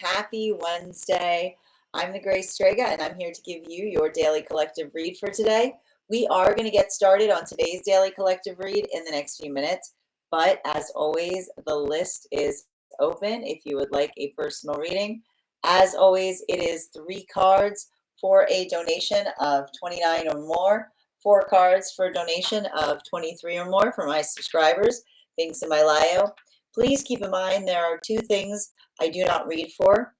happy Wednesday. I'm the Grace Strega, and I'm here to give you your daily collective read for today. We are going to get started on today's daily collective read in the next few minutes, but as always, the list is open if you would like a personal reading. As always, it is 3 cards for a donation of $29 or more, 4 cards for a donation of $23 or more for my subscribers. Links in my bio. Please keep in mind there are 2 things I do not read for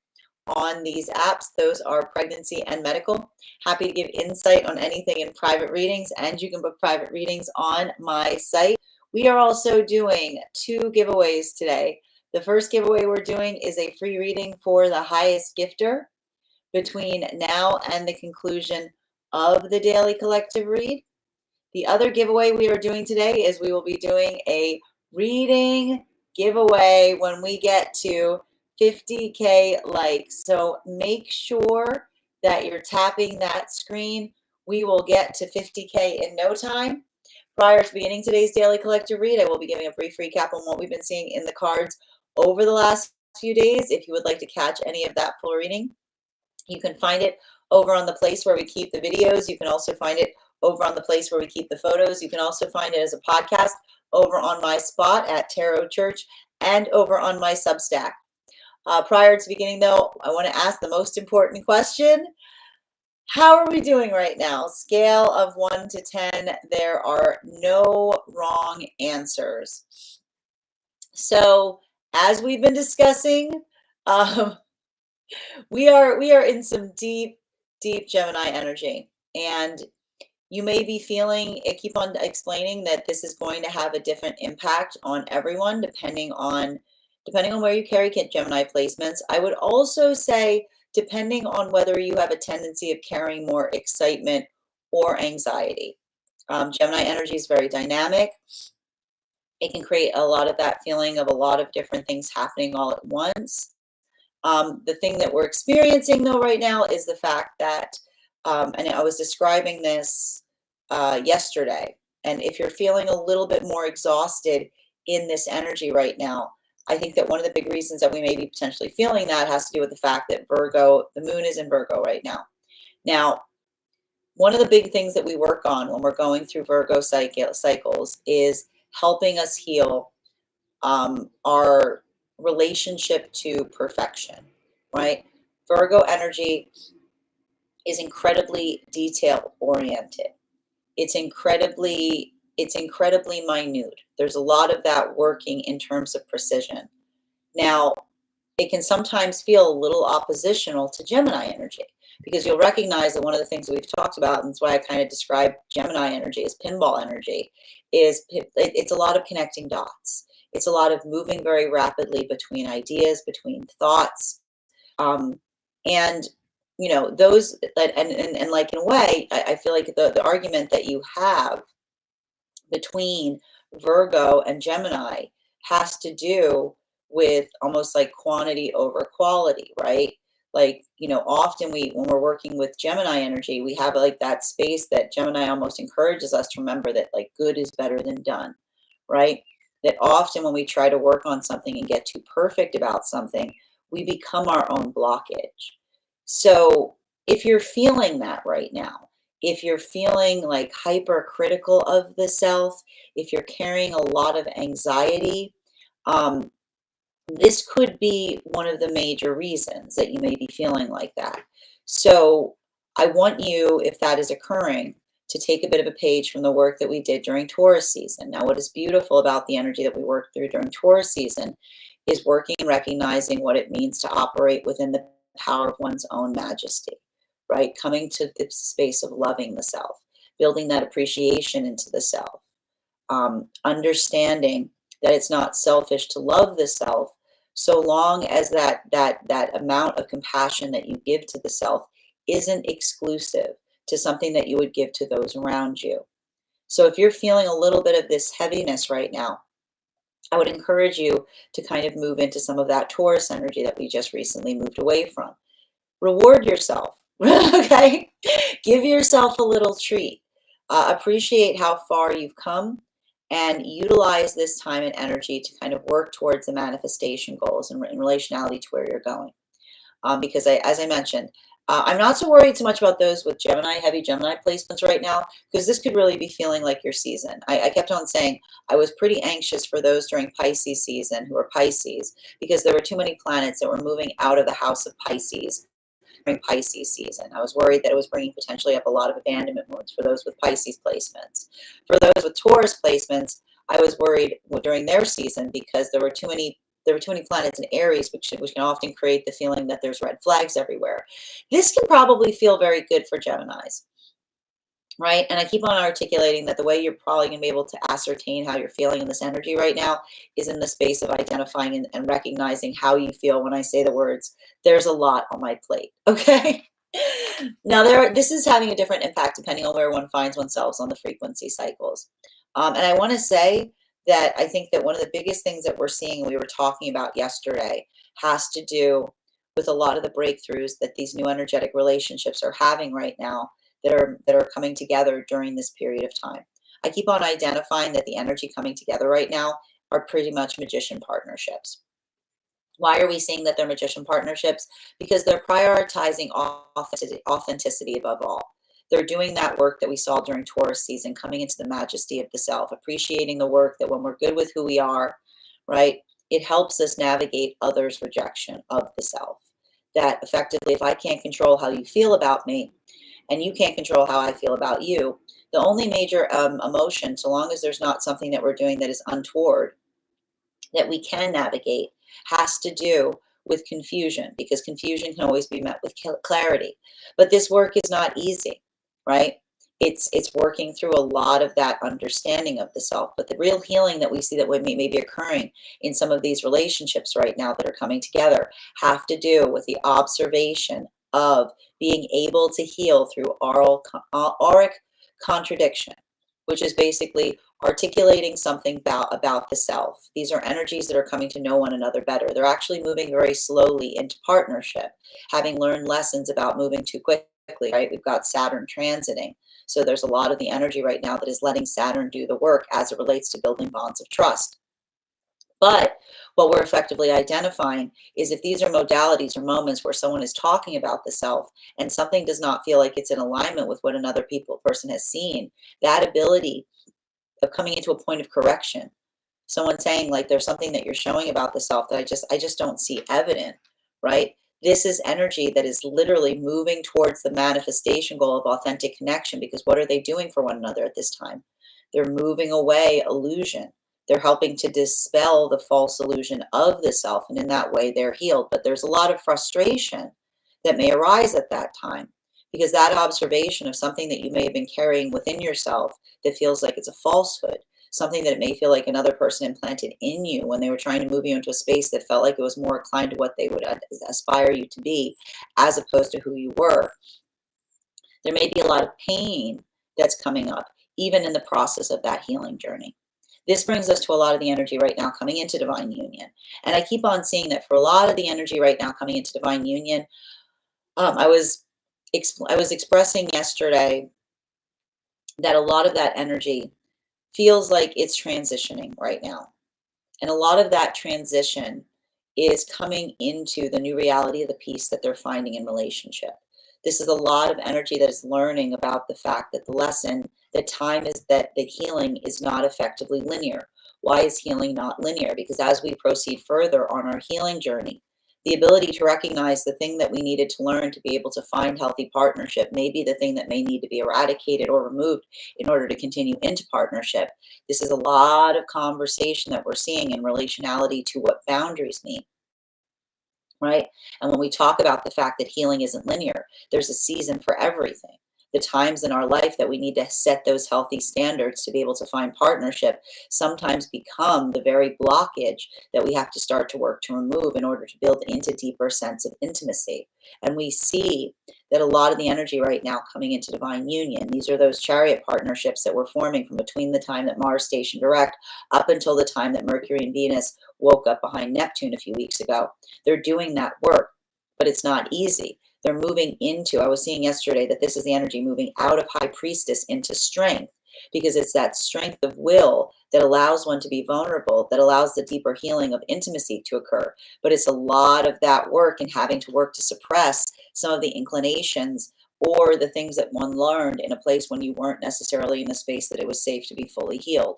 on these apps. Those are pregnancy and medical. Happy to give insight on anything in private readings, and you can book private readings on my site. We are also doing 2 giveaways today. The first giveaway we're doing is a free reading for the highest gifter between now and the conclusion of the daily collective read. The other giveaway we are doing today is we will be doing a reading giveaway when we get to 50K likes. So make sure that you're tapping that screen. We will get to 50K in no time. Prior to beginning today's daily collective read, I will be giving a brief recap on what we've been seeing in the cards over the last few days. If you would like to catch any of that full reading, you can find it over on the place where we keep the videos. You can also find it over on the place where we keep the photos. You can also find it as a podcast over on my spot at Tarot Church and over on my Substack. Prior to beginning, though, I want to ask the most important question. How are we doing right now? Scale of 1 to 10. There are no wrong answers. So, as we've been discussing, we are in some deep Gemini energy, and you may be feeling, I keep on explaining that this is going to have a different impact on everyone depending on where you carry Gemini placements. I would also say depending on whether you have a tendency of carrying more excitement or anxiety. Gemini energy is very dynamic. It can create a lot of that feeling of a lot of different things happening all at once. The thing that we're experiencing, though, right now is the fact that, and I was describing this yesterday, and if you're feeling a little bit more exhausted in this energy right now, I think that one of the big reasons that we may be potentially feeling that has to do with the fact that Virgo, the moon is in Virgo right now. Now, one of the big things that we work on when we're going through Virgo cycles is helping us heal our relationship to perfection, right? Virgo energy is incredibly detail oriented. It's incredibly minute. There's a lot of that working in terms of precision. Now, it can sometimes feel a little oppositional to Gemini energy, because you'll recognize that one of the things we've talked about, and that's why I kind of describe Gemini energy as pinball energy, is it's a lot of connecting dots. It's a lot of moving very rapidly between ideas, between thoughts, and you know, those, and like in a way, I feel like the argument that you have between Virgo and Gemini has to do with almost like quantity over quality, right? Like, you know, often when we're working with Gemini energy, we have like that space that Gemini almost encourages us to remember that like good is better than done, right? That often when we try to work on something and get too perfect about something, we become our own blockage. So if you're feeling that right now, if you're feeling like hypercritical of the self, if you're carrying a lot of anxiety, this could be one of the major reasons that you may be feeling like that. So I want you, if that is occurring, to take a bit of a page from the work that we did during Taurus season. Now, what is beautiful about the energy that we worked through during Taurus season is working and recognizing what it means to operate within the power of one's own majesty, right? Coming to the space of loving the self, building that appreciation into the self, understanding that it's not selfish to love the self, so long as that amount of compassion that you give to the self isn't exclusive to something that you would give to those around you. So if you're feeling a little bit of this heaviness right now, I would encourage you to kind of move into some of that Taurus energy that we just recently moved away from. Reward yourself, okay? Give yourself a little treat. Appreciate how far you've come and utilize this time and energy to kind of work towards the manifestation goals in relationality to where you're going. because as I mentioned, I'm not so worried so much about those with heavy Gemini placements right now, because this could really be feeling like your season. I kept on saying I was pretty anxious for those during Pisces season who are Pisces, because there were too many planets that were moving out of the house of Pisces during Pisces season. I was worried that it was bringing potentially up a lot of abandonment wounds for those with Pisces placements. For those with Taurus placements, I was worried during their season because there were too many planets in Aries, which can often create the feeling that there's red flags everywhere. This can probably feel very good for Geminis, right? And I keep on articulating that the way you're probably going to be able to ascertain how you're feeling in this energy right now is in the space of identifying and recognizing how you feel when I say the words, there's a lot on my plate, okay? Now, this is having a different impact depending on where one finds oneself on the frequency cycles. And I want to say that I think that one of the biggest things that we're seeing, and we were talking about yesterday, has to do with a lot of the breakthroughs that these new energetic relationships are having right now that are coming together during this period of time. I keep on identifying that the energy coming together right now are pretty much magician partnerships. Why are we seeing that they're magician partnerships? Because they're prioritizing authenticity above all. They're doing that work that we saw during Taurus season, coming into the majesty of the self, appreciating the work that when we're good with who we are, right, it helps us navigate others' rejection of the self. That effectively, if I can't control how you feel about me, and you can't control how I feel about you, the only major emotion, so long as there's not something that we're doing that is untoward, that we can navigate, has to do with confusion, because confusion can always be met with clarity. But this work is not easy, right? It's working through a lot of that understanding of the self. But the real healing that we see that may be occurring in some of these relationships right now that are coming together have to do with the observation of being able to heal through auric contradiction, which is basically articulating something about the self. These are energies that are coming to know one another better. They're actually moving very slowly into partnership, having learned lessons about moving too quickly, right? We've got Saturn transiting. So there's a lot of the energy right now that is letting Saturn do the work as it relates to building bonds of trust. But what we're effectively identifying is if these are modalities or moments where someone is talking about the self and something does not feel like it's in alignment with what another person has seen, that ability of coming into a point of correction, someone saying like there's something that you're showing about the self that I just don't see evident, right? This is energy that is literally moving towards the manifestation goal of authentic connection, because what are they doing for one another at this time? They're moving away illusion. They're helping to dispel the false illusion of the self, and in that way they're healed. But there's a lot of frustration that may arise at that time, because that observation of something that you may have been carrying within yourself that feels like it's a falsehood, something that it may feel like another person implanted in you when they were trying to move you into a space that felt like it was more inclined to what they would aspire you to be, as opposed to who you were. There may be a lot of pain that's coming up, even in the process of that healing journey. This brings us to a lot of the energy right now coming into divine union. And I keep on seeing that for a lot of the energy right now coming into divine union, I was expressing yesterday that a lot of that energy feels like it's transitioning right now. And a lot of that transition is coming into the new reality of the peace that they're finding in relationship. This is a lot of energy that is learning about the fact that the lesson, the time is that the healing is not effectively linear. Why is healing not linear? Because as we proceed further on our healing journey, the ability to recognize the thing that we needed to learn to be able to find healthy partnership may be the thing that may need to be eradicated or removed in order to continue into partnership. This is a lot of conversation that we're seeing in relationality to what boundaries mean, right? And when we talk about the fact that healing isn't linear, there's a season for everything. The times in our life that we need to set those healthy standards to be able to find partnership sometimes become the very blockage that we have to start to work to remove in order to build into deeper sense of intimacy. And we see that a lot of the energy right now coming into divine union, these are those chariot partnerships that we're forming from between the time that Mars stationed direct up until the time that Mercury and Venus woke up behind Neptune a few weeks ago. They're doing that work, but it's not easy. They're moving into, I was seeing yesterday that this is the energy moving out of high priestess into strength, because it's that strength of will that allows one to be vulnerable, that allows the deeper healing of intimacy to occur. But it's a lot of that work and having to work to suppress some of the inclinations or the things that one learned in a place when you weren't necessarily in a space that it was safe to be fully healed.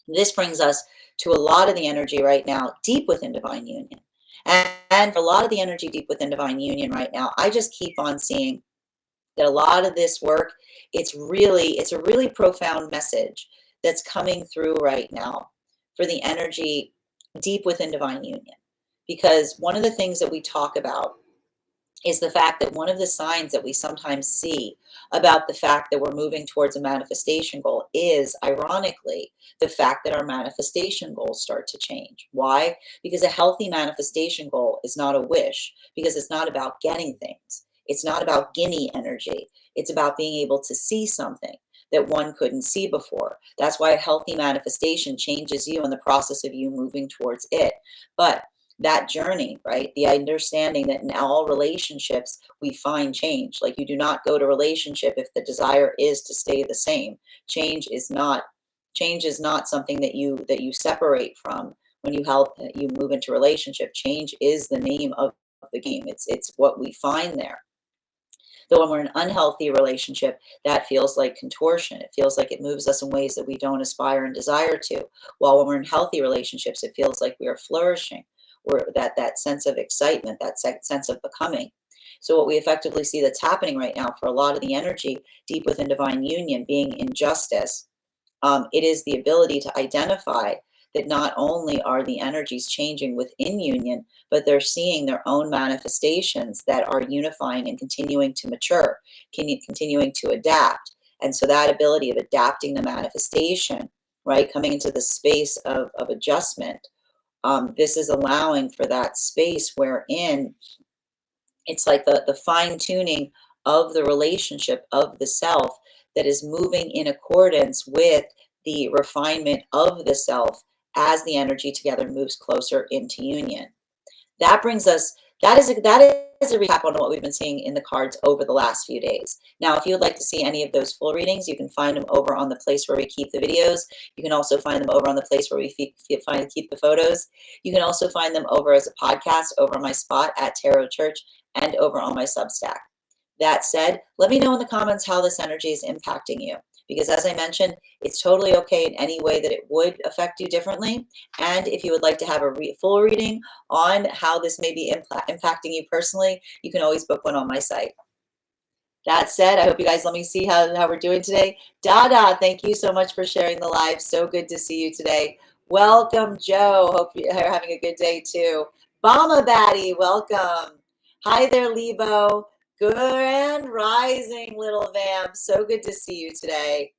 This brings us to a lot of the energy right now deep within divine union. And for a lot of the energy deep within divine union right now, I just keep on seeing that a lot of this work, it's a really profound message that's coming through right now for the energy deep within divine union. Because one of the things that we talk about is the fact that one of the signs that we sometimes see about the fact that we're moving towards a manifestation goal is, ironically, the fact that our manifestation goals start to change. Why? Because a healthy manifestation goal is not a wish, because it's not about getting things. It's not about gimme energy. It's about being able to see something that one couldn't see before. That's why a healthy manifestation changes you in the process of you moving towards it. But that journey, right? The understanding that in all relationships, we find change. Like, you do not go to relationship if the desire is to stay the same. Change is not something that you separate from when you move into relationship. Change is the name of the game. It's what we find there. Though when we're in an unhealthy relationship, that feels like contortion. It feels like it moves us in ways that we don't aspire and desire to. While when we're in healthy relationships, it feels like we are flourishing, or that sense of excitement, that sense of becoming. So what we effectively see that's happening right now for a lot of the energy deep within divine union being injustice, it is the ability to identify that not only are the energies changing within union, but they're seeing their own manifestations that are unifying and continuing to mature, continuing to adapt. And so that ability of adapting the manifestation, right, coming into the space of adjustment, this is allowing for that space wherein it's like the fine tuning of the relationship of the self that is moving in accordance with the refinement of the self as the energy together moves closer into union. That brings us, that is a recap on what we've been seeing in the cards over the last few days. Now, if you would like to see any of those full readings, you can find them over on the place where we keep the videos. You can also find them over on the place where we keep the photos. You can also find them over as a podcast over on my spot at Tarot Church and over on my Substack. That said, let me know in the comments how this energy is impacting you. Because as I mentioned, it's totally okay in any way that it would affect you differently. And if you would like to have a full reading on how this may be impacting you personally, you can always book one on my site. That said, I hope you guys let me see how we're doing today. Dada, thank you so much for sharing the live. So good to see you today. Welcome, Joe. Hope you're having a good day too. Bama Batty, welcome. Hi there, Lebo. Grand rising, little vamp. So good to see you today.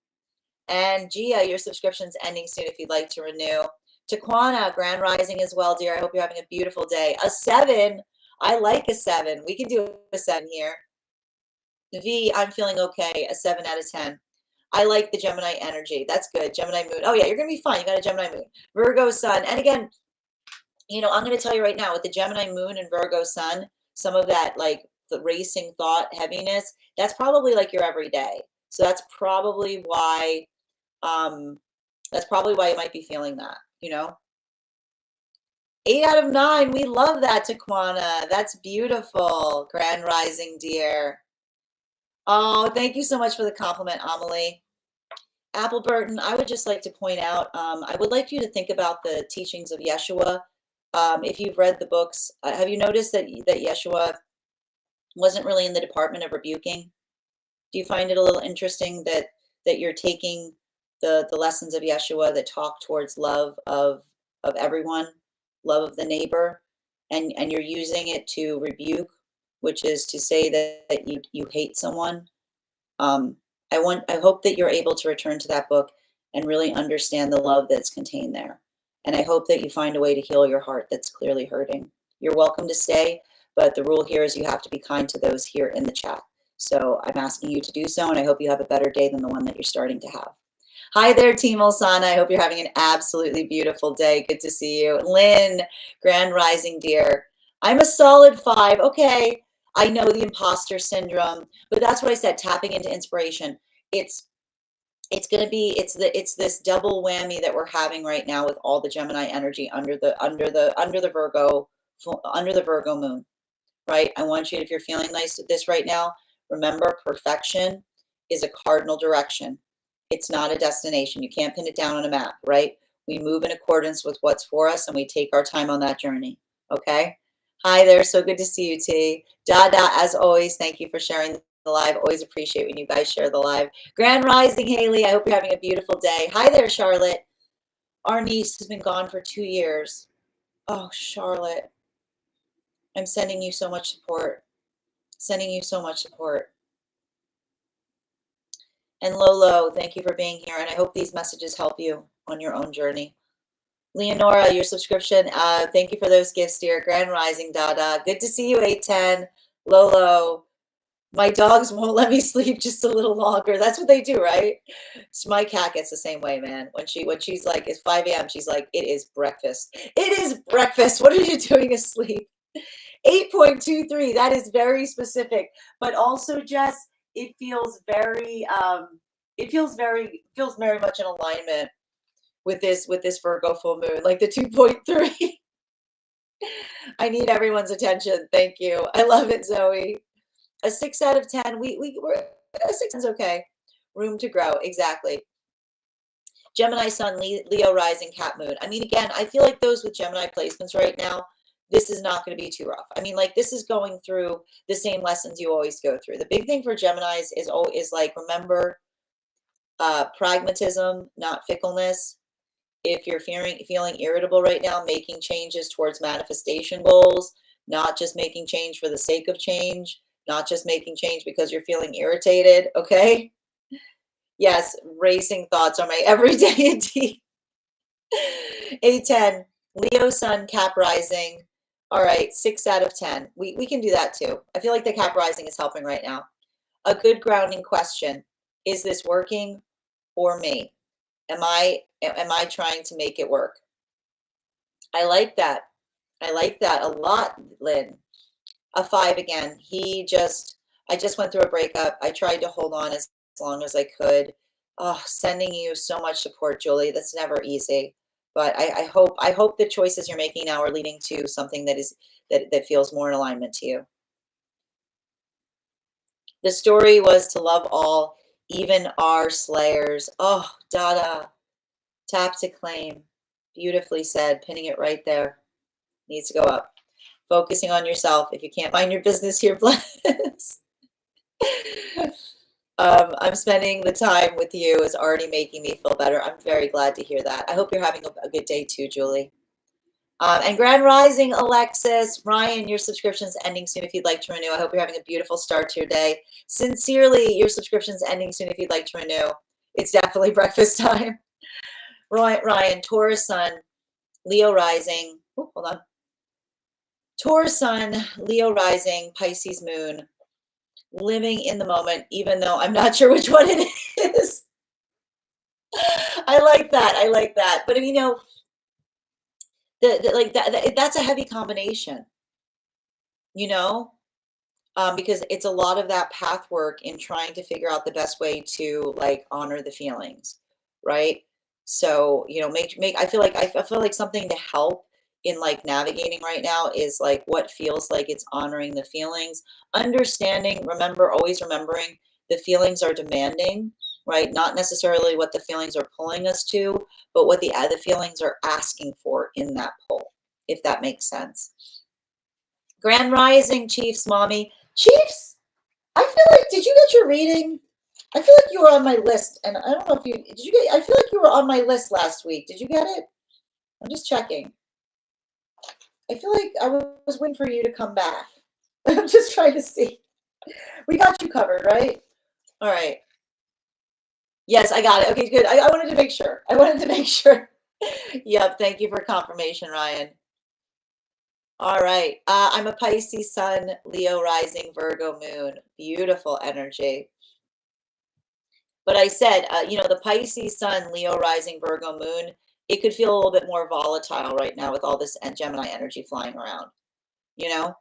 And Gia, your subscription's ending soon if you'd like to renew. Taquana, grand rising as well, dear. I hope you're having a beautiful day. A 7. I like a 7. We can do a 7 here. V, I'm feeling okay. A 7 out of 10. I like the Gemini energy. That's good. Gemini moon. Oh, yeah, you're going to be fine. You got a Gemini moon. Virgo sun. And again, you know, I'm going to tell you right now, with the Gemini moon and Virgo sun, some of that, like, the racing thought heaviness, that's probably like your everyday. So that's probably why you might be feeling that, you know. 8 out of 9. We love that, Taquana. That's beautiful. Grand rising, dear. Oh, thank you so much for the compliment, Amelie. Apple Burton, I would just like to point out, I would like you to think about the teachings of Yeshua. If you've read the books, have you noticed that Yeshua wasn't really in the department of rebuking? Do you find it a little interesting that you're taking the lessons of Yeshua that talk towards love of everyone, love of the neighbor, and you're using it to rebuke, which is to say that you hate someone? I hope that you're able to return to that book and really understand the love that's contained there. And I hope that you find a way to heal your heart that's clearly hurting. You're welcome to stay, but the rule here is you have to be kind to those here in the chat. So I'm asking you to do so, and I hope you have a better day than the one that you're starting to have. Hi there, Team Olsana. I hope you're having an absolutely beautiful day. Good to see you. Lynn, grand rising, dear. I'm a solid 5. Okay, I know the imposter syndrome, but that's what I said, tapping into inspiration. It's it's this double whammy that we're having right now with all the Gemini energy under the Virgo moon, right? I want you, if you're feeling nice with this right now, remember perfection is a cardinal direction. It's not a destination. You can't pin it down on a map, right? We move in accordance with what's for us and we take our time on that journey. Okay. Hi there. So good to see you, T. Dada, as always, thank you for sharing the live. Always appreciate when you guys share the live. Grand Rising, Haley. I hope you're having a beautiful day. Hi there, Charlotte. Our niece has been gone for 2 years. Oh, Charlotte, I'm sending you so much support. Sending you so much support. And Lolo, thank you for being here. And I hope these messages help you on your own journey. Leonora, your subscription. Thank you for those gifts, dear. Grand Rising, Dada. Good to see you, 810. Lolo, my dogs won't let me sleep just a little longer. That's what they do, right? So my cat gets the same way, man. When she's like, it's 5 a.m., she's like, it is breakfast. It is breakfast. What are you doing asleep? 8.23, that is very specific. But also, Jess, it feels very much in alignment with this Virgo full moon, like the 2.3. I need everyone's attention. Thank you. I love it, Zoe. A 6 out of 10. We're a 6 is okay. Room to grow. Exactly. Gemini Sun, Leo Rising, Cat Moon. I mean, again, I feel like those with Gemini placements right now, this is not going to be too rough. I mean, like, this is going through the same lessons you always go through. The big thing for Geminis is like, remember, pragmatism, not fickleness. If you're feeling irritable right now, making changes towards manifestation goals, not just making change for the sake of change, not just making change because you're feeling irritated, okay? Yes, racing thoughts are my everyday indeed. 810, Leo Sun, Cap Rising. All right, 6 out of 10. We can do that too. I feel like the Cap Rising is helping right now. A good grounding question. Is this working or me? Am I trying to make it work? I like that. I like that a lot, Lynn. A 5 again. I just went through a breakup. I tried to hold on as long as I could. Oh, sending you so much support, Julie. That's never easy. But I hope the choices you're making now are leading to something that feels more in alignment to you. The story was to love all, even our slayers. Oh, Dada. Tap to claim. Beautifully said. Pinning it right there. Needs to go up. Focusing on yourself. If you can't find your business here, bless. I'm spending the time with you is already making me feel better. I'm very glad to hear that. I hope you're having a good day too, Julie. And Grand Rising, Alexis, Ryan, your subscription's ending soon if you'd like to renew. I hope you're having a beautiful start to your day. Sincerely, your subscription's ending soon if you'd like to renew. It's definitely breakfast time. Ryan, Taurus Sun, Leo Rising. Oh, hold on. Taurus Sun, Leo Rising, Pisces Moon. Living in the moment, even though I'm not sure which one it is. I like that. I like that. But you know, that's a heavy combination, you know, because it's a lot of that path work in trying to figure out the best way to like honor the feelings, right? So, you know, I feel like something to help in like navigating right now is like what feels like it's honoring the feelings, understanding, always remembering the feelings are demanding, right? Not necessarily what the feelings are pulling us to, but what the other feelings are asking for in that pull, if that makes sense. Grand Rising, Chiefs, Mommy. Chiefs, I feel like, did you get your reading? I feel like you were on my list, and I don't know if I feel like you were on my list last week. Did you get it? I'm just checking. I feel like I was waiting for you to come back. I'm just trying to see. We got you covered, right? All right. Yes, I got it. Okay, good. I wanted to make sure. Yep. Thank you for confirmation, Ryan. All right. I'm a Pisces Sun, Leo Rising, Virgo Moon. Beautiful energy. But I said, you know, the Pisces Sun, Leo Rising, Virgo Moon, it could feel a little bit more volatile right now with all this Gemini energy flying around, you know?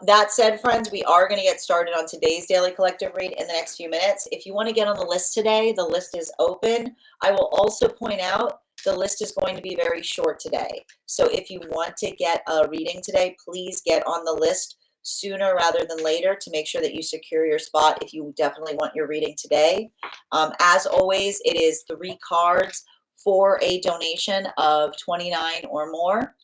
That said, friends, we are going to get started on today's daily collective read in the next few minutes. If you want to get on the list today, the list is open. I will also point out the list is going to be very short today. So if you want to get a reading today, please get on the list sooner rather than later to make sure that you secure your spot if you definitely want your reading today. As always, it is 3 cards for a donation of $29 or more.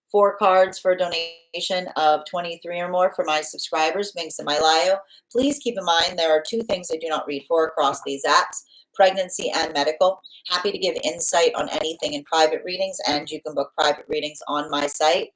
4 cards for a donation of $23 or more for my subscribers, links in my bio. Please keep in mind there are 2 things I do not read for across these apps, pregnancy and medical. Happy to give insight on anything in private readings, and you can book private readings on my site.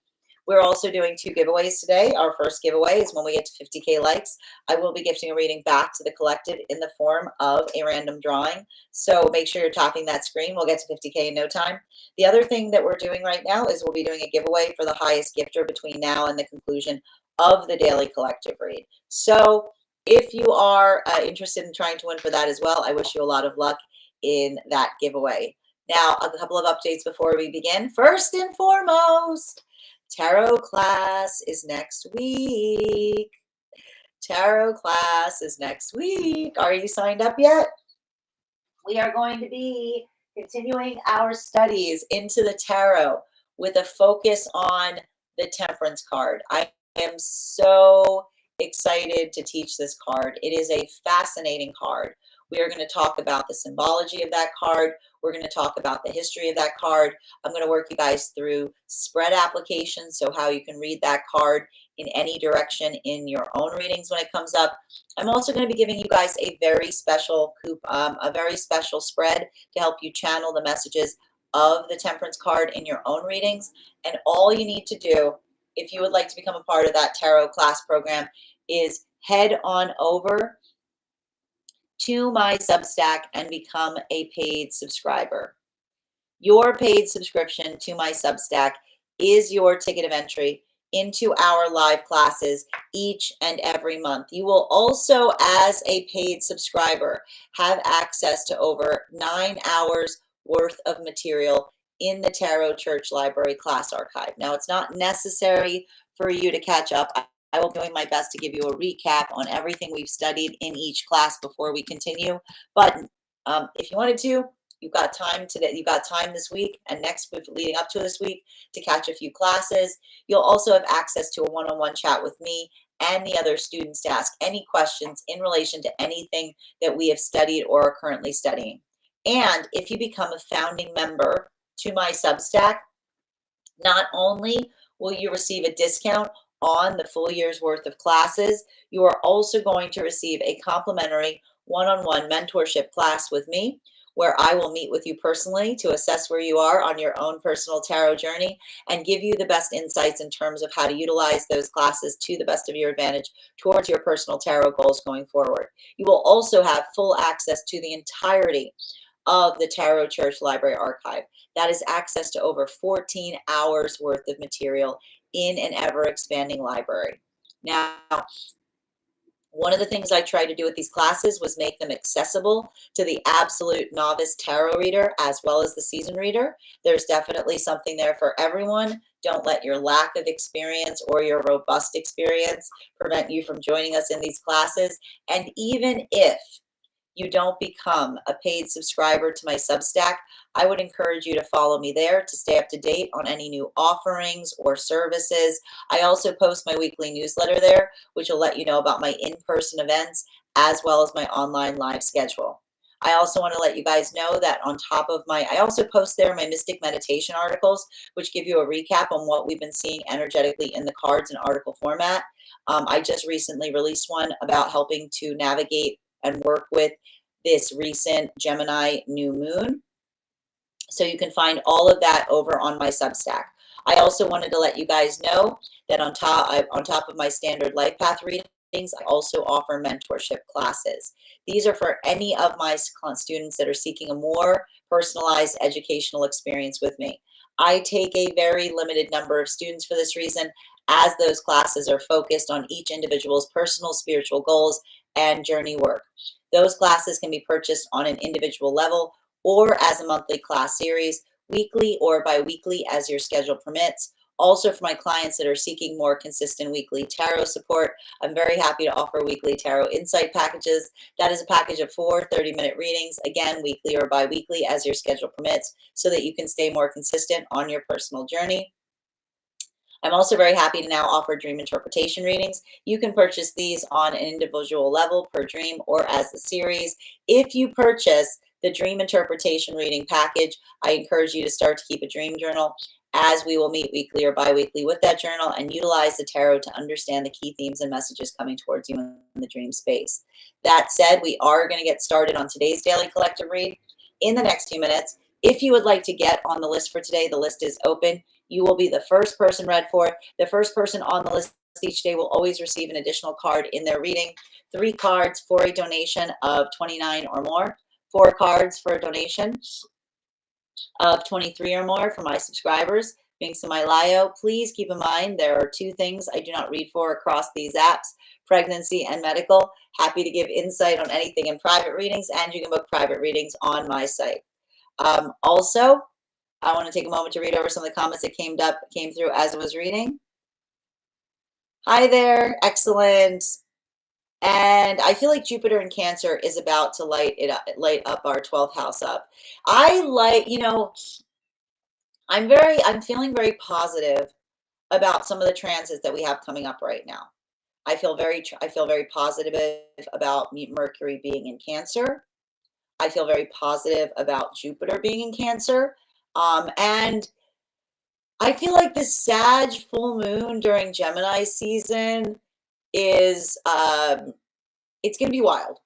We're also doing 2 giveaways today. Our first giveaway is when we get to 50K likes, I will be gifting a reading back to the collective in the form of a random drawing. So make sure you're tapping that screen. We'll get to 50K in no time. The other thing that we're doing right now is we'll be doing a giveaway for the highest gifter between now and the conclusion of the daily collective read. So if you are interested in trying to win for that as well, I wish you a lot of luck in that giveaway. Now, a couple of updates before we begin. First and foremost, tarot class is next week. Tarot class is next week. Are you signed up yet? We are going to be continuing our studies into the tarot with a focus on the Temperance card. I am so excited to teach this card. It is a fascinating card. We are going to talk about the symbology of that card. We're going to talk about the history of that card. I'm going to work you guys through spread applications, so how you can read that card in any direction in your own readings when it comes up. I'm also going to be giving you guys a very special spread to help you channel the messages of the Temperance card in your own readings. And all you need to do, if you would like to become a part of that tarot class program, is head on over to my Substack and become a paid subscriber. Your paid subscription to my Substack is your ticket of entry into our live classes each and every month. You will also, as a paid subscriber, have access to over 9 hours worth of material in the Tarot Church Library class archive. Now, it's not necessary for you to catch up. I will be doing my best to give you a recap on everything we've studied in each class before we continue. But if you wanted to, you've got time today. You've got time this week and next week leading up to this week to catch a few classes. You'll also have access to a one-on-one chat with me and the other students to ask any questions in relation to anything that we have studied or are currently studying. And if you become a founding member to my Substack, not only will you receive a discount on the full year's worth of classes, you are also going to receive a complimentary one-on-one mentorship class with me, where I will meet with you personally to assess where you are on your own personal tarot journey and give you the best insights in terms of how to utilize those classes to the best of your advantage towards your personal tarot goals going forward. You will also have full access to the entirety of the Tarot Church Library Archive. That is access to over 14 hours worth of material in an ever-expanding library. Now, one of the things I tried to do with these classes was make them accessible to the absolute novice tarot reader as well as the seasoned reader. There's definitely something there for everyone. Don't let your lack of experience or your robust experience prevent you from joining us in these classes. And even if you don't become a paid subscriber to my Substack, I would encourage you to follow me there to stay up to date on any new offerings or services. I also post my weekly newsletter there, which will let you know about my in-person events as well as my online live schedule. I also want to let you guys know that on top of I also post there my mystic meditation articles, which give you a recap on what we've been seeing energetically in the cards in article format. I just recently released one about helping to navigate and work with this recent Gemini new moon. So you can find all of that over on my Substack. I also wanted to let you guys know that on top of my standard life path readings, I also offer mentorship classes. These are for any of my students that are seeking a more personalized educational experience with me. I take a very limited number of students for this reason, as those classes are focused on each individual's personal spiritual goals and journey work. Those classes can be purchased on an individual level or as a monthly class series, weekly or bi-weekly as your schedule permits. Also, for my clients that are seeking more consistent weekly tarot support, I'm very happy to offer weekly tarot insight packages. That is a package of 4 30-minute readings, again, weekly or bi-weekly as your schedule permits, so that you can stay more consistent on your personal journey. I'm also very happy to now offer dream interpretation readings. You can purchase these on an individual level per dream or as a series. If you purchase the dream interpretation reading package, I encourage you to start to keep a dream journal, as we will meet weekly or bi-weekly with that journal and utilize the tarot to understand the key themes and messages coming towards you in the dream space. That said, we are going to get started on today's daily collective read in the next few minutes. If you would like to get on the list for today, the list is open. You will be the first person read for. The first person on the list each day will always receive an additional card in their reading. 3 cards for a donation of $29 or more. 4 cards for a donation of $23 or more for my subscribers. Binks and my Lio. Please keep in mind there are 2 things I do not read for across these apps: pregnancy and medical. Happy to give insight on anything in private readings, and you can book private readings on my site. Also, I want to take a moment to read over some of the comments that came through as I was reading. Hi there, excellent. And I feel like Jupiter in Cancer is about to light up our 12th house up. I like, I'm feeling very positive about some of the transits that we have coming up right now. I feel very positive about Mercury being in Cancer. I feel very positive about Jupiter being in Cancer. And I feel like the Sag full moon during Gemini season is, it's going to be wild.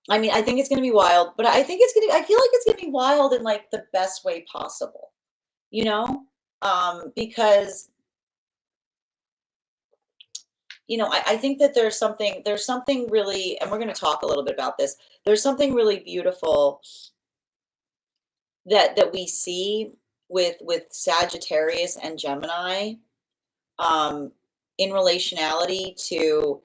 I mean, I think it's going to be wild, but I feel like it's going to be wild in like the best way possible, because, I think that there's something really, and we're going to talk a little bit about this. There's something really beautiful that we see with Sagittarius and Gemini, in relationality to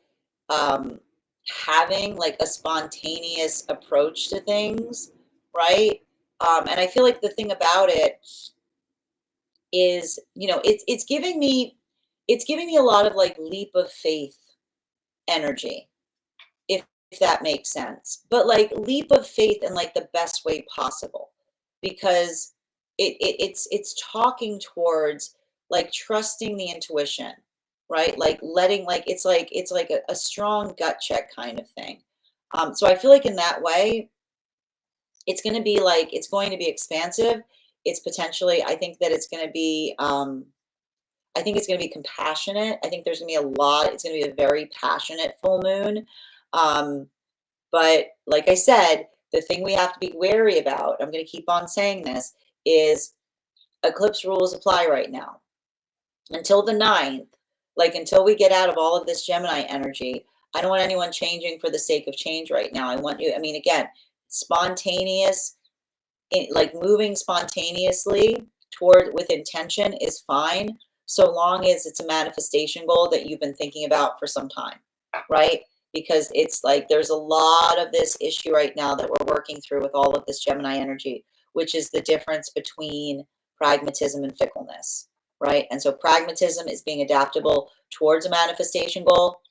having like a spontaneous approach to things, right? And I feel like the thing about it is, it's giving me a lot of like leap of faith energy, if that makes sense. But like leap of faith in like the best way possible, because it's talking towards like trusting the intuition, right? Like letting, like it's like a strong gut check kind of thing. So I feel like in that way, it's going to be expansive. It's potentially, I think that it's going to be, I think it's going to be compassionate. I think there's going to be it's going to be a very passionate full moon. But like I said, the thing we have to be wary about, I'm going to keep on saying this, is eclipse rules apply right now. Until the 9th, like until we get out of all of this Gemini energy, I don't want anyone changing for the sake of change right now. Again, spontaneous, like moving spontaneously with intention is fine, so long as it's a manifestation goal that you've been thinking about for some time, right? Because it's like there's a lot of this issue right now that we're working through with all of this Gemini energy, which is the difference between pragmatism and fickleness, right? And so pragmatism is being adaptable towards a manifestation goal.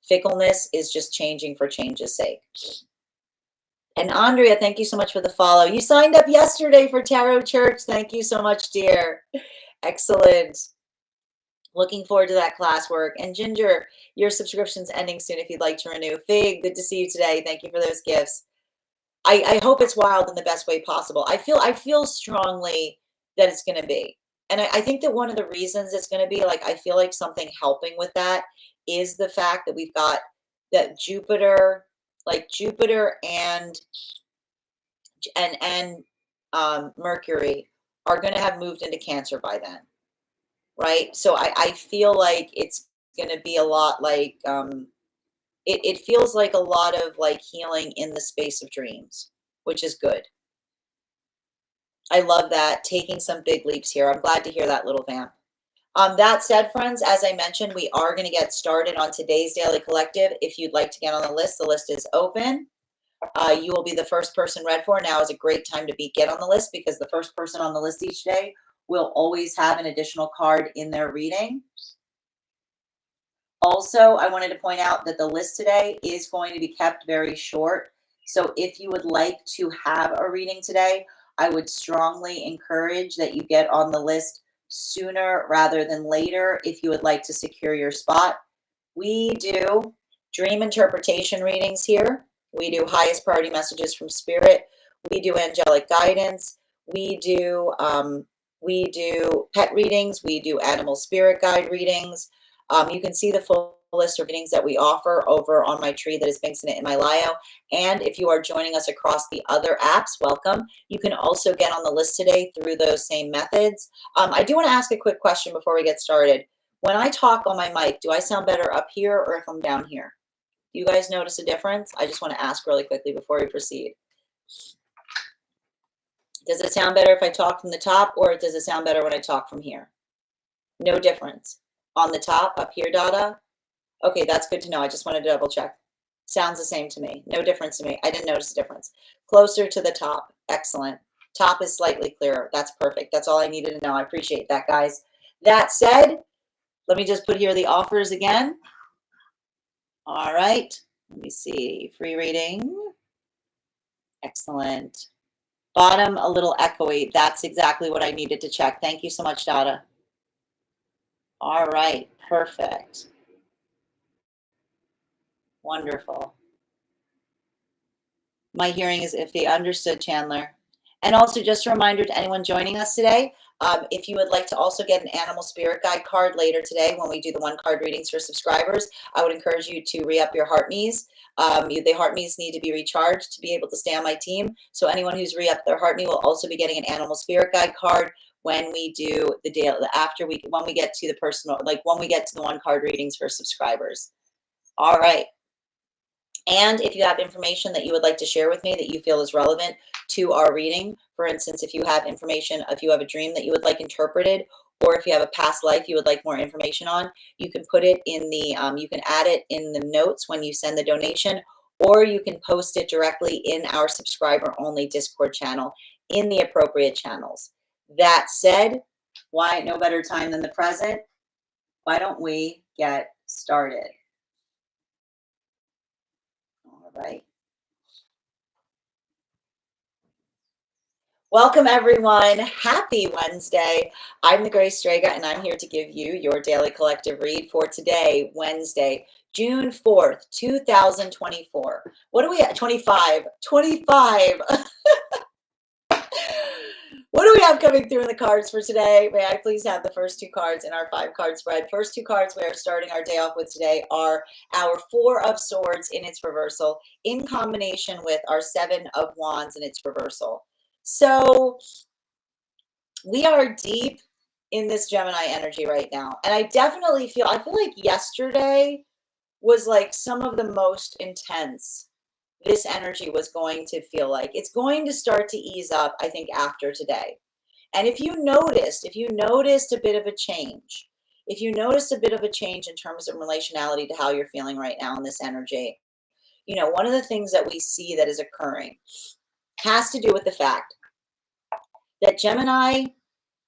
Fickleness is just changing for change's sake. And Andrea, thank you so much for the follow. You signed up yesterday for Tarot Church. Thank you so much, dear. Excellent. Looking forward to that classwork. And Ginger, your subscription's ending soon if you'd like to renew. Fig, good to see you today. Thank you for those gifts. I hope it's wild in the best way possible. I feel strongly that it's going to be. And I think that one of the reasons it's going to be, like, I feel like something helping with that is the fact that we've got that Jupiter and Mercury are going to have moved into Cancer by then, right? So I feel like it's going to be a lot like, it feels like a lot of like healing in the space of dreams, which is good. I love that. Taking some big leaps here. I'm glad to hear that, little vamp. That said, friends, as I mentioned, we are going to get started on today's Daily Collective. If you'd like to get on the list is open. You will be the first person read for. Now is a great time to get on the list, because the first person on the list each day will always have an additional card in their reading. Also, I wanted to point out that the list today is going to be kept very short. So if you would like to have a reading today, I would strongly encourage that you get on the list sooner rather than later if you would like to secure your spot. We do dream interpretation readings here. We do highest priority messages from spirit. We do angelic guidance. We do pet readings. We do animal spirit guide readings. You can see the full list of readings that we offer over on my tree that is Binks in it in my bio. And if you are joining us across the other apps, welcome. You can also get on the list today through those same methods. I do want to ask a quick question before we get started. When I talk on my mic, do I sound better up here or if I'm down here? You guys notice a difference? I just want to ask really quickly before we proceed. Does it sound better if I talk from the top, or does it sound better when I talk from here? No difference. On the top, up here, Dada? Okay, that's good to know. I just wanted to double check. Sounds the same to me. No difference to me. I didn't notice a difference. Closer to the top. Excellent. Top is slightly clearer. That's perfect. That's all I needed to know. I appreciate that, guys. That said, let me just put here the offers again. All right. Let me see. Free reading. Excellent. Bottom, a little echoey. That's exactly what I needed to check. Thank you so much, Dada. All right. Perfect. Wonderful. My hearing is iffy. Understood, Chandler. And also just a reminder to anyone joining us today, if you would like to also get an animal spirit guide card later today when we do the one card readings for subscribers, I would encourage you to re-up your heart me's. The heart me's need to be recharged to be able to stay on my team. So anyone who's re-upped their heart me will also be getting an animal spirit guide card when we do the day when we get to the personal, like when we get to the one card readings for subscribers. All right. And if you have information that you would like to share with me that you feel is relevant to our reading, for instance, if you have information, if you have a dream that you would like interpreted, or if you have a past life you would like more information on, you can put it in the, you can add it in the notes when you send the donation, or you can post it directly in our subscriber only Discord channel in the appropriate channels. That said, why no better time than the present? Why don't we get started? All right. Welcome, everyone. Happy Wednesday. I'm the Grace Strega, and I'm here to give you your daily collective read for today, Wednesday, June 4th, 2024. What are we at? 25. 25. What do we have coming through in the cards for today? May I please have the first two cards in our 5-card spread? First two cards we are starting our day off with today are our 4 of Swords in its reversal in combination with our 7 of Wands in its reversal. So we are deep in this Gemini energy right now. And I definitely feel like yesterday was like some of the most intense this energy was going to feel like. It's going to start to ease up, I think, after today. And if you noticed a bit of a change, in terms of relationality to how you're feeling right now in this energy, you know, one of the things that we see that is occurring has to do with the fact that Gemini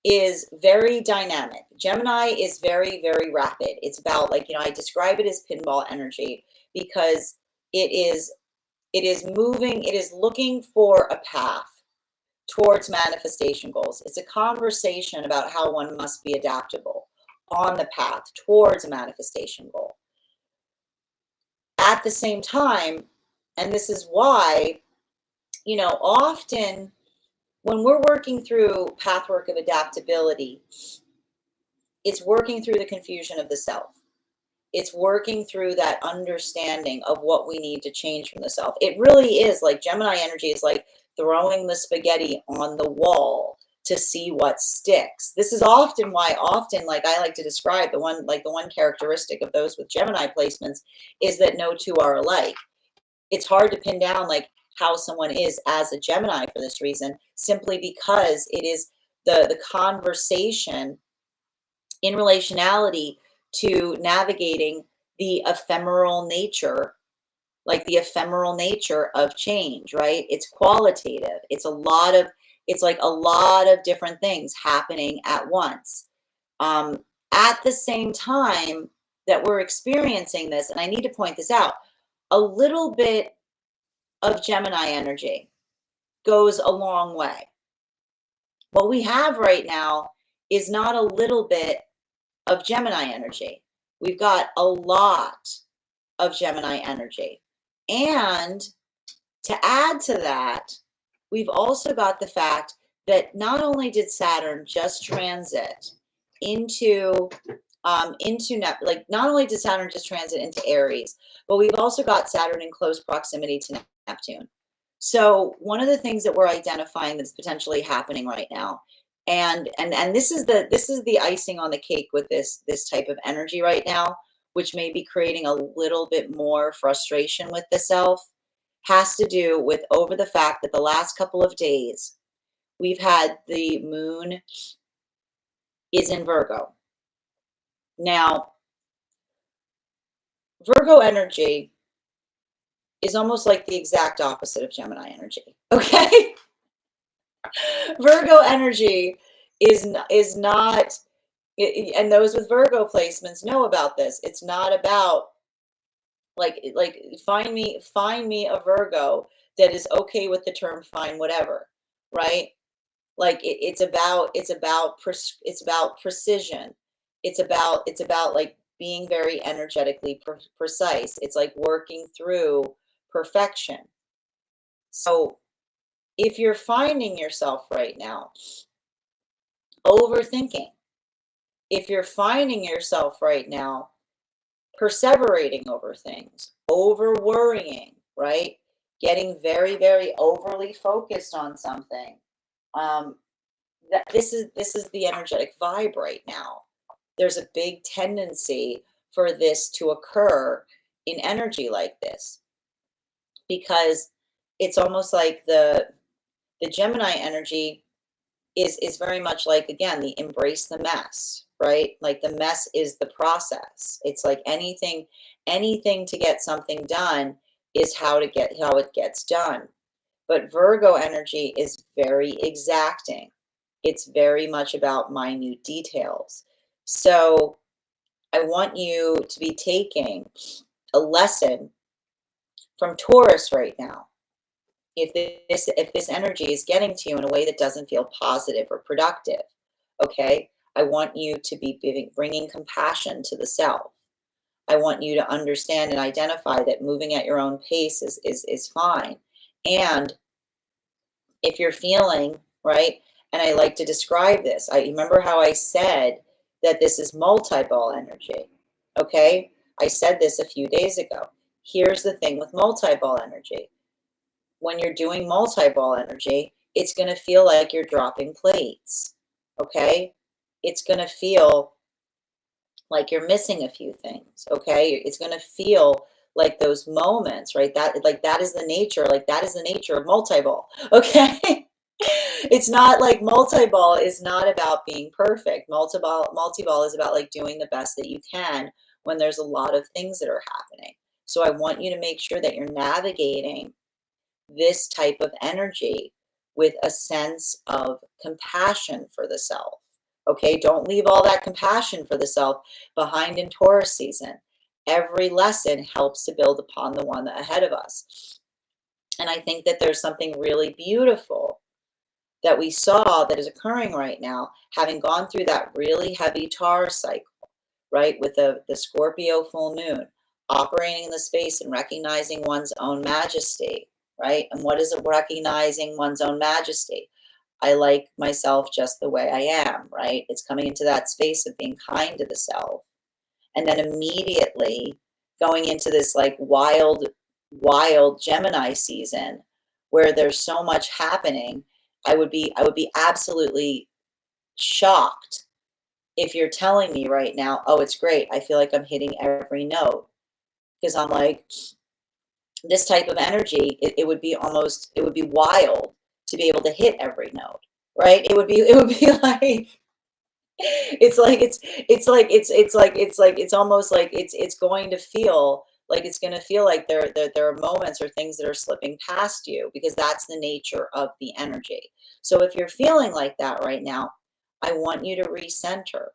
is very dynamic. Gemini is very, very rapid. It's about, like, you know, I describe it as pinball energy because it is moving, it is looking for a path towards manifestation goals. It's a conversation about how one must be adaptable on the path towards a manifestation goal. At the same time, and this is why, you know, often when we're working through pathwork of adaptability, it's working through the confusion of the self. It's working through that understanding of what we need to change from the self. It really is like Gemini energy is like throwing the spaghetti on the wall to see what sticks. This is often why like I like to describe the one characteristic of those with Gemini placements is that no two are alike. It's hard to pin down like how someone is as a Gemini for this reason, simply because it is the conversation in relationality to navigating the ephemeral nature, like the ephemeral nature of change, right? It's qualitative. It's a lot of It's like a lot of different things happening at once. At the same time that we're experiencing this, and I need to point this out, a little bit of Gemini energy goes a long way. What we have right now is not a little bit of Gemini energy. We've got a lot of Gemini energy. And to add to that, we've also got the fact that not only did Saturn just transit into not only did Saturn just transit into Aries, but we've also got Saturn in close proximity to Neptune. So one of the things that we're identifying that's potentially happening right now, and this is the icing on the cake with this type of energy right now, which may be creating a little bit more frustration with the self, has to do with over the fact that the last couple of days we've had the moon is in Virgo. Now, Virgo energy is almost like the exact opposite of Gemini energy, okay? Virgo energy is not, and those with Virgo placements know about this. It's not about like find me a Virgo that is okay with the term fine whatever, right? Like it's about precision. It's about like being very energetically precise. It's like working through perfection. So if you're finding yourself right now overthinking, if you're finding yourself right now perseverating over things, over worrying, right? Getting very, very overly focused on something. That this is the energetic vibe right now. There's a big tendency for this to occur in energy like this, because it's almost like the Gemini energy is very much like, again, the embrace the mess, right? Like the mess is the process. It's like anything to get something done is how it gets done. But Virgo energy is very exacting. It's very much about minute details. So I want you to be taking a lesson from Taurus right now. If this energy is getting to you in a way that doesn't feel positive or productive, okay, I want you to be bringing compassion to the self. I want you to understand and identify that moving at your own pace is fine. And if you're feeling, right, and I like to describe this, I remember how I said that this is multi-ball energy, okay? I said this a few days ago. Here's the thing with multi-ball energy. When you're doing multi-ball energy, it's going to feel like you're dropping plates, okay? It's going to feel like you're missing a few things, okay? It's going to feel like those moments, right? That is the nature, of multi-ball, okay? It's not like multi-ball is not about being perfect. Multi-ball is about like doing the best that you can when there's a lot of things that are happening. So I want you to make sure that you're navigating this type of energy with a sense of compassion for the self. Okay, don't leave all that compassion for the self behind in Taurus season. Every lesson helps to build upon the one ahead of us. And I think that there's something really beautiful that we saw that is occurring right now, having gone through that really heavy Taurus cycle, right, with the Scorpio full moon, operating in the space and recognizing one's own majesty, right? And what is it, recognizing one's own majesty? I like myself just the way I am, right? It's coming into that space of being kind to the self. And then immediately going into this like wild Gemini season where there's so much happening. I would be absolutely shocked if you're telling me right now, oh, it's great, I feel like I'm hitting every note. Because I'm like, this type of energy, it would be wild to be able to hit every note, right? It would be like, it's almost like it's going to feel like it's going to feel like there are moments or things that are slipping past you, because that's the nature of the energy. So if you're feeling like that right now, I want you to recenter,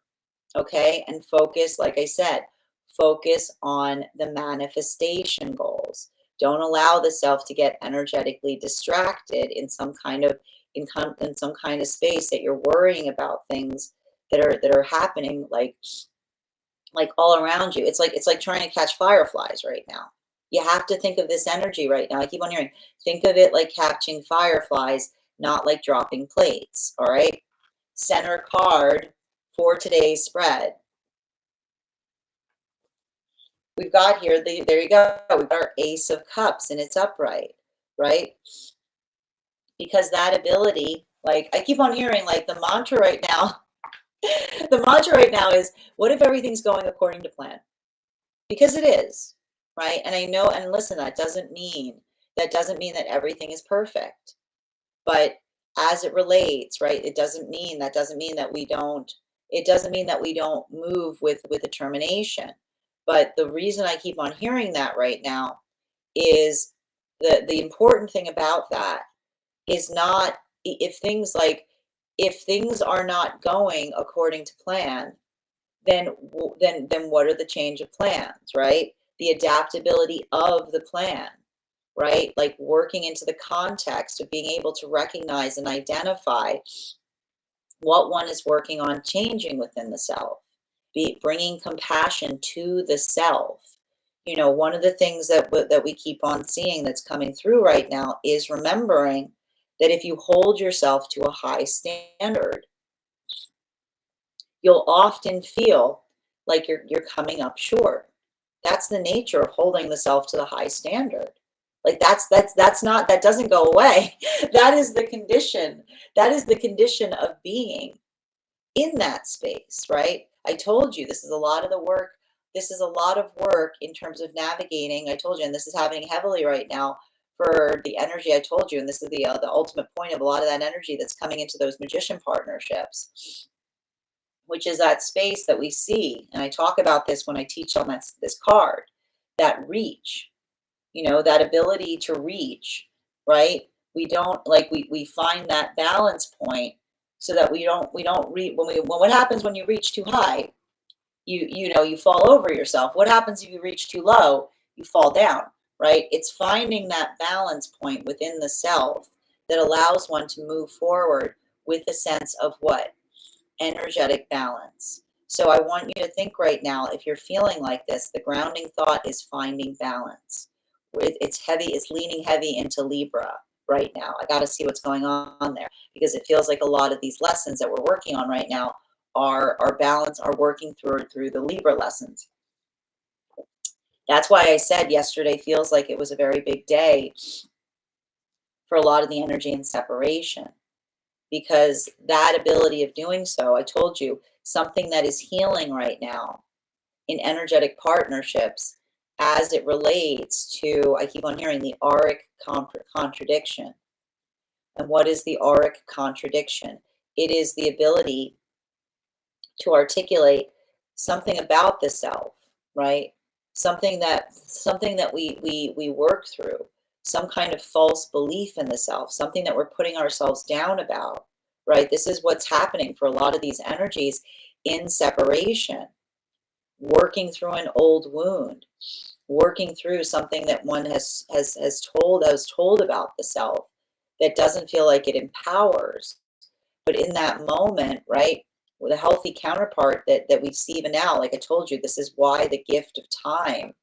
okay? And focus, like I said, focus on the manifestation goals. Don't allow the self to get energetically distracted in some kind of in some kind of space that you're worrying about things that are happening like all around you. It's like trying to catch fireflies right now. You have to think of this energy right now. I keep on hearing, think of it like catching fireflies, not like dropping plates. All right. Center card for today's spread. We've got here, there you go. We've got our Ace of Cups and it's upright, right? Because that ability, like I keep on hearing, like the mantra right now, the mantra right now is, what if everything's going according to plan? Because it is, right? And I know, and listen, that doesn't mean that everything is perfect. But as it relates, right, it doesn't mean that we don't, it doesn't mean that we don't move with determination. But the reason I keep on hearing that right now is the important thing about that is not if things are not going according to plan, then what are the change of plans, right? The adaptability of the plan, right? Like working into the context of being able to recognize and identify what one is working on changing within the self, be bringing compassion to the self. You know, one of the things that we keep on seeing that's coming through right now is remembering that if you hold yourself to a high standard, you'll often feel like you're coming up short. That's the nature of holding the self to the high standard. Like that's not, that doesn't go away. That is the condition. That is the condition of being in that space, right? I told you this is a lot of the work. This is a lot of work in terms of navigating. I told you, and this is happening heavily right now for the energy I told you, and this is the ultimate point of a lot of that energy that's coming into those magician partnerships, which is that space that we see. And I talk about this when I teach on this card, that reach, you know, that ability to reach, right? We don't like, we find that balance point so that we don't reach when what happens when you reach too high, you know, you fall over yourself. What happens if you reach too low? You fall down, right? It's finding that balance point within the self that allows one to move forward with a sense of what? Energetic balance. So I want you to think right now, if you're feeling like this, the grounding thought is finding balance. It's heavy, it's leaning heavy into Libra right now. I got to see what's going on there, because it feels like a lot of these lessons that we're working on right now are working through the Libra lessons. That's why I said yesterday feels like it was a very big day for a lot of the energy in separation, because that ability of doing so, I told you, something that is healing right now in energetic partnerships as it relates to, I keep on hearing the auric contradiction. And what is the auric contradiction? It is the ability to articulate something about the self, right? Something that we work through, some kind of false belief in the self, something that we're putting ourselves down about, right? This is what's happening for a lot of these energies in separation, working through an old wound, working through something that one has told about the self that doesn't feel like it empowers. But in that moment, right, with a healthy counterpart that we see even now, like I told you, this is why the gift of time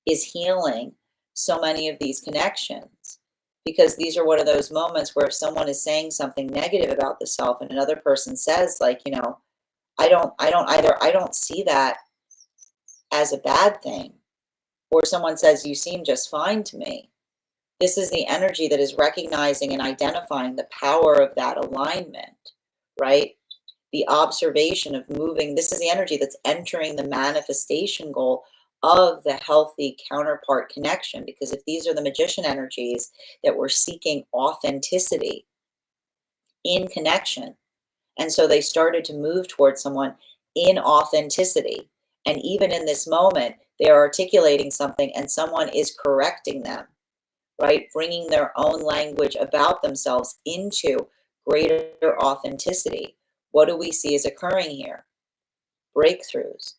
is healing so many of these connections, because these are one of those moments where if someone is saying something negative about the self and another person says, like, you know, I don't see that as a bad thing, or someone says, you seem just fine to me. This is the energy that is recognizing and identifying the power of that alignment, right? The observation of moving. This is the energy that's entering the manifestation goal of the healthy counterpart connection. Because if these are the magician energies that we're seeking authenticity in connection, and so they started to move towards someone in authenticity. And even in this moment, They are articulating something and someone is correcting them, right? Bringing their own language about themselves into greater authenticity. What do we see is occurring here? Breakthroughs,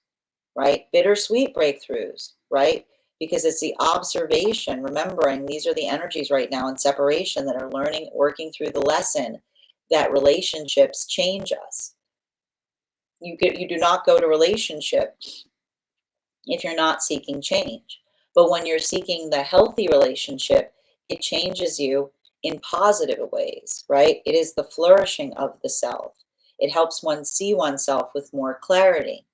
right? Bittersweet breakthroughs, right? Because it's the observation, remembering these are the energies right now in separation that are learning, working through the lesson that relationships change us. You do not go to relationship if you're not seeking change. But when you're seeking the healthy relationship, it changes you in positive ways, right? It is the flourishing of the self. It helps one see oneself with more clarity.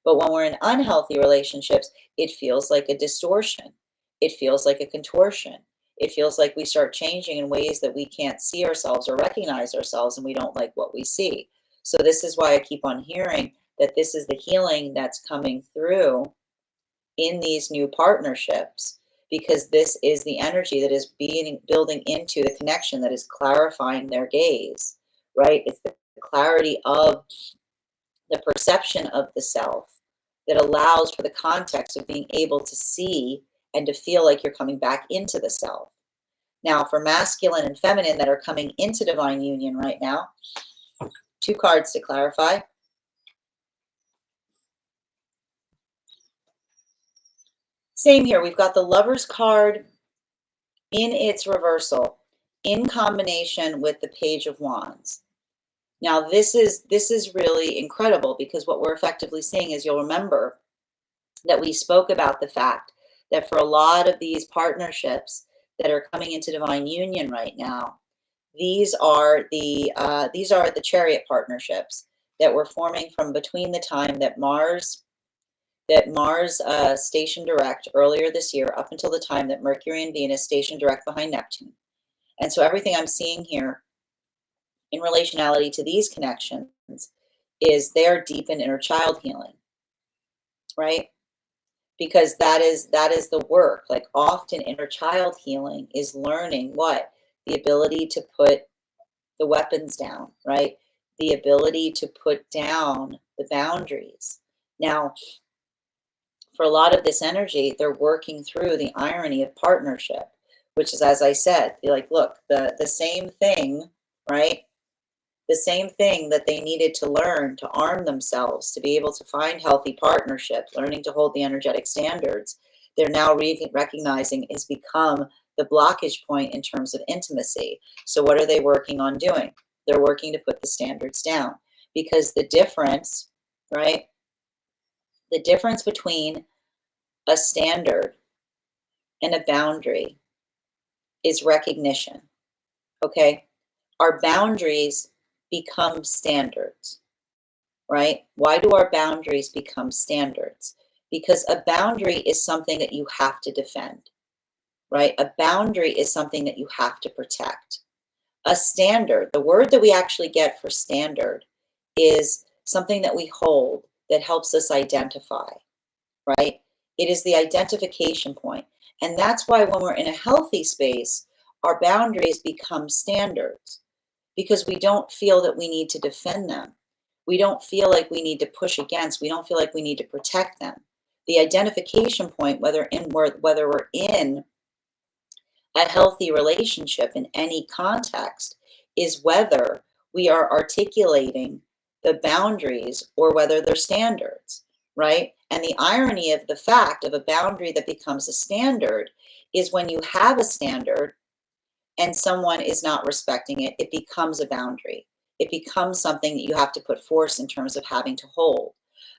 But when we're in unhealthy relationships, it feels like a distortion. It feels like a contortion. It feels like we start changing in ways that we can't see ourselves or recognize ourselves, and we don't like what we see. So this is why I keep on hearing that this is the healing that's coming through in these new partnerships, because this is the energy that is building into the connection that is clarifying their gaze, right? It's the clarity of the perception of the self that allows for the context of being able to see and to feel like you're coming back into the self. Now, for masculine and feminine that are coming into divine union right now, 2 cards to clarify. Same here. We've got the Lover's card in its reversal in combination with the Page of Wands. Now, this is really incredible, because what we're effectively seeing is, you'll remember that we spoke about the fact that for a lot of these partnerships that are coming into divine union right now, these are the Chariot partnerships that were forming from between the time that Mars stationed direct earlier this year up until the time that Mercury and Venus stationed direct behind Neptune. And so everything I'm seeing here in relationality to these connections is they are deep in inner child healing, right? Because that is the work. Like, often inner child healing is learning what? The ability to put the weapons down, right? The ability to put down the boundaries. Now, for a lot of this energy, they're working through the irony of partnership, which is, as I said, like, look, the same thing, right? The same thing that they needed to learn to arm themselves to be able to find healthy partnership, learning to hold the energetic standards, they're now recognizing has become the blockage point in terms of intimacy. So what are they working on doing? They're working to put the standards down, because the difference, right? The difference between a standard and a boundary is recognition, okay? Our boundaries become standards, right? Why do our boundaries become standards? Because a boundary is something that you have to defend, right? A boundary is something that you have to protect. A standard, the word that we actually get for standard, is something that we hold that helps us identify, right? It is the identification point. And that's why when we're in a healthy space, our boundaries become standards, because we don't feel that we need to defend them. We don't feel like we need to push against. We don't feel like we need to protect them. The identification point, whether we're in a healthy relationship in any context, is whether we are articulating the boundaries or whether they're standards, right? And the irony of the fact of a boundary that becomes a standard is, when you have a standard and someone is not respecting it, it becomes a boundary. It becomes something that you have to put force in terms of having to hold.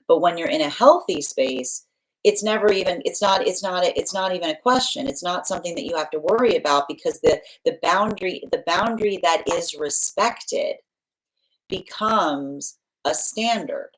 But when you're in a healthy space, it's never even, it's not even a question. It's not something that you have to worry about, because the boundary that is respected becomes a standard.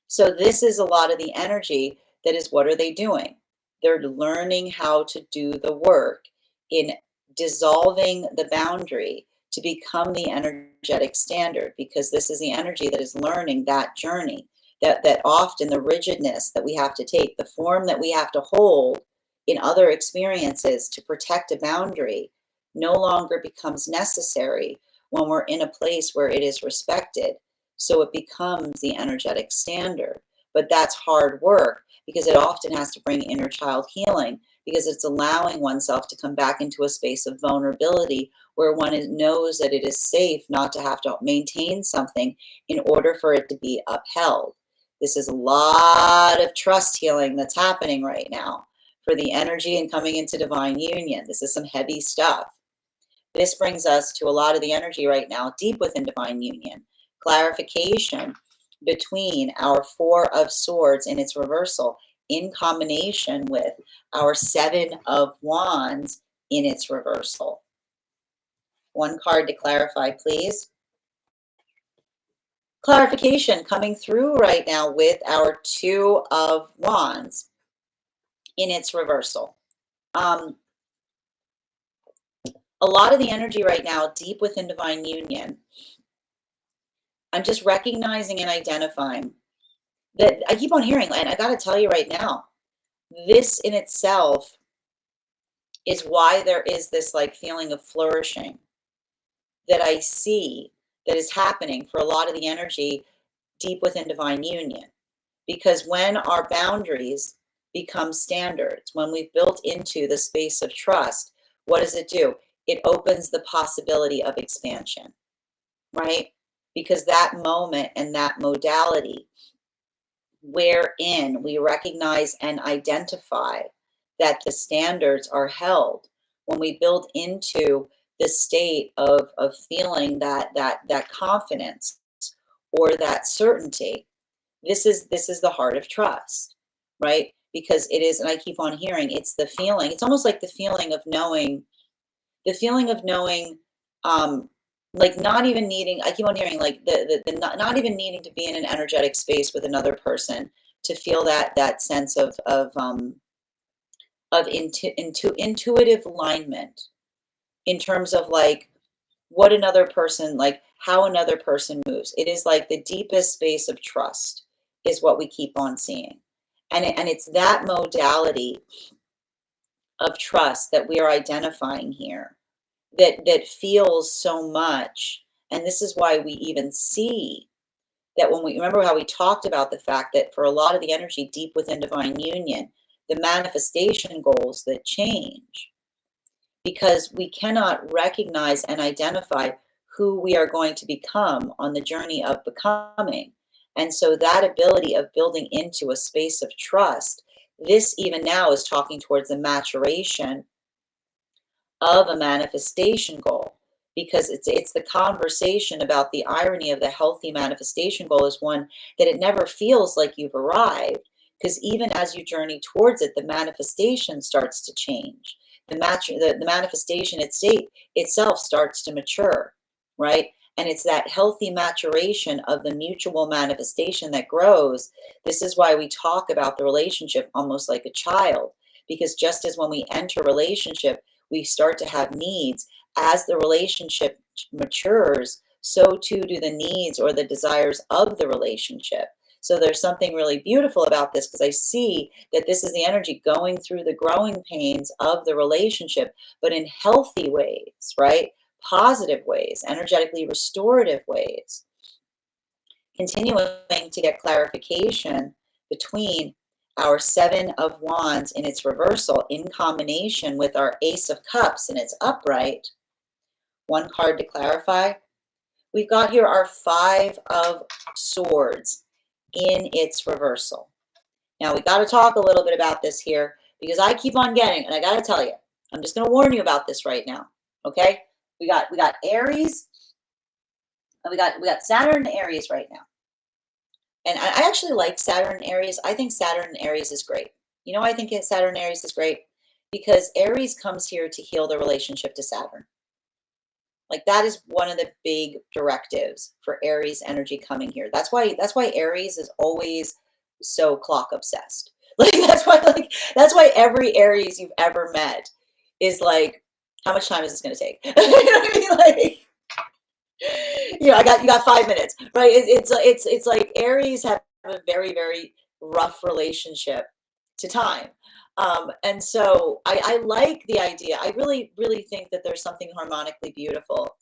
So this is a lot of the energy that is, what are they doing? They're learning how to do the work in dissolving the boundary to become the energetic standard, because this is the energy that is learning that journey, that often the rigidness that we have to take, the form that we have to hold in other experiences to protect a boundary, no longer becomes necessary when we're in a place where it is respected. So it becomes the energetic standard. but that's hard work because it often has to bring inner child healing, because it's allowing oneself to come back into a space of vulnerability where knows that it is safe not to have to maintain something in order for it to be upheld. This is a lot of trust healing that's happening right now for the energy and coming into divine union. This is some heavy stuff. This brings us to a lot of the energy right now deep within divine union. Clarification between our Four of Swords in its reversal in combination with our Seven of Wands in its reversal. One card to clarify, please. Clarification coming through right now with our Two of Wands in its reversal. A lot of the energy right now deep within divine union, I'm just recognizing and identifying that I keep on hearing, and I got to tell you right now, this in itself is why there is this like feeling of flourishing that I see that is happening for a lot of the energy deep within divine union. Because when our boundaries become standards, when we've built into the space of trust, what does it do? It opens the possibility of expansion, right? Because that moment and that modality wherein we recognize and identify that the standards are held, when we build into the state of feeling that confidence or that certainty, this is the heart of trust, right? Because it is, and I keep on hearing, it's the feeling, it's almost like the feeling of knowing, like not even needing, I keep on hearing like the not even needing to be in an energetic space with another person to feel that sense of intuitive alignment in terms of like what another person, like how another person moves. It is like the deepest space of trust is what we keep on seeing. And it's that modality of trust that we are identifying here that feels so much. And this is why we even see that when we remember how we talked about the fact that for a lot of the energy deep within divine union, the manifestation goals that change, because we cannot recognize and identify who we are going to become on the journey of becoming. And so that ability of building into a space of trust, this even now is talking towards the maturation of a manifestation goal, because it's the conversation about the irony of the healthy manifestation goal is one that it never feels like you've arrived, because even as you journey towards it, the manifestation starts to change. The manifestation itself starts to mature, right? And it's that healthy maturation of the mutual manifestation that grows. This is why we talk about the relationship almost like a child, because just as when we enter relationship, we start to have needs. As the relationship matures, so too do the needs or the desires of the relationship. So there's something really beautiful about this, because I see that this is the energy going through the growing pains of the relationship, but in healthy ways, right? Positive ways, energetically restorative ways. Continuing to get clarification between our Seven of Wands in its reversal in combination with our Ace of Cups in its upright. One card to clarify. We've got here our Five of Swords in its reversal. Now we got to talk a little bit about this here, because I keep on getting, and I got to tell you, I'm just going to warn you about this right now. Okay, we got Aries, and we got Saturn and Aries right now. And I actually like Saturn and Aries. I think Saturn and Aries is great. You know, I think Saturn and Aries is great because Aries comes here to heal the relationship to Saturn. Like that is one of the big directives for Aries energy coming here. That's why Aries is always so clock obsessed. Like that's why every Aries you've ever met is like, how much time is this going to take? You know what I mean? Like, you got 5 minutes, right? It's like Aries have a very, very rough relationship to time. And so I like the idea. I really, really think that there's something harmonically beautiful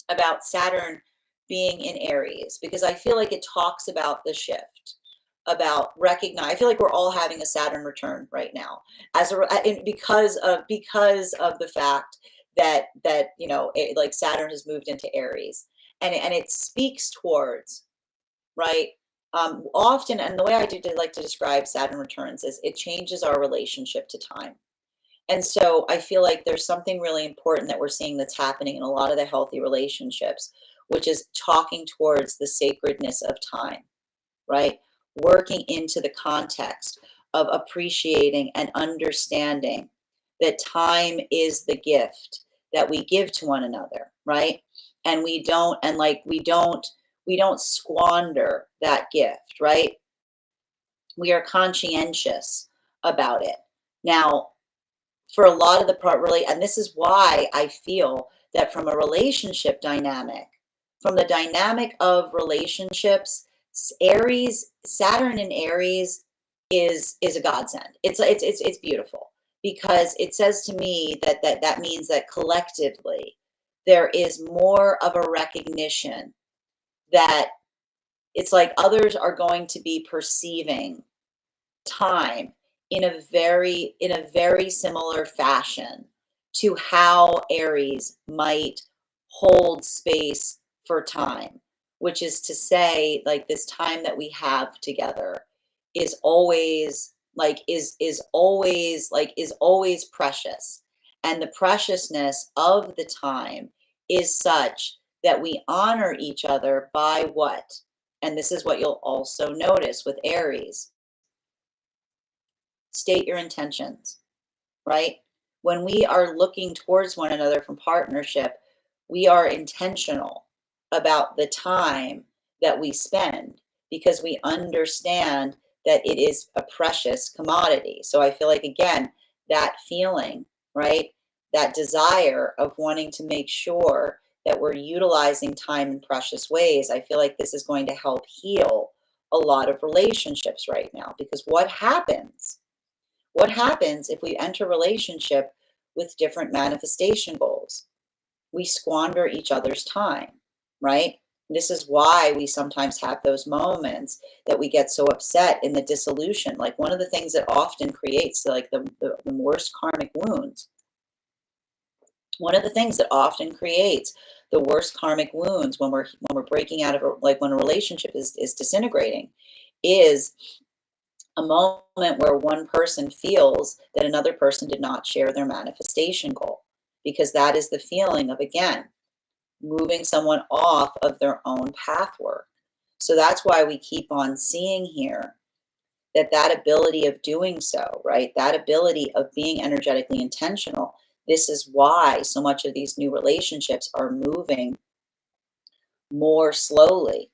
about Saturn being in Aries, because I feel like it talks about the shift. about recognize. I feel like we're all having a Saturn return right now, because of the fact that like Saturn has moved into Aries, and it speaks towards, right. Often, and the way I like to describe Saturn returns is it changes our relationship to time. And so I feel like there's something really important that we're seeing that's happening in a lot of the healthy relationships, which is talking towards the sacredness of time, right? Working into the context of appreciating and understanding that time is the gift that we give to one another, right? And we don't squander that gift, right? We are conscientious about it. Now, for a lot of the part, really, and this is why I feel that from a relationship dynamic, from the dynamic of relationships, Aries, Saturn in Aries is a godsend. It's beautiful, because it says to me that means that collectively there is more of a recognition that it's like others are going to be perceiving time in a very similar fashion to how Aries might hold space for time, which is to say, like, this time that we have together is always is always precious, and the preciousness of the time is such that we honor each other by what. And this is what you'll also notice with Aries: state your intentions, right? When we are looking towards one another from partnership, we are intentional about the time that we spend, because we understand that it is a precious commodity. So I feel like, again, that feeling, right? That desire of wanting to make sure that we're utilizing time in precious ways. I feel like this is going to help heal a lot of relationships right now, because what happens if we enter relationship with different manifestation goals? We squander each other's time, right? This is why we sometimes have those moments that we get so upset in the dissolution. Like, one of the things that often creates like the worst karmic wounds, one of the things that often creates the worst karmic wounds when we're breaking out of like when a relationship is disintegrating, is a moment where one person feels that another person did not share their manifestation goal, because that is the feeling of, again, moving someone off of their own path work. So that's why we keep on seeing here that ability of doing so, right? That ability of being energetically intentional. This is why so much of these new relationships are moving more slowly.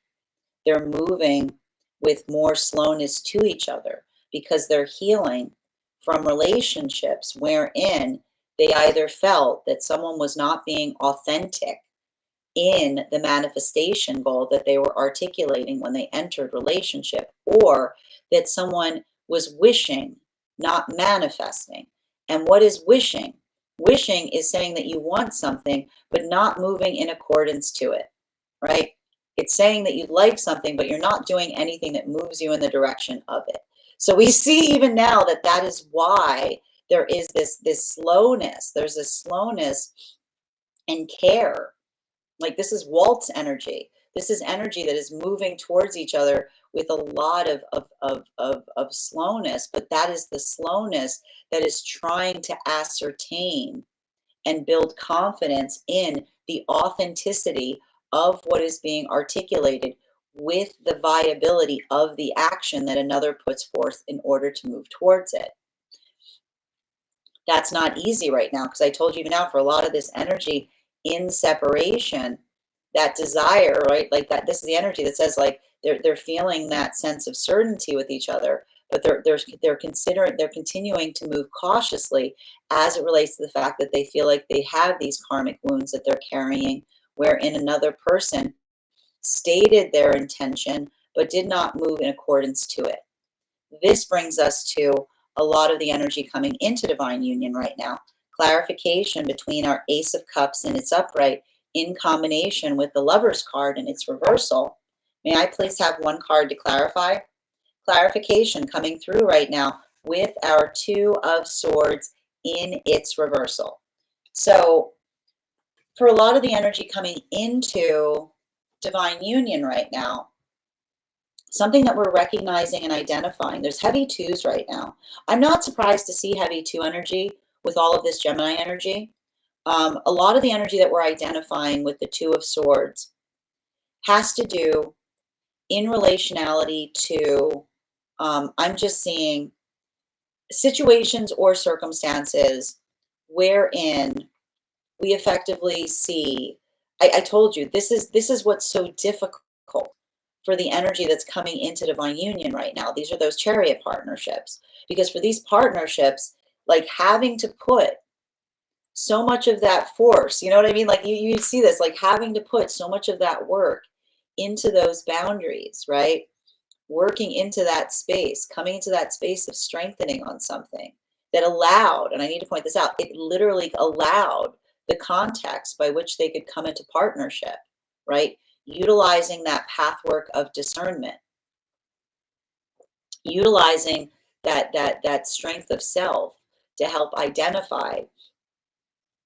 They're moving with more slowness to each other, because they're healing from relationships wherein they either felt that someone was not being authentic in the manifestation goal that they were articulating when they entered relationship, or that someone was wishing, not manifesting. And what is wishing? Wishing is saying that you want something, but not moving in accordance to it, right? It's saying that you like something, but you're not doing anything that moves you in the direction of it. So we see even now that is why there is this slowness. There's a slowness and care. Like, this is waltz energy. This is energy that is moving towards each other with a lot of slowness, but that is the slowness that is trying to ascertain and build confidence in the authenticity of what is being articulated with the viability of the action that another puts forth in order to move towards it. That's not easy right now, because I told you, even now, for a lot of this energy in separation, that desire, right? Like, that this is the energy that says, like, they're feeling that sense of certainty with each other, but they're continuing to move cautiously as it relates to the fact that they feel like they have these karmic wounds that they're carrying, wherein another person stated their intention but did not move in accordance to it. This brings us to a lot of the energy coming into divine union right now. Clarification between our Ace of Cups and its upright, in combination with the Lover's card and its reversal. May I please have one card to clarify? Clarification coming through right now with our Two of Swords in its reversal. So for a lot of the energy coming into divine union right now, something that we're recognizing and identifying, there's heavy twos right now. I'm not surprised to see heavy two energy with all of this Gemini energy. A lot of the energy that we're identifying with the Two of Swords has to do in relationality to, I'm just seeing situations or circumstances wherein we effectively see, I told you, this is what's so difficult for the energy that's coming into divine union right now. These are those chariot partnerships, because for these partnerships, like having to put so much of that force, you know what I mean? Like you see this, like having to put so much of that work into those boundaries, right? Working into that space, coming into that space of strengthening on something that allowed, and I need to point this out, it literally allowed the context by which they could come into partnership, right? Utilizing that pathwork of discernment, utilizing that strength of self to help identify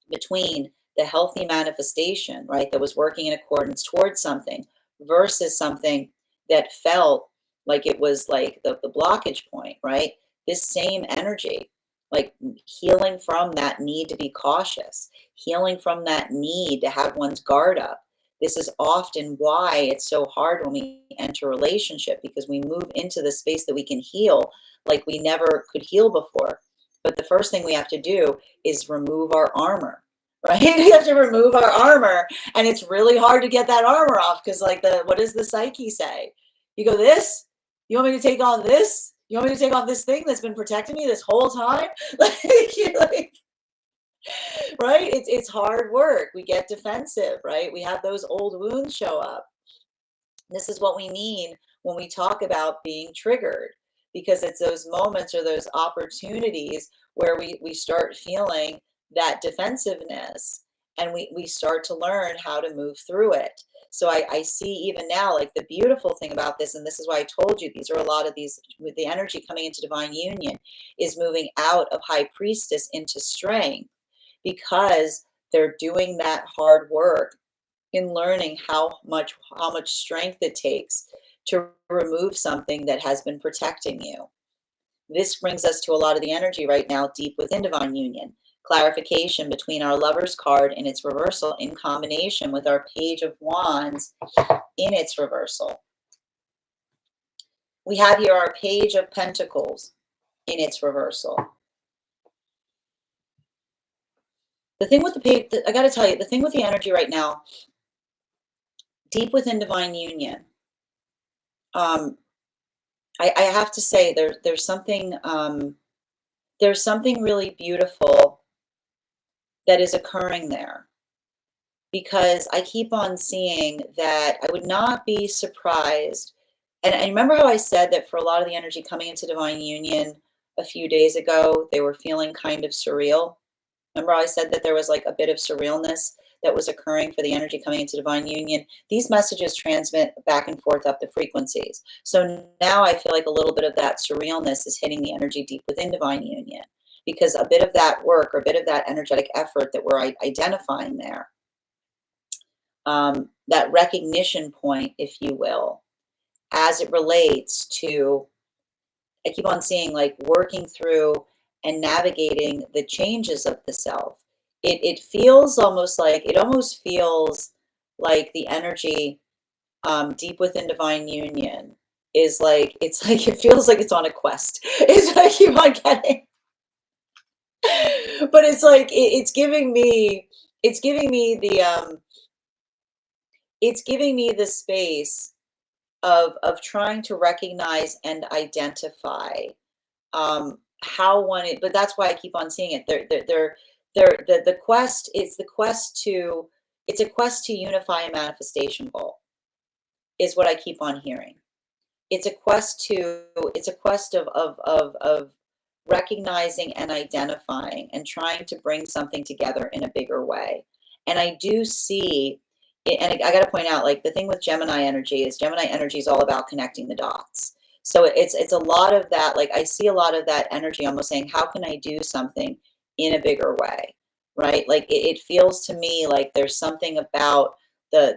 between the healthy manifestation, right, that was working in accordance towards something versus something that felt like it was like the blockage point, right? This same energy, like healing from that need to be cautious, healing from that need to have one's guard up. This is often why it's so hard when we enter a relationship, because we move into the space that we can heal like we never could heal before. But the first thing we have to do is remove our armor, right? We have to remove our armor, and it's really hard to get that armor off, because like what does the psyche say? You go, this? You want me to take off this? You want me to take off this thing that's been protecting me this whole time? like, right? It's hard work. We get defensive, right? We have those old wounds show up. This is what we mean when we talk about being triggered, because it's those moments or those opportunities where we start feeling that defensiveness, and we start to learn how to move through it. So I see even now, like the beautiful thing about this, and this is why I told you, these are a lot of these, with the energy coming into divine union, is moving out of high priestess into strength, because they're doing that hard work in learning how much strength it takes to remove something that has been protecting you. This brings us to a lot of the energy right now deep within divine union. Clarification between our Lovers card in its reversal in combination with our Page of Wands in its reversal. We have here our Page of Pentacles in its reversal. The thing with the page, I got to tell you, the thing with the energy right now, deep within divine union, I have to say there's something really beautiful that is occurring there, because I keep on seeing that I would not be surprised. And I remember how I said that for a lot of the energy coming into divine union a few days ago, they were feeling kind of surreal. Remember I said that there was like a bit of surrealness that was occurring for the energy coming into divine union. These messages transmit back and forth up the frequencies. So now I feel like a little bit of that surrealness is hitting the energy deep within divine union, because a bit of that work or a bit of that energetic effort that we're identifying there, that recognition point, if you will, as it relates to, I keep on seeing like working through and navigating the changes of the self. It feels almost like, it almost feels like the energy deep within divine union is like, it's like, it feels like it's on a quest. It's what I keep on getting. But it's like, it's giving me the space of trying to recognize and identify how one, but that's why I keep on seeing it. The quest is the quest to, it's a quest to unify a manifestation goal, is what I keep on hearing. It's a quest of recognizing and identifying and trying to bring something together in a bigger way. And I do see, and I got to point out, like the thing with Gemini energy is all about connecting the dots. So it's a lot of that, like I see a lot of that energy almost saying, how can I do something in a bigger way, right? Like it feels to me like there's something about the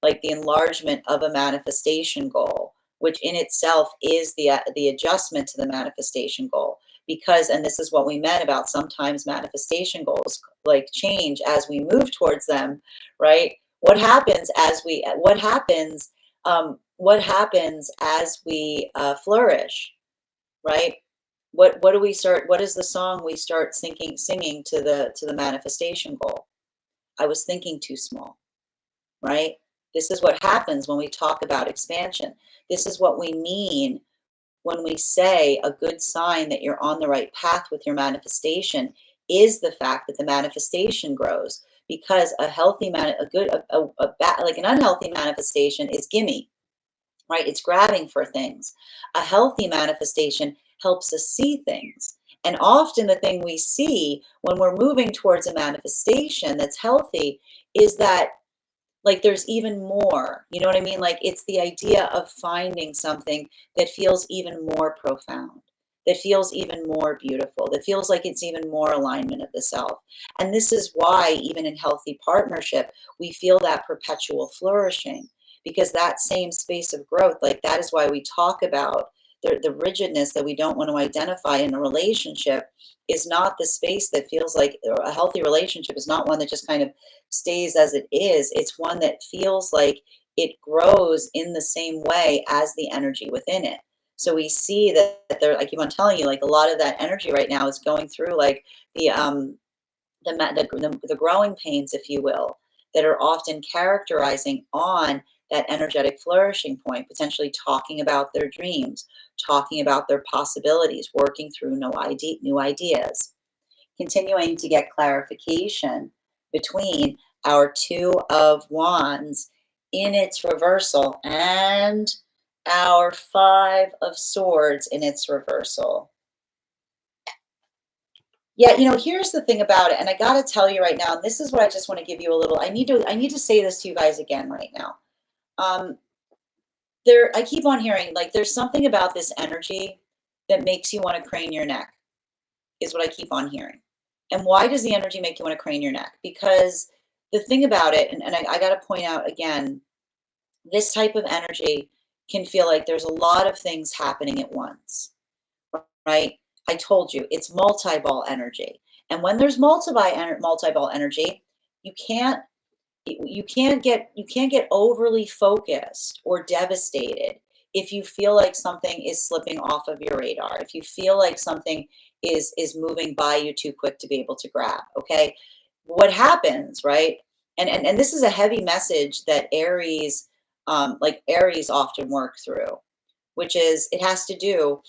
like the enlargement of a manifestation goal, which in itself is the adjustment to the manifestation goal. Because, and this is what we meant about sometimes manifestation goals like change as we move towards them, right? What happens as we flourish, right? What do we start? What is the song we start singing to the manifestation goal? I was thinking too small, right? This is what happens when we talk about expansion. This is what we mean when we say a good sign that you're on the right path with your manifestation is the fact that the manifestation grows, because a healthy man, a good, a bad, like an unhealthy manifestation is gimme, right? It's grabbing for things. A healthy manifestation helps us see things. And often the thing we see when we're moving towards a manifestation that's healthy is that like there's even more, you know what I mean? Like it's the idea of finding something that feels even more profound, that feels even more beautiful, that feels like it's even more alignment of the self. And this is why even in healthy partnership, we feel that perpetual flourishing, because that same space of growth, like that is why we talk about the rigidness that we don't want to identify in a relationship is not the space that feels like a healthy relationship is not one that just kind of stays as it is. It's one that feels like it grows in the same way as the energy within it. So we see that there, I keep on telling you, like a lot of that energy right now is going through like the growing pains, if you will, that are often characterizing on that energetic flourishing point, potentially talking about their dreams, talking about their possibilities, working through new ideas, continuing to get clarification between our Two of Wands in its reversal and our Five of Swords in its reversal. Yeah, here's the thing about it, and I got to tell you right now, and this is what I just want to give you a little, I need to say this to you guys again right now. Um, I keep on hearing, like, there's something about this energy that makes you want to crane your neck, is what I keep on hearing. And why does the energy make you want to crane your neck? Because the thing about it, and I got to point out again, this type of energy can feel like there's a lot of things happening at once, right? I told you it's multi-ball energy. And when there's multi-ball energy, you can't you can't get overly focused or devastated if you feel like something is slipping off of your radar, if you feel like something is moving by you too quick to be able to grab. Okay, what happens, right? And this is a heavy message that Aries, like Aries often work through, which is it has to do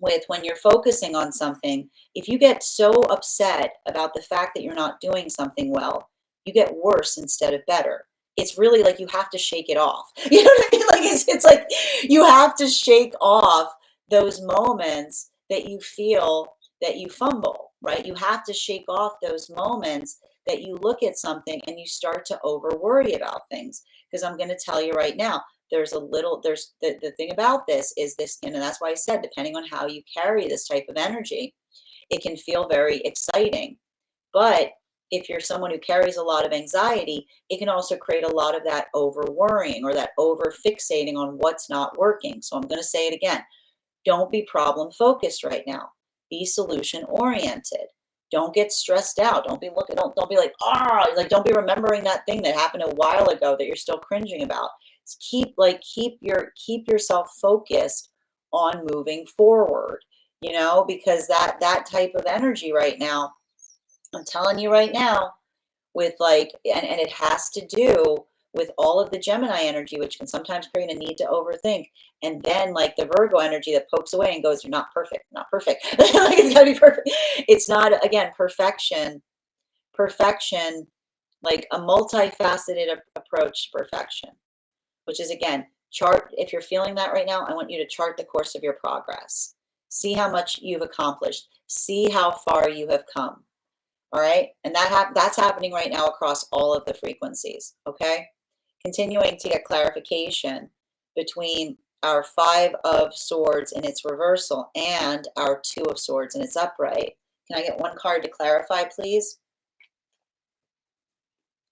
with when you're focusing on something. If you get so upset about the fact that you're not doing something well, you get worse instead of better. It's really like you have to shake it off. You know what I mean? Like it's like you have to shake off those moments that you feel that you fumble, right? You have to shake off those moments that you look at something and you start to over worry about things. Because I'm going to tell you right now, there's the thing about this is this, and that's why I said, depending on how you carry this type of energy, it can feel very exciting. But if you're someone who carries a lot of anxiety, it can also create a lot of that over worrying or that over fixating on what's not working. So I'm going to say it again. Don't be problem focused right now. Be solution oriented. Don't get stressed out. Don't be like, like don't be remembering that thing that happened a while ago that you're still cringing about. Keep yourself focused on moving forward, because that type of energy right now, I'm telling you right now, with like, and it has to do with all of the Gemini energy, which can sometimes create a need to overthink. And then like the Virgo energy that pokes away and goes, you're not perfect, not perfect. Like it's gotta be perfect. It's not, again, perfection, like a multifaceted approach to perfection, which is again, if you're feeling that right now, I want you to chart the course of your progress. See how much you've accomplished. See how far you have come. All right. And that's happening right now across all of the frequencies. Okay. Continuing to get clarification between our 5 of Swords in its reversal and our 2 of Swords in its upright. Can I get one card to clarify, please?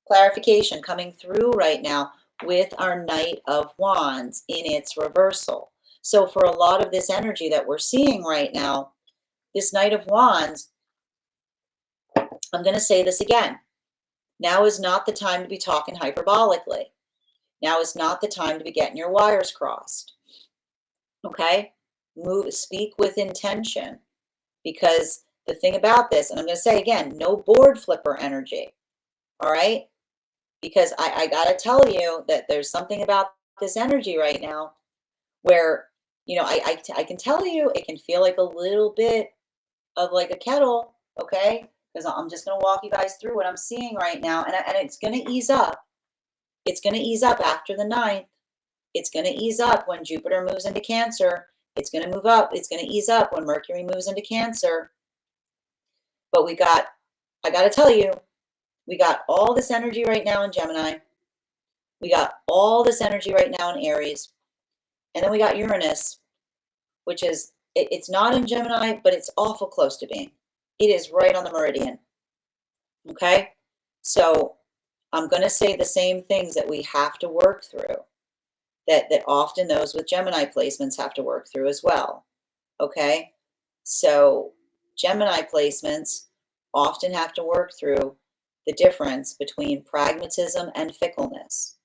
Clarification coming through right now with our Knight of Wands in its reversal. So for a lot of this energy that we're seeing right now, this Knight of Wands, I'm going to say this again. Now is not the time to be talking hyperbolically. Now is not the time to be getting your wires crossed. Okay? Speak with intention. Because the thing about this, and I'm going to say again, no board flipper energy. All right? Because I got to tell you that there's something about this energy right now where, you know, I can tell you it can feel like a little bit of like a kettle, okay? Because I'm just going to walk you guys through what I'm seeing right now, and it's going to ease up. It's going to ease up after the 9th. It's going to ease up when Jupiter moves into Cancer. It's going to move up. It's going to ease up when Mercury moves into Cancer. But I got to tell you, we got all this energy right now in Gemini. We got all this energy right now in Aries. And then we got Uranus, which is, it's not in Gemini, but it's awful close to being. It is right on the meridian. Okay? So I'm going to say the same things that we have to work through, that often those with Gemini placements have to work through as well. Okay? So Gemini placements often have to work through the difference between pragmatism and fickleness.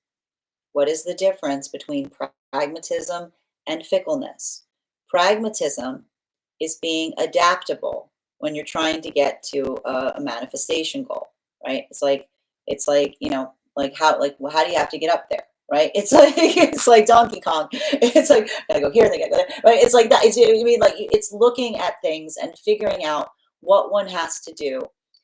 What is the difference between pragmatism and fickleness? Pragmatism is being adaptable when you're trying to get to a manifestation goal, right? It's like, you know, how do you have to get up there, right? It's like Donkey Kong. It's like, gotta go here, they gotta go there, right? It's like that. I mean, like, it's looking at things and figuring out what one has to do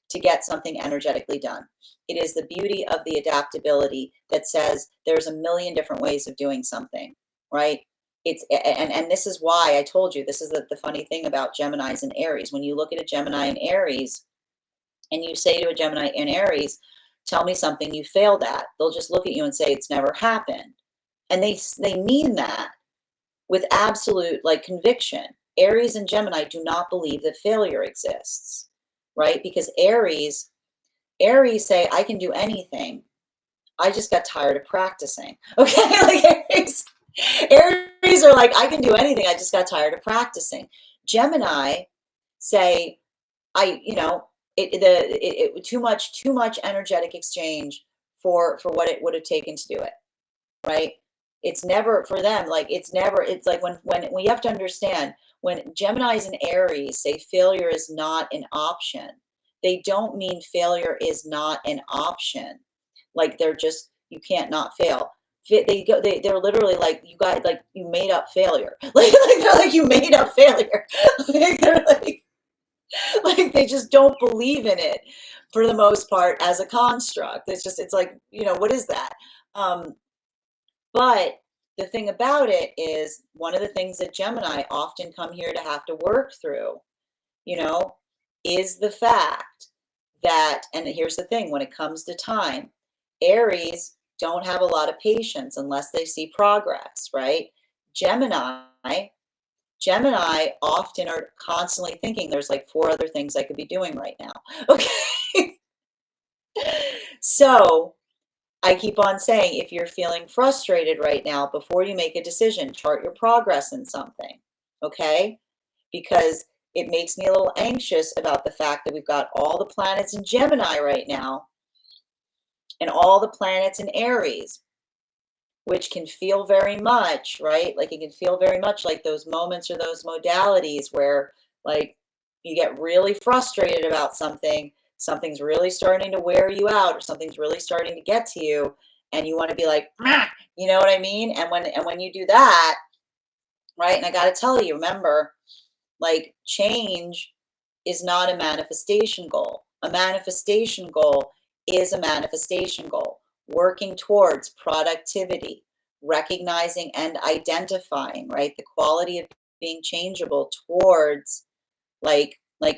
to get something energetically done. It is the beauty of the adaptability that says there's a million different ways of doing something, right? And this is why I told you, this is the funny thing about Geminis and Aries. When you look at a Gemini and Aries and you say to a Gemini and Aries, tell me something you failed at, they'll just look at you and say it's never happened. And they mean that with absolute like conviction. Aries and Gemini do not believe that failure exists, right? Because Aries say, I can do anything. I just got tired of practicing. Okay, like Aries are like, I can do anything. I just got tired of practicing. Gemini say, too much energetic exchange for what it would have taken to do it, right? It's never for them. Like it's like when you have to understand when Geminis and Aries say failure is not an option, they don't mean failure is not an option. Like they're just, you can't not fail. They're literally like, you guys, like you made up failure. Like they're like, you made up failure. Like, they're like they just don't believe in it for the most part as a construct. It's like, you know, what is that? But the thing about it is, one of the things that Gemini often come here to have to work through, you know, is the fact that, and here's the thing, when it comes to time, Aries don't have a lot of patience unless they see progress, right? Gemini often are constantly thinking there's like 4 other things I could be doing right now. Okay. So I keep on saying, if you're feeling frustrated right now, before you make a decision, chart your progress in something, okay? Because it makes me a little anxious about the fact that we've got all the planets in Gemini right now and all the planets in Aries, which can feel very much, right? Like it can feel very much like those moments or those modalities where like you get really frustrated about something, something's really starting to wear you out or something's really starting to get to you and you want to be like, you know what I mean? And when you do that, right? And I got to tell you, remember, like change is not a manifestation goal. A manifestation goal is a manifestation goal, working towards productivity, recognizing and identifying, right? The quality of being changeable towards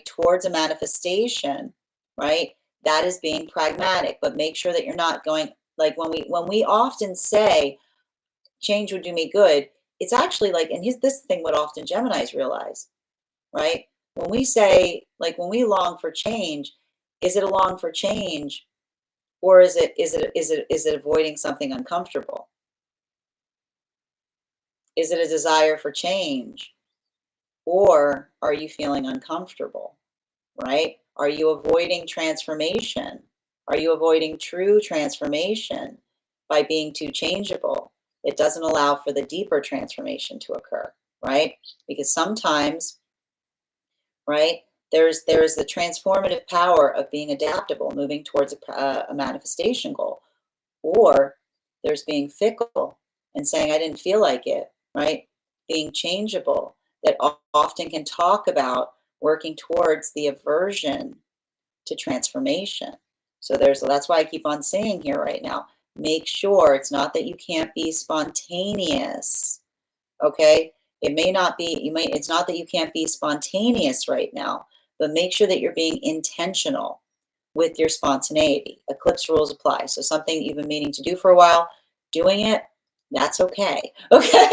towards a manifestation, right? That is being pragmatic, but make sure that you're not going like when we often say change would do me good, it's actually like, and here's this thing what often Geminis realize, right? When we say, like when we long for change, is it a long for change, or is it avoiding something uncomfortable? Is it a desire for change, or are you feeling uncomfortable, right? Are you avoiding transformation? Are you avoiding true transformation by being too changeable? It doesn't allow for the deeper transformation to occur, right? Because sometimes, right, there's the transformative power of being adaptable, moving towards a manifestation goal, or there's being fickle and saying, I didn't feel like it, right? Being changeable, that often can talk about working towards the aversion to transformation. So that's why I keep on saying here right now, make sure it's not that you can't be spontaneous, okay? It may not be, it's not that you can't be spontaneous right now, but make sure that you're being intentional with your spontaneity. Eclipse rules apply. So something you've been meaning to do for a while, doing it, that's okay. Okay.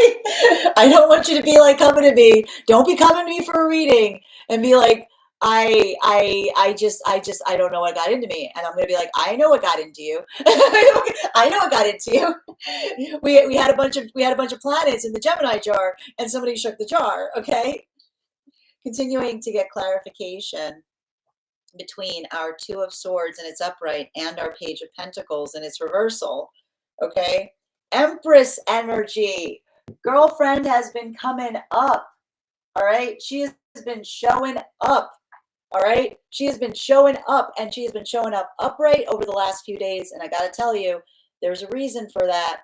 I don't want you to be like coming to me. Don't be coming to me for a reading and be like, I don't know what got into me. And I'm going to be like, I know what got into you. I know what got into you. We had a bunch of planets in the Gemini jar and somebody shook the jar. Okay. Continuing to get clarification between our Two of Swords and its upright and our Page of Pentacles and its reversal. Okay. Empress energy. Girlfriend has been coming up. All right. She has been showing up. All right. She has been showing up, and she has been showing up upright over the last few days. And I got to tell you, there's a reason for that.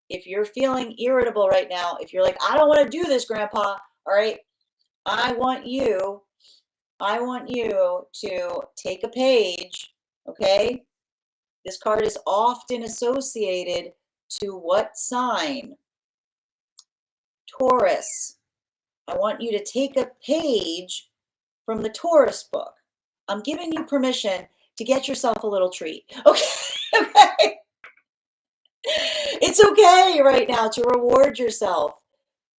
If you're feeling irritable right now, if you're like, I don't want to do this, Grandpa. All right. I want you to take a page, okay? This card is often associated to what sign? Taurus. I want you to take a page from the Taurus book. I'm giving you permission to get yourself a little treat, okay? Okay? It's okay right now to reward yourself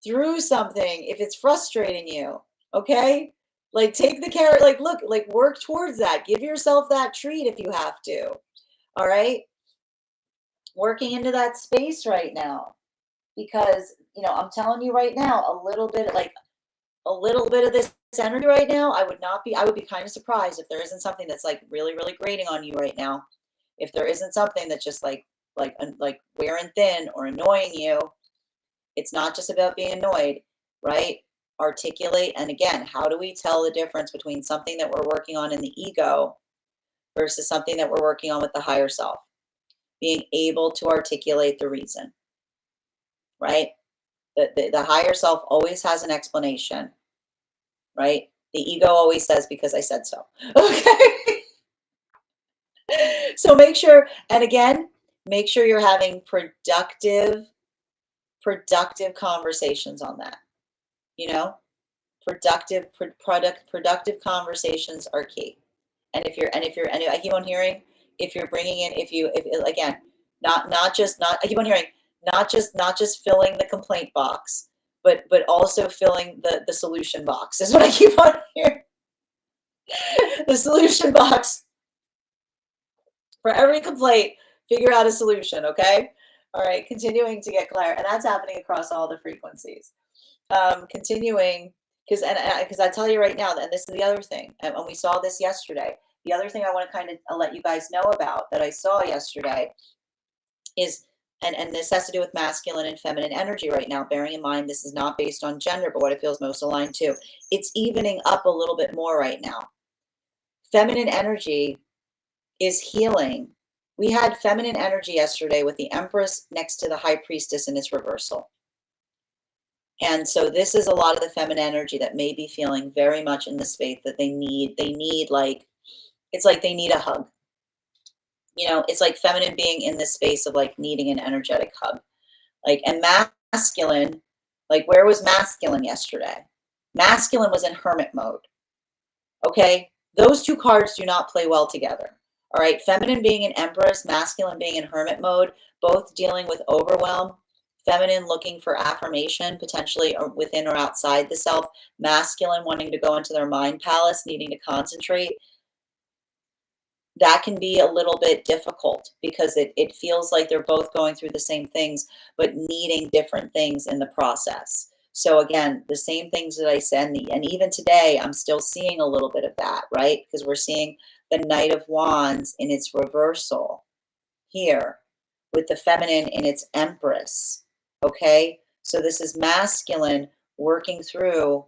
through something if it's frustrating you, okay? Like take the carrot, like look, like work towards that. Give yourself that treat if you have to. All right? Working into that space right now. Because, I'm telling you right now, a little bit of this energy right now, I would be kind of surprised if there isn't something that's like really, really grating on you right now. If there isn't something that's just like wearing thin or annoying you. It's not just about being annoyed, right? Articulate. And again, how do we tell the difference between something that we're working on in the ego versus something that we're working on with the higher self? Being able to articulate the reason, right? The higher self always has an explanation, right? The ego always says, because I said so. Okay. So make sure, and again, make sure you're having productive conversations on that. Productive conversations are key. And I keep on hearing, if you're bringing in, again, I keep on hearing, not just filling the complaint box, but also filling the solution box is what I keep on hearing. The solution box. For every complaint, figure out a solution, okay? All right, continuing to get clear. And that's happening across all the frequencies. Continuing, because I tell you right now, and this is the other thing, and we saw this yesterday. The other thing I want to kind of let you guys know about that I saw yesterday is, and this has to do with masculine and feminine energy right now, bearing in mind this is not based on gender, but what it feels most aligned to. It's evening up a little bit more right now. Feminine energy is healing. We had feminine energy yesterday with the Empress next to the High Priestess in its reversal. And so this is a lot of the feminine energy that may be feeling very much in the space that they need like, it's like they need a hug. It's like feminine being in this space of like needing an energetic hug. Like, and masculine, like where was masculine yesterday? Masculine was in hermit mode. Okay. Those two cards do not play well together. All right. Feminine being in Empress, masculine being in hermit mode, both dealing with overwhelm. Feminine looking for affirmation, potentially or within or outside the self. Masculine wanting to go into their mind palace, needing to concentrate. That can be a little bit difficult because it feels like they're both going through the same things, but needing different things in the process. So again, the same things that I said, and even today, I'm still seeing a little bit of that, right? Because we're seeing the Knight of Wands in its reversal here with the feminine in its Empress, okay? So this is masculine working through,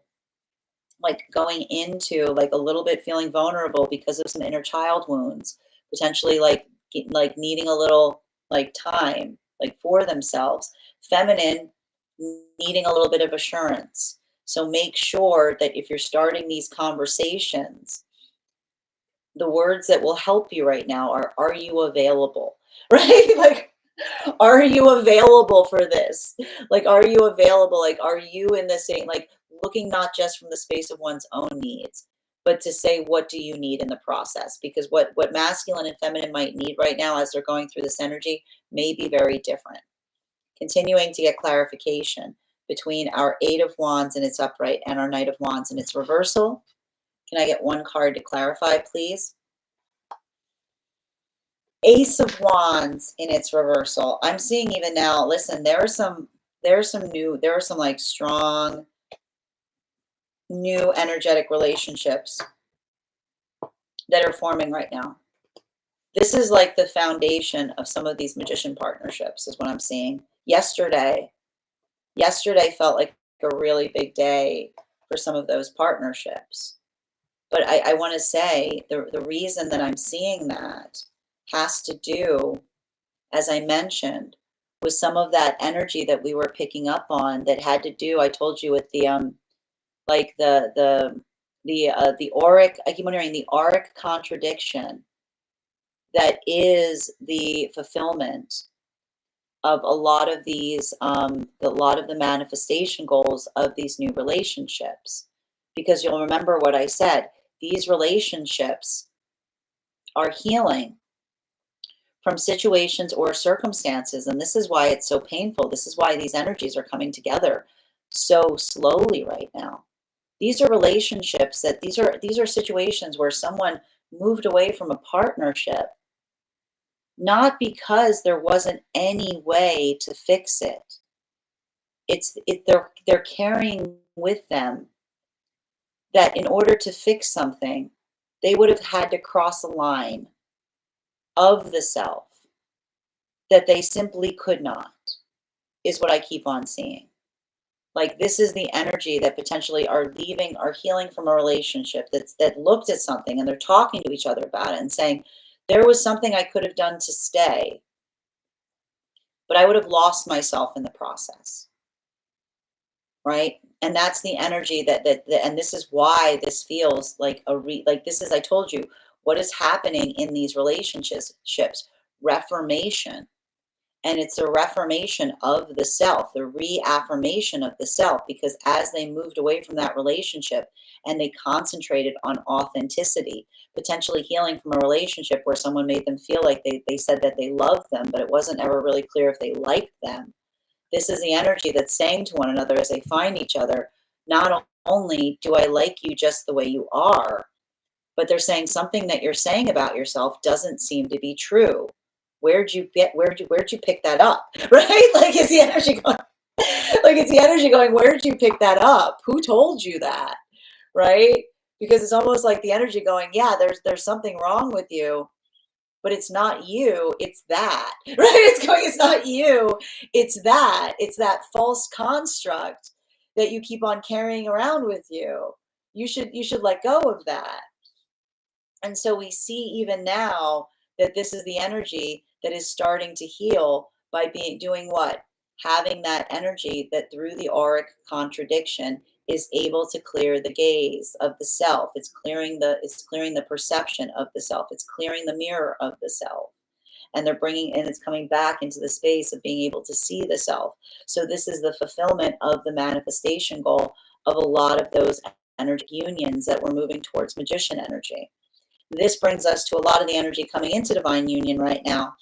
like going into like a little bit feeling vulnerable because of some inner child wounds, potentially like needing a little like time like for themselves. Feminine needing a little bit of assurance. So make sure that if you're starting these conversations, the words that will help you right now are you available? Right? Like, are you available for this? Like, are you available? Like, are you in the same, like looking not just from the space of one's own needs, but to say, what do you need in the process? Because what masculine and feminine might need right now as they're going through this energy may be very different. Continuing to get clarification between our Eight of Wands in its upright and our Knight of Wands in its reversal. Can I get one card to clarify, please? Ace of Wands in its reversal. I'm seeing even now, listen, there are some like strong new energetic relationships that are forming right now. This is like the foundation of some of these magician partnerships is what I'm seeing. Yesterday felt like a really big day for some of those partnerships. But I want to say the reason that I'm seeing that has to do, as I mentioned, with some of that energy that we were picking up on that had to do, I told you, with the like the auric, I keep wondering, the auric contradiction that is the fulfillment of a lot of these, a lot of the manifestation goals of these new relationships. Because you'll remember what I said, these relationships are healing from situations or circumstances. And this is why it's so painful. This is why these energies are coming together so slowly right now. These are relationships that these are situations where someone moved away from a partnership, not because there wasn't any way to fix it. They're carrying with them that in order to fix something, they would have had to cross a line of the self that they simply could not, is what I keep on seeing. Like, this is the energy that potentially are leaving or healing from a relationship that looked at something and they're talking to each other about it and saying, there was something I could have done to stay, but I would have lost myself in the process. Right? And that's the energy and this is why this feels like like this is, I told you, what is happening in these relationships, reformation. And it's a reformation of the self, the reaffirmation of the self, because as they moved away from that relationship and they concentrated on authenticity, potentially healing from a relationship where someone made them feel like they said that they loved them, but it wasn't ever really clear if they liked them. This is the energy that's saying to one another as they find each other, not only do I like you just the way you are, but they're saying something that you're saying about yourself doesn't seem to be true. Where'd you pick that up? Right? Like, it's the energy going, where'd you pick that up? Who told you that? Right? Because it's almost like the energy going, yeah, there's something wrong with you, but it's not you, it's that. Right? It's not you, it's that false construct that you keep on carrying around with you. You should let go of that. And so we see even now that this is the energy that is starting to heal by doing what? Having that energy that through the auric contradiction is able to clear the gaze of the self. It's clearing the perception of the self. It's clearing the mirror of the self. And it's coming back into the space of being able to see the self. So this is the fulfillment of the manifestation goal of a lot of those energetic unions that we're moving towards magician energy. This brings us to a lot of the energy coming into divine union right now.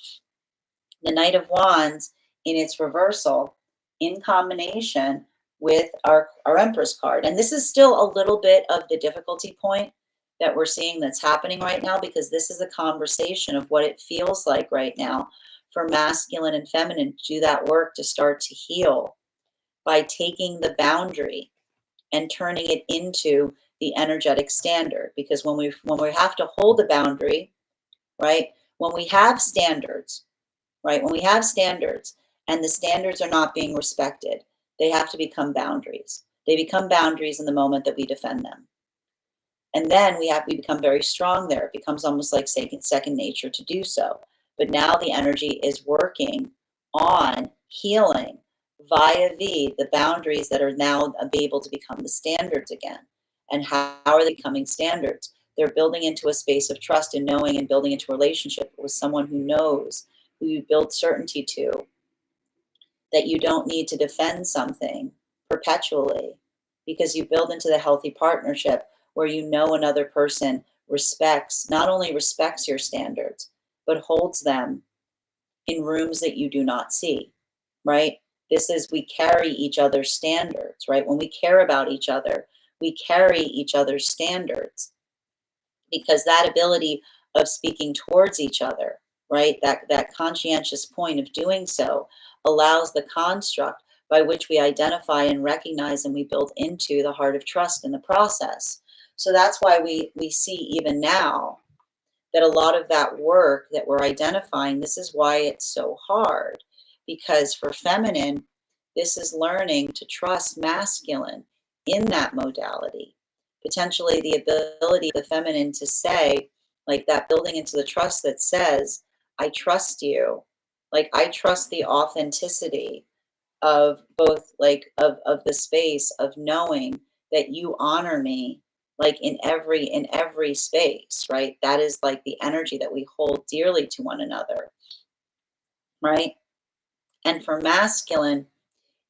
The Knight of Wands in its reversal in combination with our Empress card. And this is still a little bit of the difficulty point that we're seeing that's happening right now, because this is a conversation of what it feels like right now for masculine and feminine to do that work to start to heal by taking the boundary and turning it into the energetic standard. Because when we have to hold the boundary, right? When we have standards, right? When we have standards and the standards are not being respected, they have to become boundaries. They become boundaries in the moment that we defend them. And then we become very strong there. It becomes almost like second nature to do so. But now the energy is working on healing via the boundaries that are now able to become the standards again. And how are they becoming standards? They're building into a space of trust and knowing, and building into a relationship with someone who knows, who you build certainty to, that you don't need to defend something perpetually, because you build into the healthy partnership where you know another person not only respects your standards, but holds them in rooms that you do not see, right? This is, we carry each other's standards, right? When we care about each other, we carry each other's standards, because that ability of speaking towards each other, right? That conscientious point of doing so allows the construct by which we identify and recognize, and we build into the heart of trust in the process. So that's why we see even now that a lot of that work that we're identifying, this is why it's so hard. Because for feminine, this is learning to trust masculine in that modality. Potentially the ability of the feminine to say, like that building into the trust that says, I trust you. Like I trust the authenticity of both, like of the space of knowing that you honor me, like in every space, right? That is like the energy that we hold dearly to one another, right? And for masculine,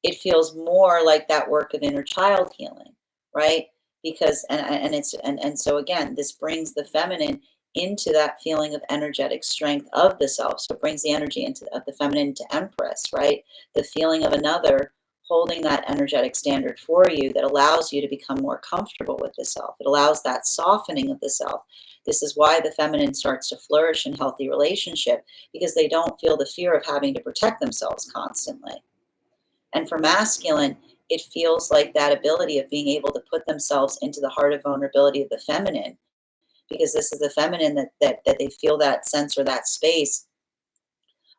it feels more like that work of inner child healing, right? Because and so again, this brings the feminine into that feeling of energetic strength of the self. So it brings the energy of the feminine to Empress, right? The feeling of another holding that energetic standard for you that allows you to become more comfortable with the self. It allows that softening of the self. This is why the feminine starts to flourish in healthy relationship, because they don't feel the fear of having to protect themselves constantly. And for masculine, it feels like that ability of being able to put themselves into the heart of vulnerability of the feminine, because this is the feminine that they feel that sense or that space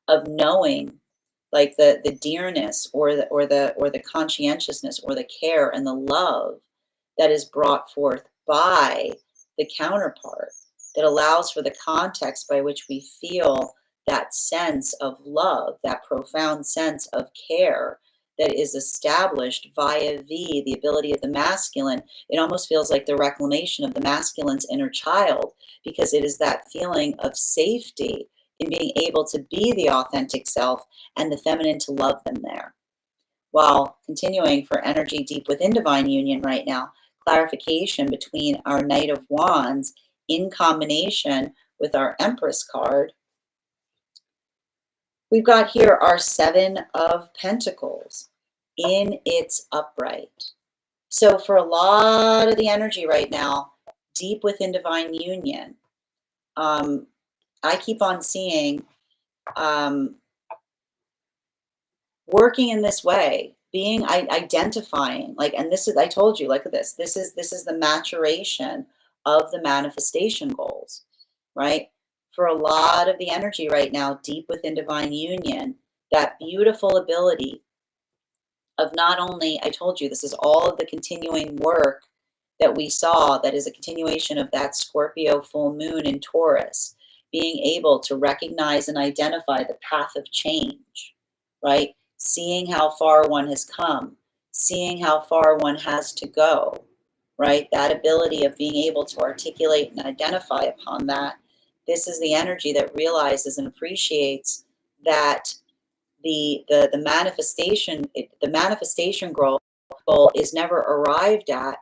of knowing, like the dearness or the conscientiousness or the care and the love that is brought forth by the counterpart, that allows for the context by which we feel that sense of love, that profound sense of care that is established via the ability of the masculine. It almost feels like the reclamation of the masculine's inner child, because it is that feeling of safety in being able to be the authentic self, and the feminine to love them there. While continuing for energy deep within divine union right now, clarification between our Knight of Wands in combination with our Empress card. We've got here our Seven of Pentacles in its upright. So for a lot of the energy right now, deep within divine union, I keep on seeing working in this way, being identifying, like, and this is, I told you, look at this. This is the maturation of the manifestation goals, right? For a lot of the energy right now, deep within divine union, that beautiful ability of not only, I told you, this is all of the continuing work that we saw, that is a continuation of that Scorpio full moon in Taurus, being able to recognize and identify the path of change, right? Seeing how far one has come, seeing how far one has to go, right? That ability of being able to articulate and identify upon that. This is the energy that realizes and appreciates that the manifestation goal is never arrived at.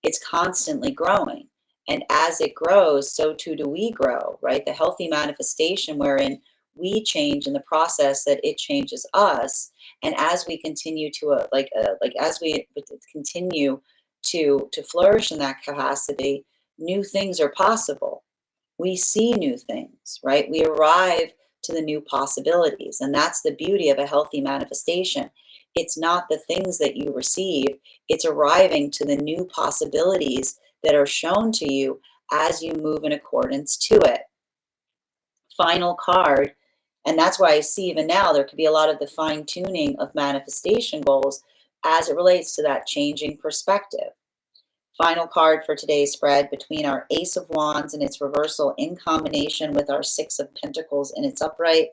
It's constantly growing. And as it grows, so too do we grow, right? The healthy manifestation wherein we change in the process that it changes us. And as we continue to as we continue to flourish in that capacity, new things are possible. We see new things, right? We arrive to the new possibilities. And that's the beauty of a healthy manifestation. It's not the things that you receive, it's arriving to the new possibilities that are shown to you as you move in accordance to it. Final card. And that's why I see even now there could be a lot of the fine tuning of manifestation goals as it relates to that changing perspective. Final card for today's spread, between our Ace of Wands in its reversal in combination with our Six of Pentacles in its upright,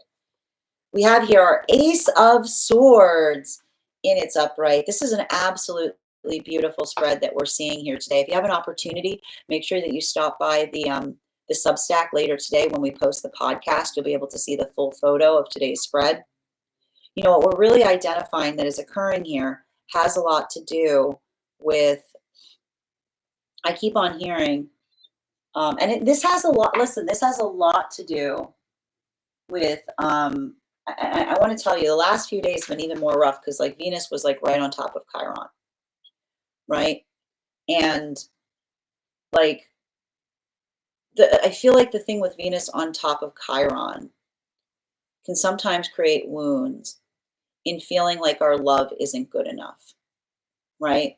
we have here our Ace of Swords in its upright. This is an absolutely beautiful spread that we're seeing here today. If you have an opportunity, make sure that you stop by the Substack later today when we post the podcast. You'll be able to see the full photo of today's spread. You know, what we're really identifying that is occurring here has a lot to do with, I keep on hearing, this has a lot, listen, this has a lot to do with, I want to tell you, the last few days have been even more rough because like Venus was like right on top of Chiron, right? And like, I feel like the thing with Venus on top of Chiron can sometimes create wounds in feeling like our love isn't good enough, right?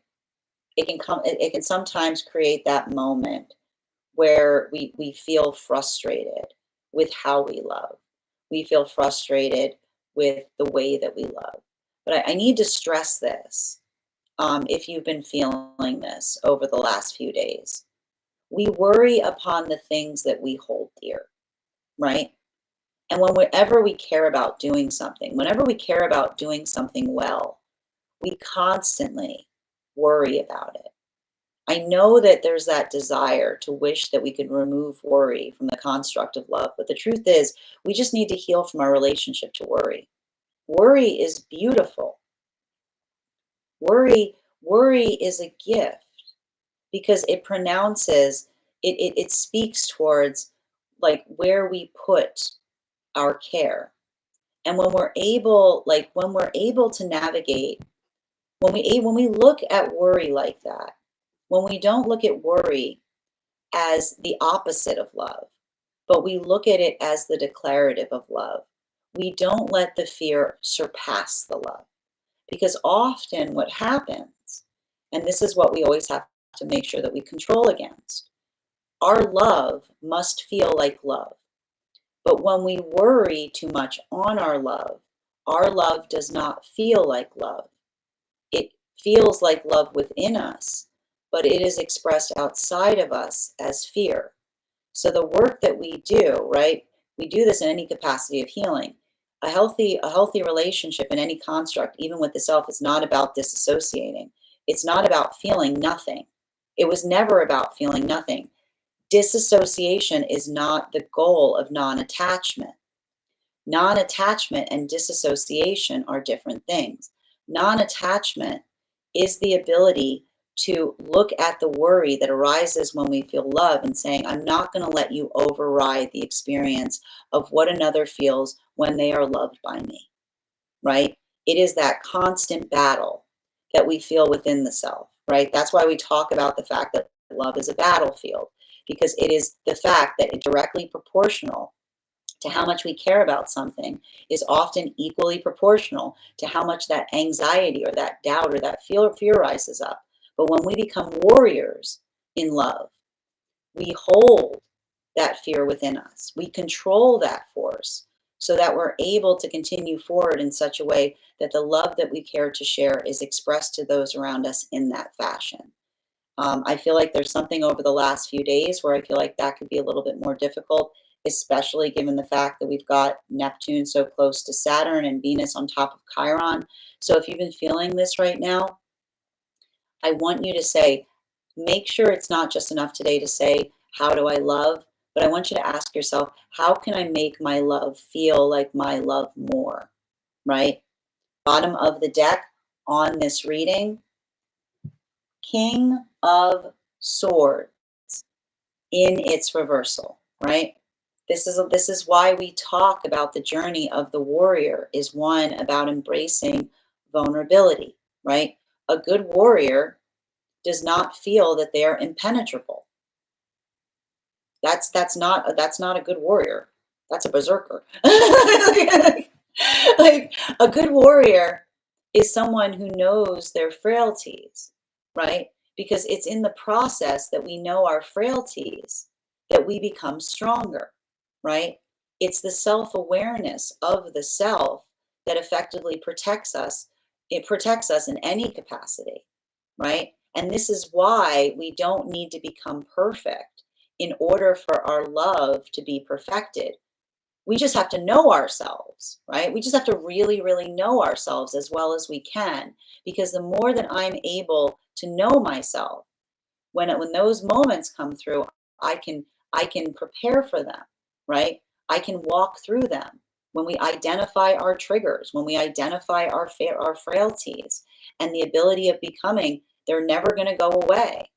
It can sometimes create that moment where we feel frustrated with how we love. We feel frustrated with the way that we love. But I need to stress this, if you've been feeling this over the last few days. We worry upon the things that we hold dear, right? And whenever we care about doing something, whenever we care about doing something well, we constantly worry about it. I know that there's that desire to wish that we could remove worry from the construct of love, but the truth is, we just need to heal from our relationship to worry. Worry is beautiful. Worry is a gift because it pronounces, it speaks towards like where we put our care. And when we're able, to navigate, when we look at worry like that, when we don't look at worry as the opposite of love, but we look at it as the declarative of love, we don't let the fear surpass the love. Because often what happens, and this is what we always have to make sure that we control against, our love must feel like love. But when we worry too much on our love does not feel like love. It feels like love within us, but it is expressed outside of us as fear. So the work that we do, right? We do this in any capacity of healing. A healthy relationship in any construct, even with the self, is not about disassociating. It's not about feeling nothing. It was never about feeling nothing. Disassociation is not the goal of non-attachment. Non-attachment and disassociation are different things. Non-attachment is the ability to look at the worry that arises when we feel love and saying, I'm not going to let you override the experience of what another feels when they are loved by me, right? It is that constant battle that we feel within the self, right? That's why we talk about the fact that love is a battlefield, because it is the fact that it directly proportional to how much we care about something is often equally proportional to how much that anxiety or that doubt or that fear rises up. But when we become warriors in love, we hold that fear within us. We control that force so that we're able to continue forward in such a way that the love that we care to share is expressed to those around us in that fashion. I feel like there's something over the last few days where I feel like that could be a little bit more difficult, especially given the fact that we've got Neptune so close to Saturn and Venus on top of Chiron. So if you've been feeling this right now, I want you to say, make sure it's not just enough today to say, how do I love? But I want you to ask yourself, how can I make my love feel like my love more, right? Bottom of the deck on this reading, King of Swords in its reversal, right? This is why we talk about the journey of the warrior, is one about embracing vulnerability, right? A good warrior does not feel that they are impenetrable. That's not a good warrior. That's a berserker. Like a good warrior is someone who knows their frailties, right? Because it's in the process that we know our frailties that we become stronger, right? It's the self-awareness of the self that effectively protects us. It protects us in any capacity, right? And this is why we don't need to become perfect in order for our love to be perfected. We just have to know ourselves, right? We just have to really, really know ourselves as well as we can, because the more that I'm able to know myself, when those moments come through, I can I can prepare for them, right? I can walk through them. When we identify our triggers, when we identify our frailties, and the ability of becoming, they're never going to go away.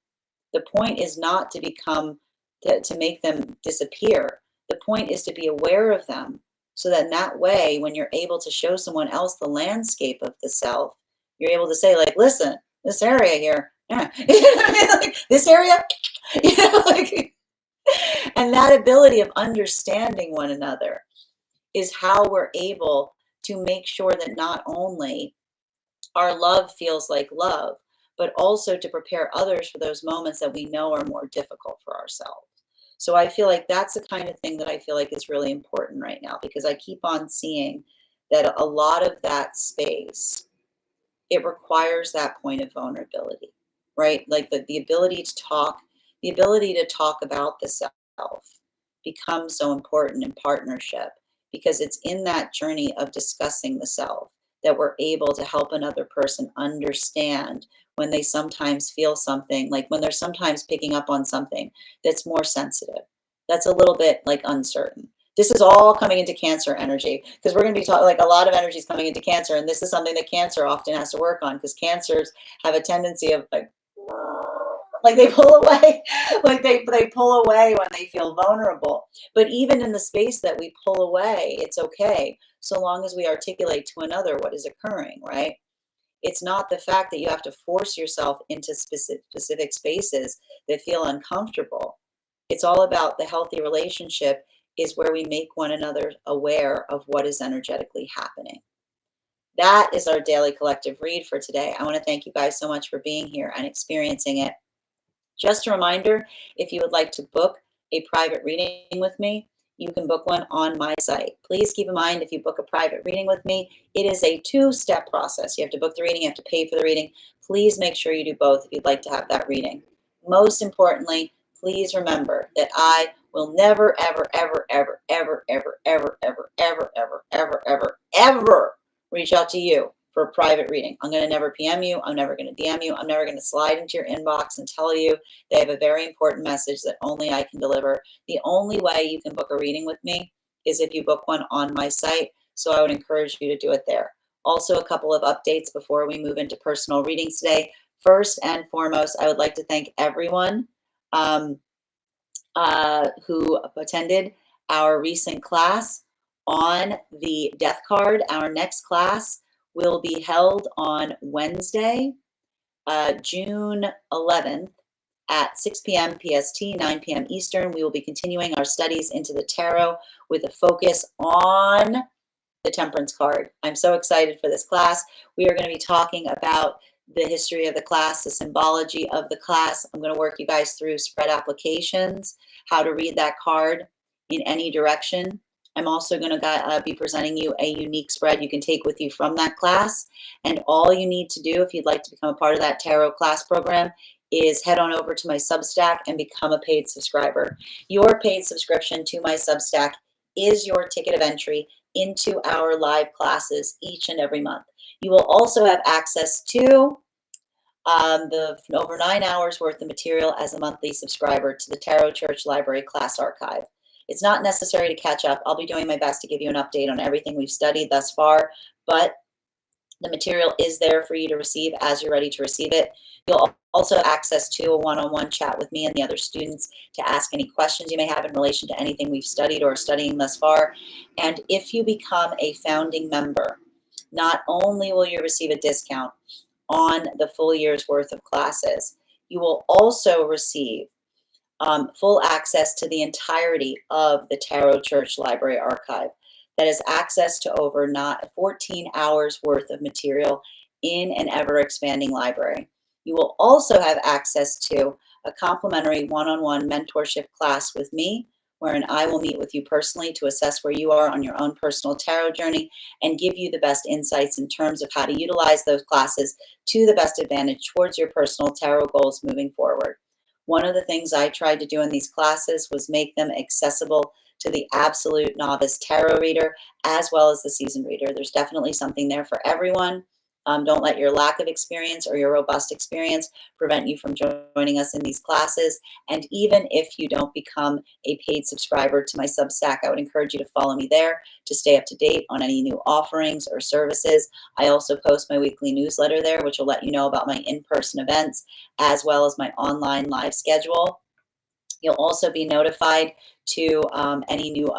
The point is not to become, to make them disappear. The point is to be aware of them, so that in that way, when you're able to show someone else the landscape of the self, you're able to say, like, listen, this area here, yeah. Like, this area, like, and that ability of understanding one another is how we're able to make sure that not only our love feels like love, but also to prepare others for those moments that we know are more difficult for ourselves. So I feel like that's the kind of thing that I feel like is really important right now, because I keep on seeing that a lot of that space, it requires that point of vulnerability, right? Like the ability to talk about the self becomes so important in partnership, because it's in that journey of discussing the self that we're able to help another person understand when they sometimes feel something, like when they're sometimes picking up on something that's more sensitive, that's a little bit like uncertain. This is all coming into Cancer energy, because we're going to be talking, like, a lot of energy is coming into Cancer, and this is something that Cancer often has to work on, because Cancers have a tendency of like they pull away, like they pull away when they feel vulnerable. But even in the space that we pull away, it's okay, so long as we articulate to another what is occurring, right? It's not the fact that you have to force yourself into specific spaces that feel uncomfortable. It's all about the healthy relationship is where we make one another aware of what is energetically happening. That is our daily collective read for today. I want to thank you guys so much for being here and experiencing it. Just a reminder, if you would like to book a private reading with me, you can book one on my site. Please keep in mind, if you book a private reading with me, it is a two-step process. You have to book the reading, you have to pay for the reading. Please make sure you do both if you'd like to have that reading. Most importantly, please remember that I will never, ever, ever, ever, ever, ever, ever, ever, ever, ever, ever, ever, ever reach out to you for a private reading. I'm going to never PM you. I'm never going to DM you. I'm never going to slide into your inbox and tell you they have a very important message that only I can deliver. The only way you can book a reading with me is if you book one on my site. So I would encourage you to do it there. Also, a couple of updates before we move into personal readings today. First and foremost, I would like to thank everyone who attended our recent class on the death card. Our next class will be held on Wednesday, June 11th at 6 p.m. PST, 9 p.m. Eastern. We will be continuing our studies into the tarot with a focus on the Temperance card. I'm so excited for this class. We are going to be talking about the history of the class, the symbology of the class. I'm going to work you guys through spread applications, how to read that card in any direction. I'm also going to be presenting you a unique spread you can take with you from that class. And all you need to do if you'd like to become a part of that tarot class program is head on over to my Substack and become a paid subscriber. Your paid subscription to my Substack is your ticket of entry into our live classes each and every month. You will also have access to the over 9 hours worth of material as a monthly subscriber to the Tarot Church Library class archive. It's not necessary to catch up. I'll be doing my best to give you an update on everything we've studied thus far, but The material is there for you to receive as you're ready to receive it. You'll also have access to a one-on-one chat with me and the other students to ask any questions you may have in relation to anything we've studied or are studying thus far. And if you become a founding member, not only will you receive a discount on the full year's worth of classes, you will also receive full access to the entirety of the Tarot Church Library Archive. That is access to over 14 hours worth of material in an ever-expanding library. You will also have access to a complimentary one-on-one mentorship class with me, wherein I will meet with you personally to assess where you are on your own personal tarot journey and give you the best insights in terms of how to utilize those classes to the best advantage towards your personal tarot goals moving forward. One of the things I tried to do in these classes was make them accessible to the absolute novice tarot reader as well as the seasoned reader. There's definitely something there for everyone. Don't let your lack of experience or your robust experience prevent you from joining us in these classes. And even if you don't become a paid subscriber to my Substack, I would encourage you to follow me there to stay up to date on any new offerings or services. I also post my weekly newsletter there, which will let you know about my in-person events as well as my online live schedule. You'll also be notified to any new,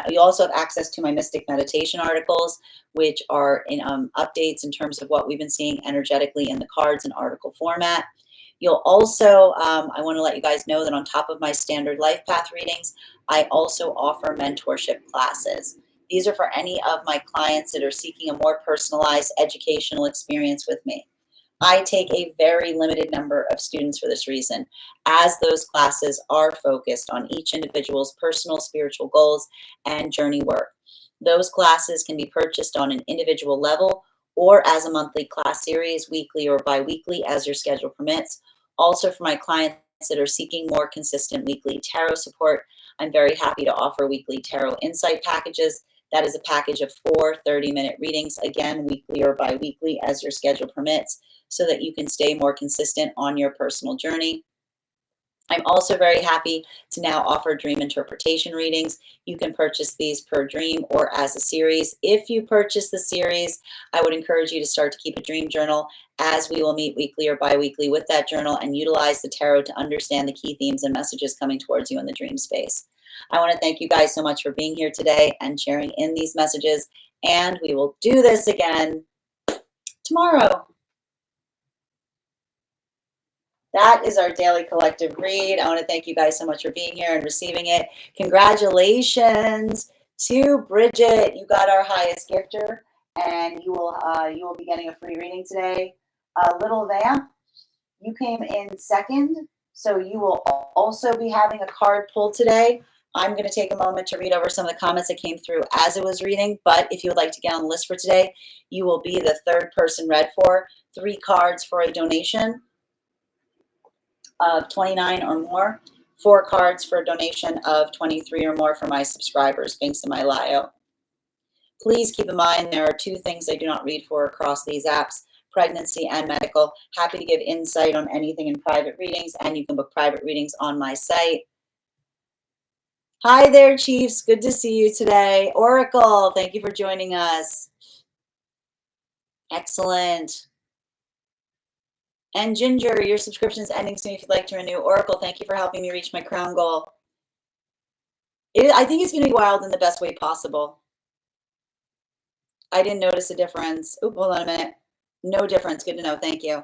you also have access to my Mystic Meditation articles, which are in updates in terms of what we've been seeing energetically in the cards and article format. You'll also, I want to let you guys know that on top of my standard life path readings, I also offer mentorship classes. These are for any of my clients that are seeking a more personalized educational experience with me. I take a very limited number of students for this reason, as those classes are focused on each individual's personal spiritual goals and journey work. Those classes can be purchased on an individual level or as a monthly class series, weekly or bi-weekly, as your schedule permits. Also, for my clients that are seeking more consistent weekly tarot support, I'm very happy to offer weekly tarot insight packages. That is a package of 4 30-minute readings, again, weekly or bi-weekly, as your schedule permits, so that you can stay more consistent on your personal journey. I'm also very happy to now offer dream interpretation readings. You can purchase these per dream or as a series. If you purchase the series, I would encourage you to start to keep a dream journal, as we will meet weekly or bi-weekly with that journal and utilize the tarot to understand the key themes and messages coming towards you in the dream space. I want to thank you guys so much for being here today and sharing in these messages, and we will do this again tomorrow. That is our daily collective read. I want to thank you guys so much for being here and receiving it. Congratulations to Bridget. You got our highest gifter, and you will be getting a free reading today. Little Vamp, you came in second, so you will also be having a card pulled today. I'm going to take a moment to read over some of the comments that came through as it was reading, but if you would like to get on the list for today, you will be the third person read for. 3 cards for a donation of 29 or more, 4 cards for a donation of 23 or more for my subscribers, thanks to my Lio. Please keep in mind there are 2 things I do not read for across these apps: pregnancy and medical. Happy to give insight on anything in private readings, and you can book private readings on my site. Hi there, Chiefs. Good to see you today. Oracle, thank you for joining us. Excellent. And Ginger, your subscription is ending soon if you'd like to renew. Oracle, thank you for helping me reach my crown goal. I think it's going to be wild in the best way possible. I didn't notice a difference. Oop, hold on a minute. No difference. Good to know. Thank you.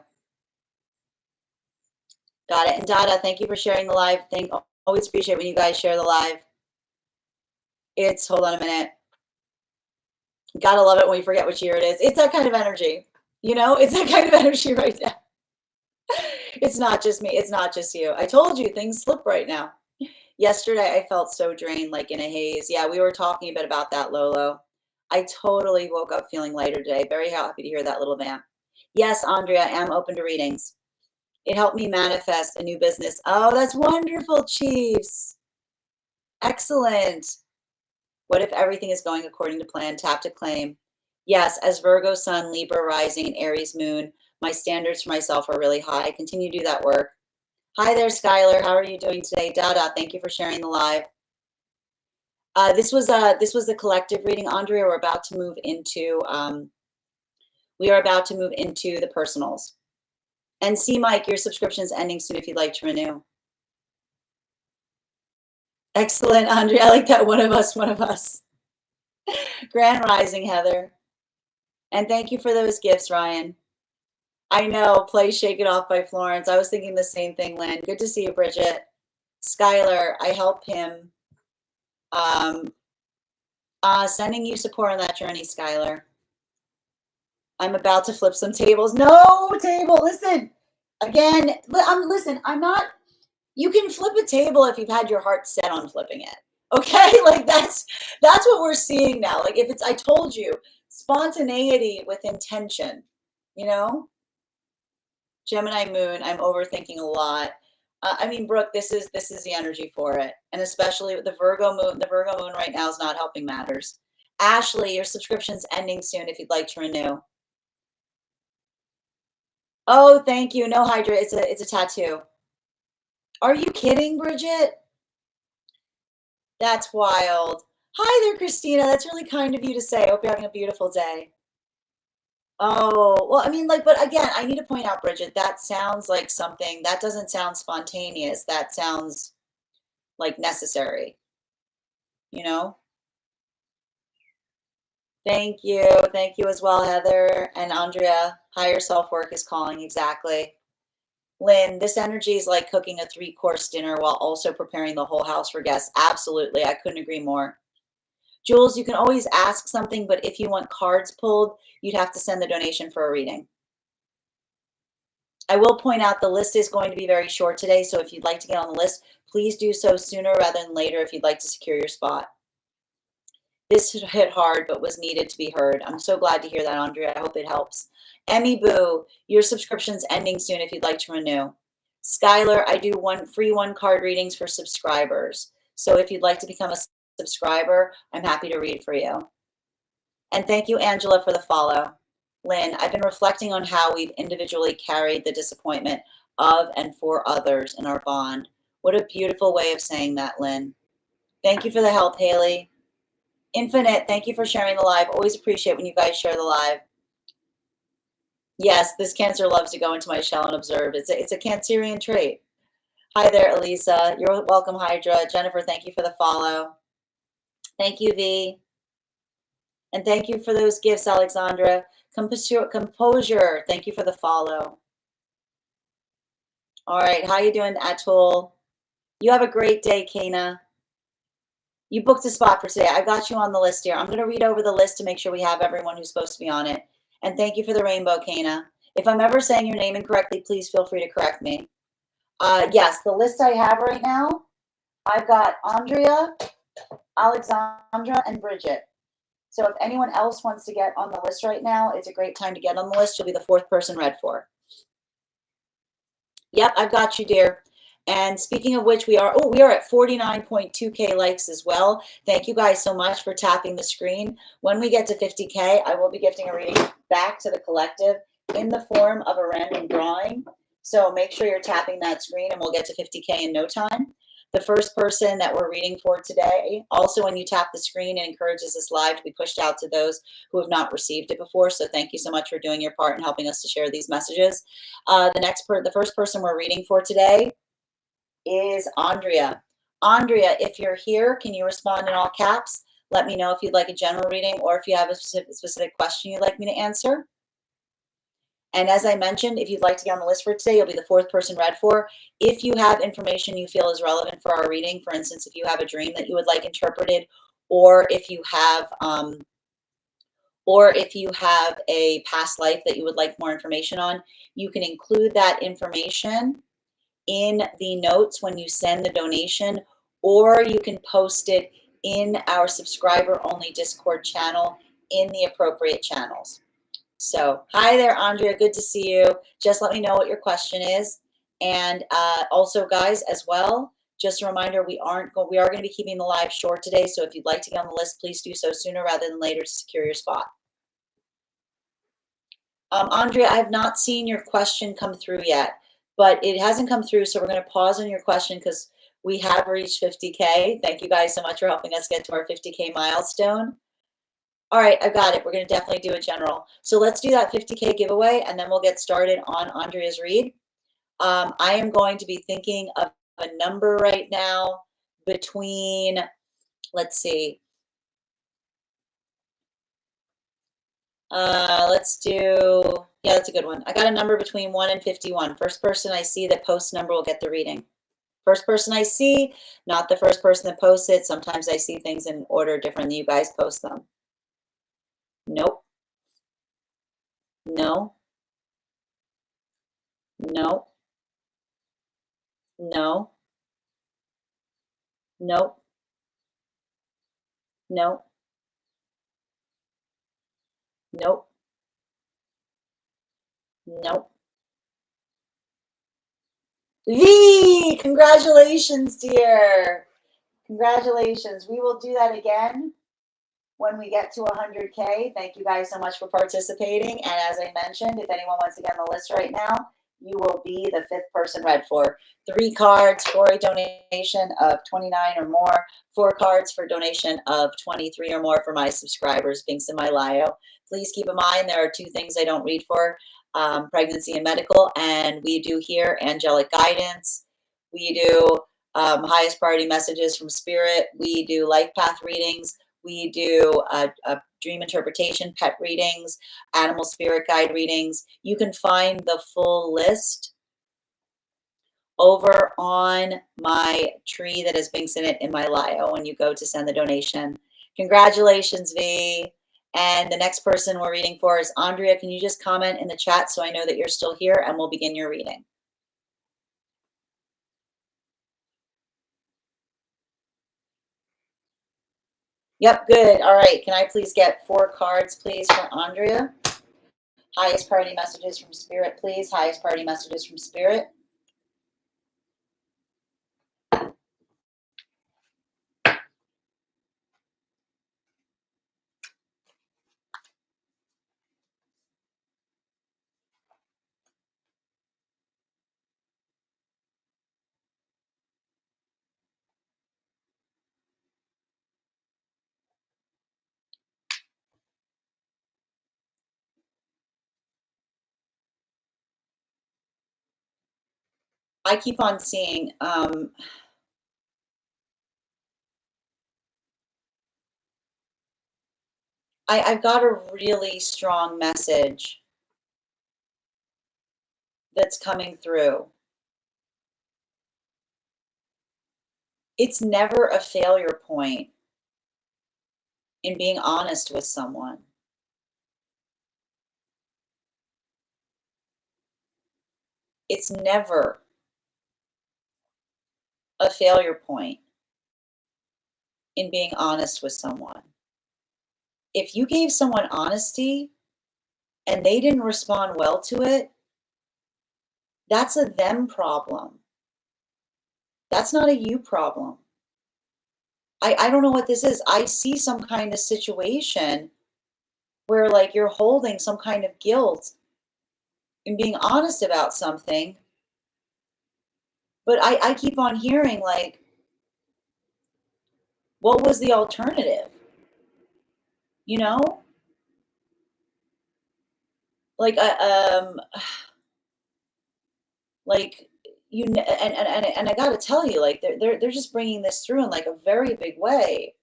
Got it. And Dada, thank you for sharing the live. Always appreciate when you guys share the live. Hold on a minute. Gotta love it when you forget which year it is. It's that kind of energy. You know, it's that kind of energy right now. It's not just me. It's not just you. I told you things slip right now. Yesterday, I felt so drained, like in a haze. Yeah, we were talking a bit about that, Lolo. I totally woke up feeling lighter today. Very happy to hear that, Little Vamp. Yes, Andrea, I am open to readings. It helped me manifest a new business. Oh, that's wonderful, Chiefs. Excellent. What if everything is going according to plan? Tap to claim. Yes, as Virgo Sun, Libra Rising, and Aries Moon, my standards for myself are really high. I continue to do that work. Hi there, Skylar. How are you doing today? Dada, thank you for sharing the live. This was the collective reading, Andrea. We're about to move into We are about to move into the personals. And see, Mike, your subscription is ending soon if you'd like to renew. Excellent, Andrea. I like that. One of us, one of us. Grand Rising, Heather. And thank you for those gifts, Ryan. I know, play Shake It Off by Florence. I was thinking the same thing, Lynn. Good to see you, Bridget. Skylar, I help him. Sending you support on that journey, Skylar. I'm about to flip some tables. No table, listen. Again, listen, I'm not, you can flip a table if you've had your heart set on flipping it. Okay, like that's what we're seeing now. Like if it's, I told you, spontaneity with intention, you know? Gemini moon, I'm overthinking a lot. I mean, Brooke, this is the energy for it. And especially with the Virgo moon right now is not helping matters. Ashley, your subscription's ending soon if you'd like to renew. Oh, thank you. No, Hydra, it's a tattoo. Are you kidding, Bridget? That's wild. Hi there, Christina. That's really kind of you to say. I hope you're having a beautiful day. Oh, well, I mean, like, but again, I need to point out, Bridget, that sounds like something that doesn't sound spontaneous. That sounds like necessary, you know? Thank you. Thank you as well, Heather and Andrea. Higher self-work is calling. Exactly. Lynn, this energy is like cooking a 3-course dinner while also preparing the whole house for guests. Absolutely. I couldn't agree more. Jules, you can always ask something, but if you want cards pulled, you'd have to send the donation for a reading. I will point out the list is going to be very short today, so if you'd like to get on the list, please do so sooner rather than later if you'd like to secure your spot. This hit hard, but was needed to be heard. I'm so glad to hear that, Andrea. I hope it helps. Emmy Boo, your subscription's ending soon if you'd like to renew. Skylar, I do free 1-card readings for subscribers. So if you'd like to become a subscriber, I'm happy to read for you. And thank you, Angela, for the follow. Lynn, I've been reflecting on how we've individually carried the disappointment of and for others in our bond. What a beautiful way of saying that, Lynn. Thank you for the help, Haley. Infinite, thank you for sharing the live. Always appreciate when you guys share the live. Yes, this Cancer loves to go into my shell and observe. It's a Cancerian trait. Hi there, Elisa. You're welcome, Hydra. Jennifer, thank you for the follow. Thank you, V. And thank you for those gifts, Alexandra. Composure, thank you for the follow. All right, how you doing, Atul? You have a great day, Kana. You booked a spot for today. I got you on the list here. I'm going to read over the list to make sure we have everyone who's supposed to be on it. And thank you for the rainbow, Kana. If I'm ever saying your name incorrectly, please feel free to correct me. Yes, the list I have right now, I've got Andrea, Alexandra, and Bridget. So if anyone else wants to get on the list right now, it's a great time to get on the list. You'll be the 4th person read for. Yep, I've got you, dear. And speaking of which, we are at 49.2K likes as well. Thank you guys so much for tapping the screen. When we get to 50K, I will be gifting a reading back to the collective in the form of a random drawing. So make sure you're tapping that screen and we'll get to 50K in no time. The first person that we're reading for today, also when you tap the screen, it encourages this live to be pushed out to those who have not received it before. So thank you so much for doing your part and helping us to share these messages. The first person we're reading for today is Andrea. Andrea, if you're here, can you respond in all caps? Let me know if you'd like a general reading or if you have a specific question you'd like me to answer. And as I mentioned, if you'd like to get on the list for today, you'll be the 4th person read for. If you have information you feel is relevant for our reading, for instance, if you have a dream that you would like interpreted, or if you have a past life that you would like more information on, you can include that information in the notes when you send the donation, or you can post it in our subscriber only Discord channel in the appropriate channels. So hi there, Andrea, good to see you. Just let me know what your question is. And also guys, as well, just a reminder, we are going to be keeping the live short today. So if you'd like to get on the list, please do so sooner rather than later to secure your spot. Andrea, I have not seen your question come through yet, but it hasn't come through. So we're going to pause on your question because we have reached 50K. Thank you guys so much for helping us get to our 50K milestone. All right, I've got it. We're going to definitely do a general. So let's do that 50K giveaway, and then we'll get started on Andrea's read. I am going to be thinking of a number right now between, let's see, let's do, yeah, that's a good one. I got a number between 1 and 51. First person I see that posts number will get the reading. First person I see, not the first person that posts it. Sometimes I see things in order different than you guys post them. Nope. No. No. No. Nope. Nope. Nope. Nope. V, congratulations, dear. Congratulations. We will do that again when we get to 100K. Thank you guys so much for participating. And as I mentioned, if anyone wants to get on the list right now, you will be the 5th person read for 3 cards for a donation of 29 or more, 4 cards for donation of 23 or more for my subscribers. Links in my bio. Please keep in mind there are 2 things I don't read for, pregnancy and medical, and we do here angelic guidance. We do highest priority messages from spirit. We do life path readings. We do a dream interpretation, pet readings, animal spirit guide readings. You can find the full list over on my tree that has links in it in my bio when you go to send the donation. Congratulations, V. And the next person we're reading for is Andrea. Can you just comment in the chat so I know that you're still here, and we'll begin your reading. Yep, good. All right. Can I please get 4 cards, please, for Andrea? Highest priority messages from Spirit, please. Highest priority messages from Spirit. I keep on seeing I've got a really strong message that's coming through. It's never a failure point in being honest with someone. It's never a failure point in being honest with someone. If you gave someone honesty and they didn't respond well to it, that's a them problem. That's not a you problem. I don't know what this is. I see some kind of situation where like you're holding some kind of guilt in being honest about something. But I keep on hearing like, what was the alternative? You know? Like like and I got to tell you, like they're just bringing this through in like a very big way.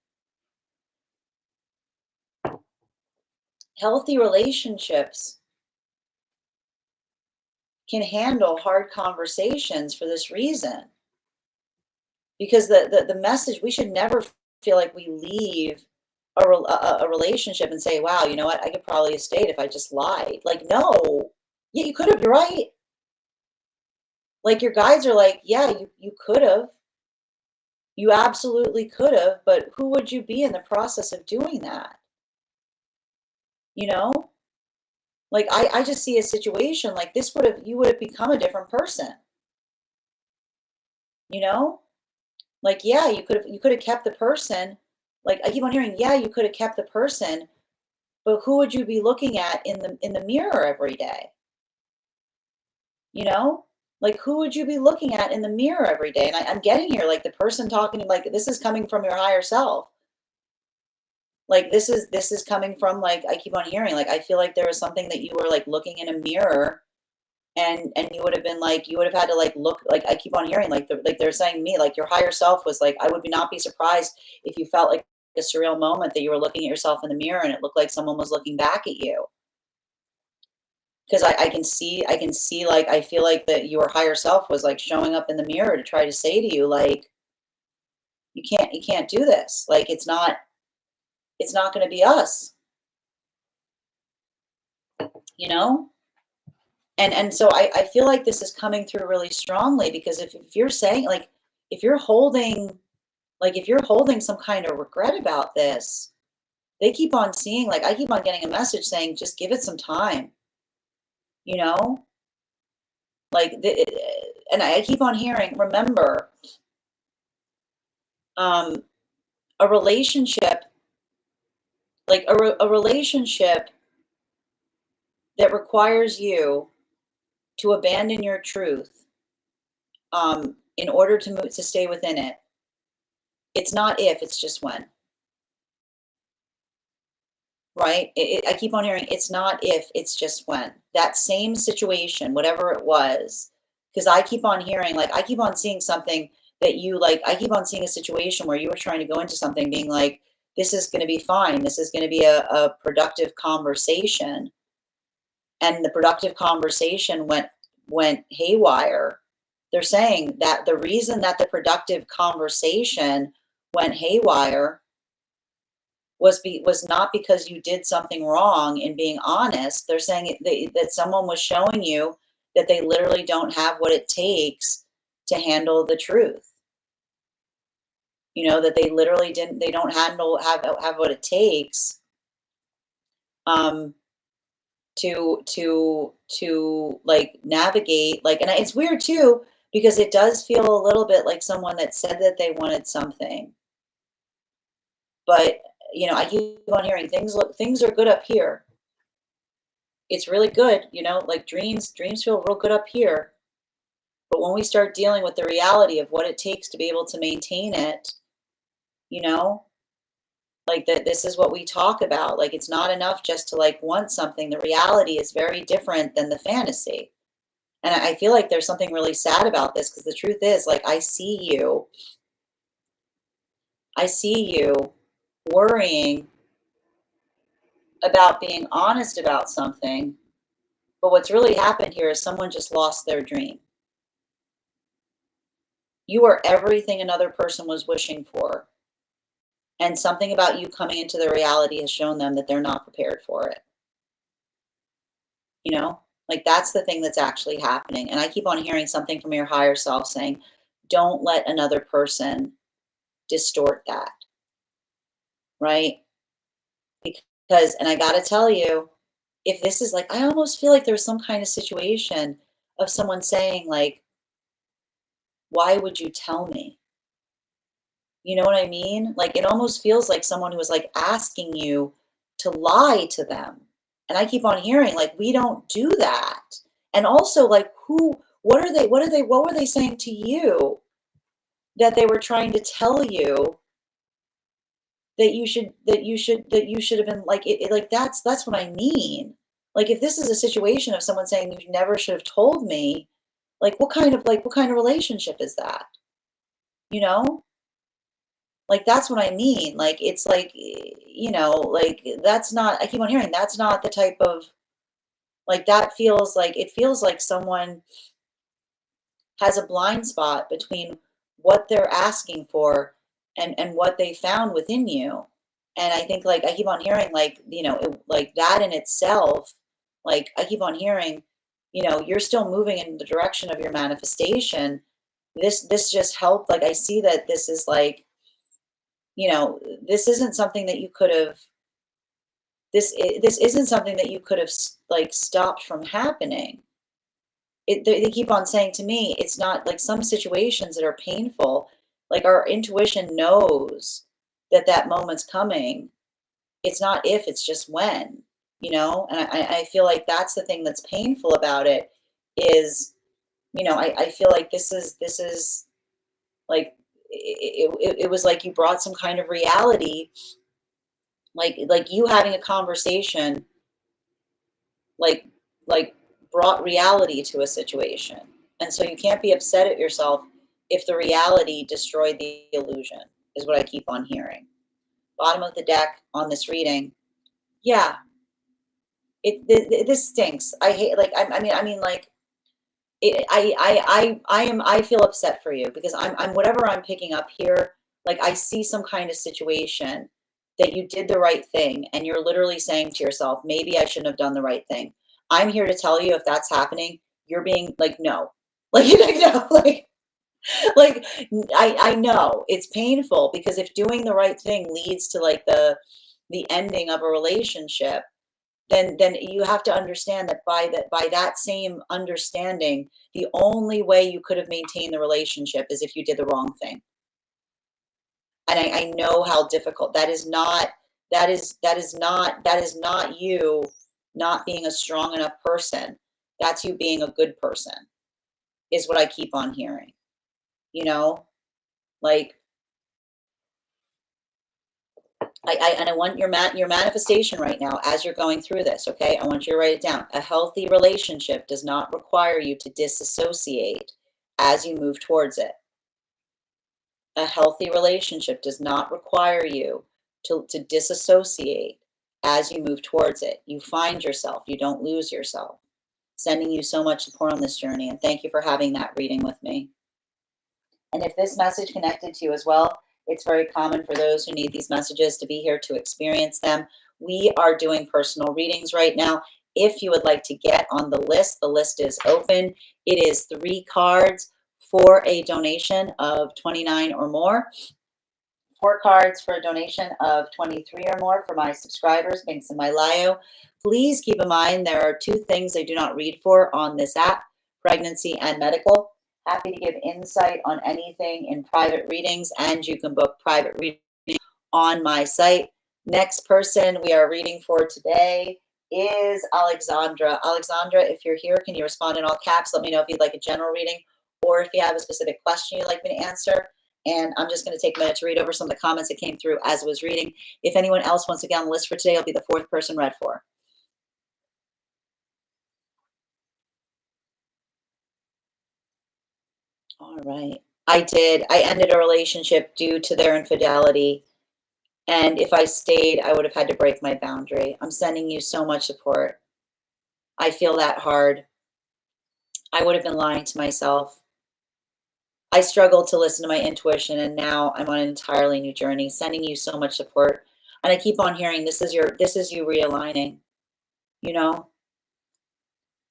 Healthy relationships can handle hard conversations for this reason, because the message, we should never feel like we leave a relationship and say, wow, you know what, I could probably have stayed if I just lied. Like, no, yeah, you could have, you're right. Like your guides are like, yeah, you could have. You absolutely could have, but who would you be in the process of doing that? You know? Like I just see a situation like this you would have become a different person. You know? Like, yeah, you could have kept the person. Like I keep on hearing, yeah, you could have kept the person, but who would you be looking at in the mirror every day? You know? Like who would you be looking at in the mirror every day? And I'm getting here like the person talking, like this is coming from your higher self. Like, this is coming from, like, I keep on hearing, like, I feel like there was something that you were, like, looking in a mirror, and you would have been, like, you would have had to, like, look, like, I keep on hearing, like they're saying to me, like, your higher self was like, I would be not be surprised if you felt like a surreal moment that you were looking at yourself in the mirror and it looked like someone was looking back at you. Because I can see, like, I feel like that your higher self was, like, showing up in the mirror to try to say to you, like, you can't do this. Like, it's not gonna be us, you know? And so I feel like this is coming through really strongly because if you're saying, like, if you're holding if you're holding some kind of regret about this, they keep on seeing, like, I keep on getting a message saying, "Just give it some time," you know? Like, and I keep on hearing, remember, um, a relationship, like a relationship that requires you to abandon your truth, in order to move to stay within it. It's not if, it's just when, right? I keep on hearing it's not if, it's just when. That same situation, whatever it was, because I keep on hearing, like, I keep on seeing something that you like, I keep on seeing a situation where you were trying to go into something being like, this is going to be fine. This is going to be a productive conversation. And the productive conversation went haywire. They're saying that the reason that the productive conversation went haywire was not because you did something wrong in being honest. They're saying that someone was showing you that they literally don't have what it takes to handle the truth. You know, that they literally didn't, they don't have what it takes, um to like navigate, like, and it's weird too because it does feel a little bit like someone that said that they wanted something, but you know, I keep on hearing things are good up here. It's really good, you know, like dreams feel real good up here, but when we start dealing with the reality of what it takes to be able to maintain it, you know, like that, this is what we talk about, like, it's not enough just to like want something. The reality is very different than the fantasy. And I feel like there's something really sad about this because the truth is, like, I see you worrying about being honest about something, but what's really happened here is someone just lost their dream. You are everything another person was wishing for, and something about you coming into the reality has shown them that they're not prepared for it. You know? Like, that's the thing that's actually happening, and I keep on hearing something from your higher self saying, "Don't let another person distort that," right? Because, and I gotta tell you, if this is like, I almost feel like there's some kind of situation of someone saying, like, "Why would you tell me?" You know what I mean? Like, it almost feels like someone who was, like, asking you to lie to them. And I keep on hearing, like, we don't do that. And also, like, what were they saying to you that they were trying to tell you that you should have been like, like, that's what I mean. Like, if this is a situation of someone saying you never should have told me, like, what kind of relationship is that? You know? Like, that's what I mean. Like, it's like, you know, like, that's not, I keep on hearing that's not the type of, like, that feels like, it feels like someone has a blind spot between what they're asking for and what they found within you. And I think, like, I keep on hearing, like, you know, like, that in itself, like, I keep on hearing, you know, you're still moving in the direction of your manifestation. This just helped. Like, I see that this is like, you know, this isn't something that you could have, this isn't something that you could have like stopped from happening. They keep on saying to me, it's not like some situations that are painful, like, our intuition knows that that moment's coming. It's not if, it's just when, you know? And I feel like that's the thing that's painful about it is, you know, I feel like this is like, it was like you brought some kind of reality Like you having a conversation, like like brought reality to a situation. And so you can't be upset at yourself if the reality destroyed the illusion, is what I keep on hearing. Bottom of the deck on this reading. Yeah, this stinks. I hate, like, I mean, like, I feel upset for you because I'm whatever I'm picking up here. Like, I see some kind of situation that you did the right thing, and you're literally saying to yourself, maybe I shouldn't have done the right thing. I'm here to tell you, if that's happening, you're being like, no, like, no, like, I know it's painful, because if doing the right thing leads to, like, the ending of a relationship, then you have to understand that by that same understanding, the only way you could have maintained the relationship is if you did the wrong thing. And I know how difficult that is. Not that is not you not being a strong enough person. That's you being a good person, is what I keep on hearing. You know, like, and I want your manifestation right now as you're going through this, okay? I want you to write it down. A healthy relationship does not require you to disassociate as you move towards it. A healthy relationship does not require you to disassociate as you move towards it. You find yourself, you don't lose yourself. Sending you so much support on this journey, and thank you for having that reading with me. And if this message connected to you as well, it's very common for those who need these messages to be here to experience them. We are doing personal readings right now. If you would like to get on the list is open. It is 3 cards for a donation of $29 or more. 4 cards for a donation of $23 or more for my subscribers. Links in my bio. Please keep in mind there are 2 things I do not read for on this app: pregnancy and medical. Happy to give insight on anything in private readings, and you can book private readings on my site. Next person we are reading for today is Alexandra. Alexandra, if you're here, can you respond in all caps? Let me know if you'd like a general reading or if you have a specific question you'd like me to answer. And I'm just going to take a minute to read over some of the comments that came through as I was reading. If anyone else wants to get on the list for today, I'll be the 4th person read for. All right. I did. I ended a relationship due to their infidelity. And if I stayed, I would have had to break my boundary. I'm sending you so much support. I feel that hard. I would have been lying to myself. I struggled to listen to my intuition, and now I'm on an entirely new journey. Sending you so much support. And I keep on hearing this is you realigning, you know?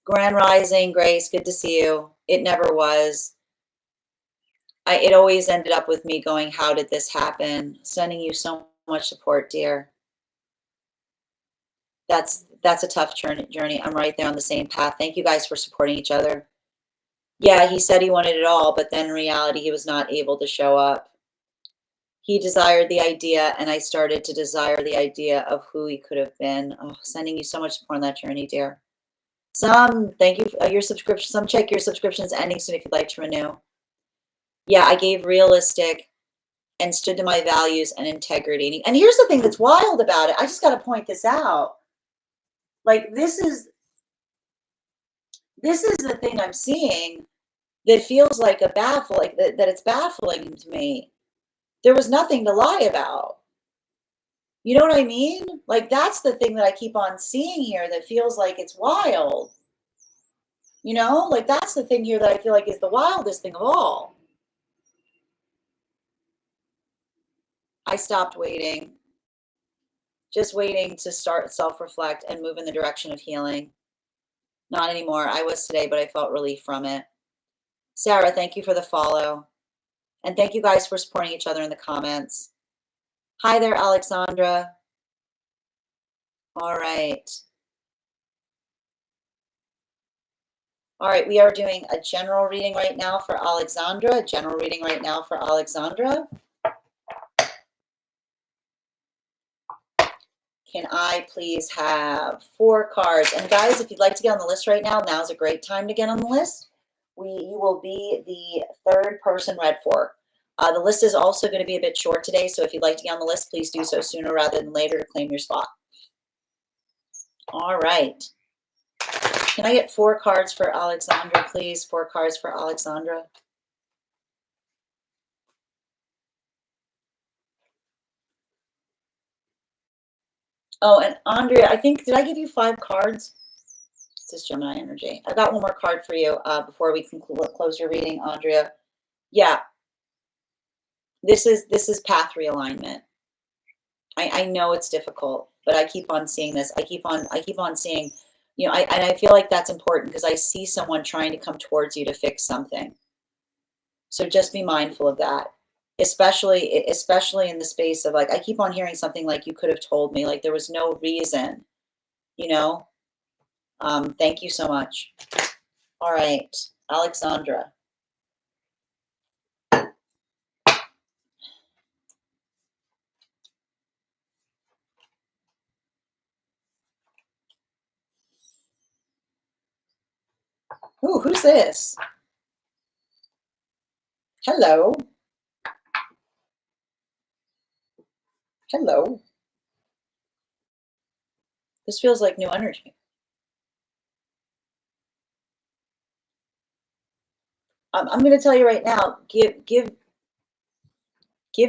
Grand Rising, Grace, good to see you. It never was. It always ended up with me going, how did this happen? Sending you so much support, dear. That's a tough journey. I'm right there on the same path. Thank you guys for supporting each other. Yeah, he said he wanted it all, but then in reality, he was not able to show up. He desired the idea, and I started to desire the idea of who he could have been. Oh, sending you so much support on that journey, dear. Thank you for your subscription. Some check your subscriptions ending soon if you'd like to renew. Yeah, I gave realistic and stood to my values and integrity. And here's the thing that's wild about it. I just got to point this out. Like, this is the thing I'm seeing that feels like that it's baffling to me. There was nothing to lie about. You know what I mean? Like, that's the thing that I keep on seeing here that feels like it's wild. You know, like, that's the thing here that I feel like is the wildest thing of all. I stopped waiting, just waiting to start self-reflect and move in the direction of healing. Not anymore. I was today, but I felt relief from it. Sarah, thank you for the follow. And thank you guys for supporting each other in the comments. Hi there, Alexandra. All right. All right, we are doing a general reading right now for Alexandra. Can I please have 4 cards? And guys, if you'd like to get on the list right now, now's a great time to get on the list. You will be the 3rd person read for. The list is also going to be a bit short today, so if you'd like to get on the list, please do so sooner rather than later to claim your spot. All right. Can I get 4 cards for Alexandra, please? 4 cards for Alexandra. Oh, and Andrea, I think, did I give you 5 cards? It's this Gemini energy. I got one more card for you before we can close your reading, Andrea. Yeah, this is path realignment. I know it's difficult, but I keep on seeing this. I keep on seeing, you know, and I feel like that's important because I see someone trying to come towards you to fix something. So just be mindful of that, especially in the space of like, I keep on hearing something like, you could have told me, like there was no reason, you know. Thank you so much. All right, Alexandra. Ooh, who's this? Hello. Hello. This feels like new energy. I'm going to tell you right now, give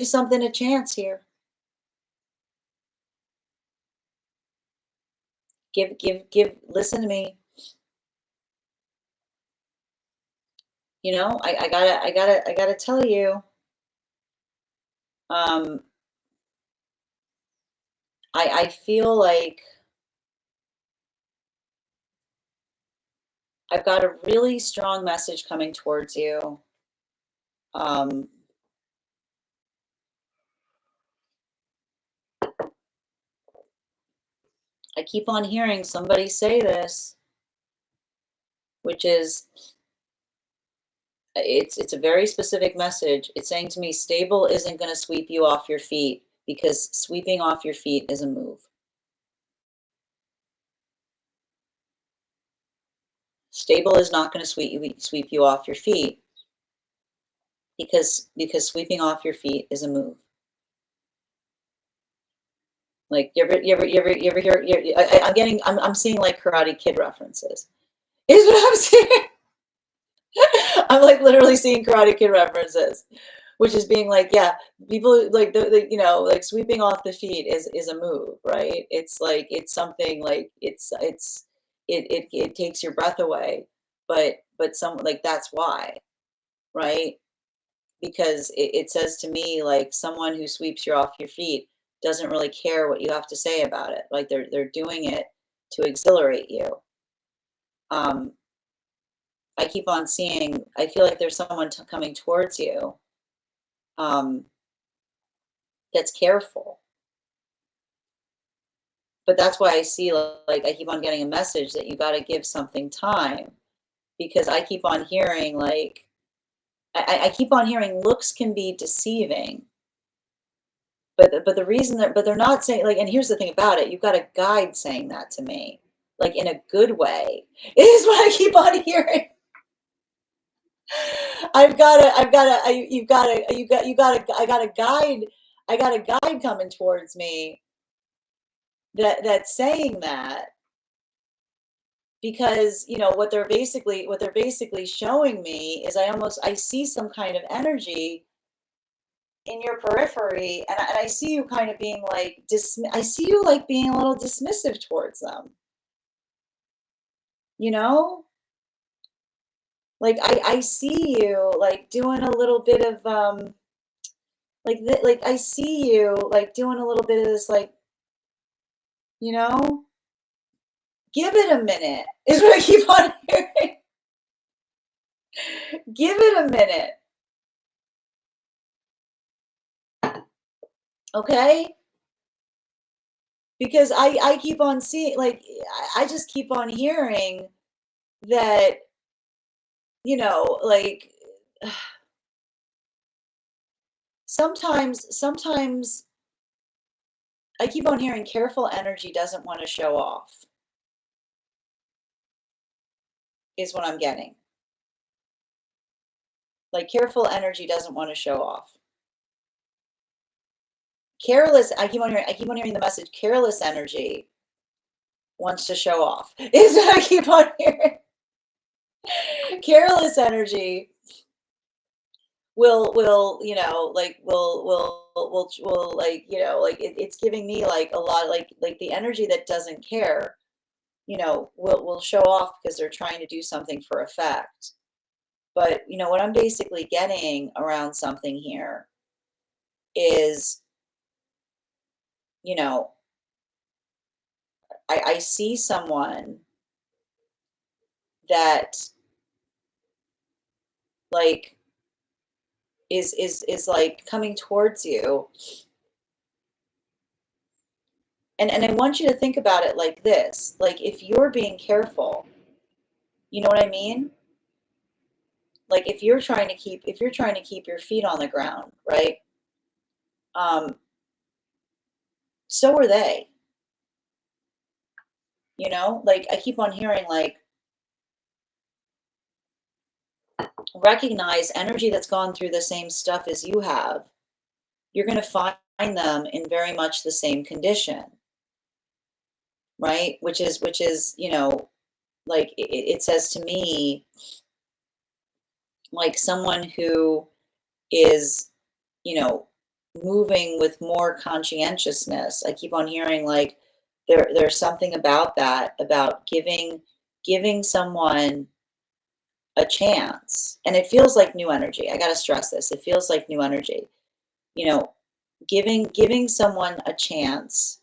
something a chance here. Listen to me. You know, I gotta tell you, I feel like I've got a really strong message coming towards you. I keep on hearing somebody say this, which is, it's a very specific message. It's saying to me, stable isn't going to sweep you off your feet, because sweeping off your feet is a move. Stable is not going to sweep you off your feet, because sweeping off your feet is a move. Like you ever hear? I'm seeing like Karate Kid references. Is what I'm seeing. I'm like literally seeing Karate Kid references, which is being like, yeah, people like the you know, like sweeping off the feet is a move, right? It's like, it's something like it takes your breath away, but some, like, that's why, right? Because it says to me like someone who sweeps you off your feet doesn't really care what you have to say about it. Like they're doing it to exhilarate you. I keep on seeing, I feel like there's someone coming towards you that's careful. But that's why I see, like, I keep on getting a message that you got to give something time, because I keep on hearing, like, I keep on hearing looks can be deceiving. But the reason that, but they're not saying, like, and here's the thing about it, you've got a guide saying that to me, like in a good way. It is what I keep on hearing. I got a guide coming towards me that's saying that, because you know what they're basically showing me is, I see some kind of energy in your periphery, and I see you kind of being like I see you like being a little dismissive towards them, you know, like I see you like doing a little bit of like I see you like doing a little bit of this, like, you know, give it a minute is what I keep on hearing. Give it a minute. Okay? Because I keep on seeing, like, I just keep on hearing that, you know, like, sometimes I keep on hearing careful energy doesn't want to show off, is what I'm getting. Like careful energy doesn't want to show off. Careless, I keep on hearing the message, careless energy wants to show off. Is what I keep on hearing. Careless energy will like will like like it's giving me like a lot like the energy that doesn't care will show off because they're trying to do something for effect. But what I'm basically getting around something here is you know I see someone that like is like coming towards you. And I want you to think about it like this. Like if you're being careful, you know what I mean? Like if you're trying to keep your feet on the ground, right? Um, so are they. Like I keep on hearing like recognize energy that's gone through the same stuff as you have. You're going to find them in very much the same condition, right? Which is like it says to me like someone who is moving with more conscientiousness. I keep on hearing like there's something about that, about giving someone a chance. And it feels like new energy. I got to stress this. It feels like new energy. You know, giving someone a chance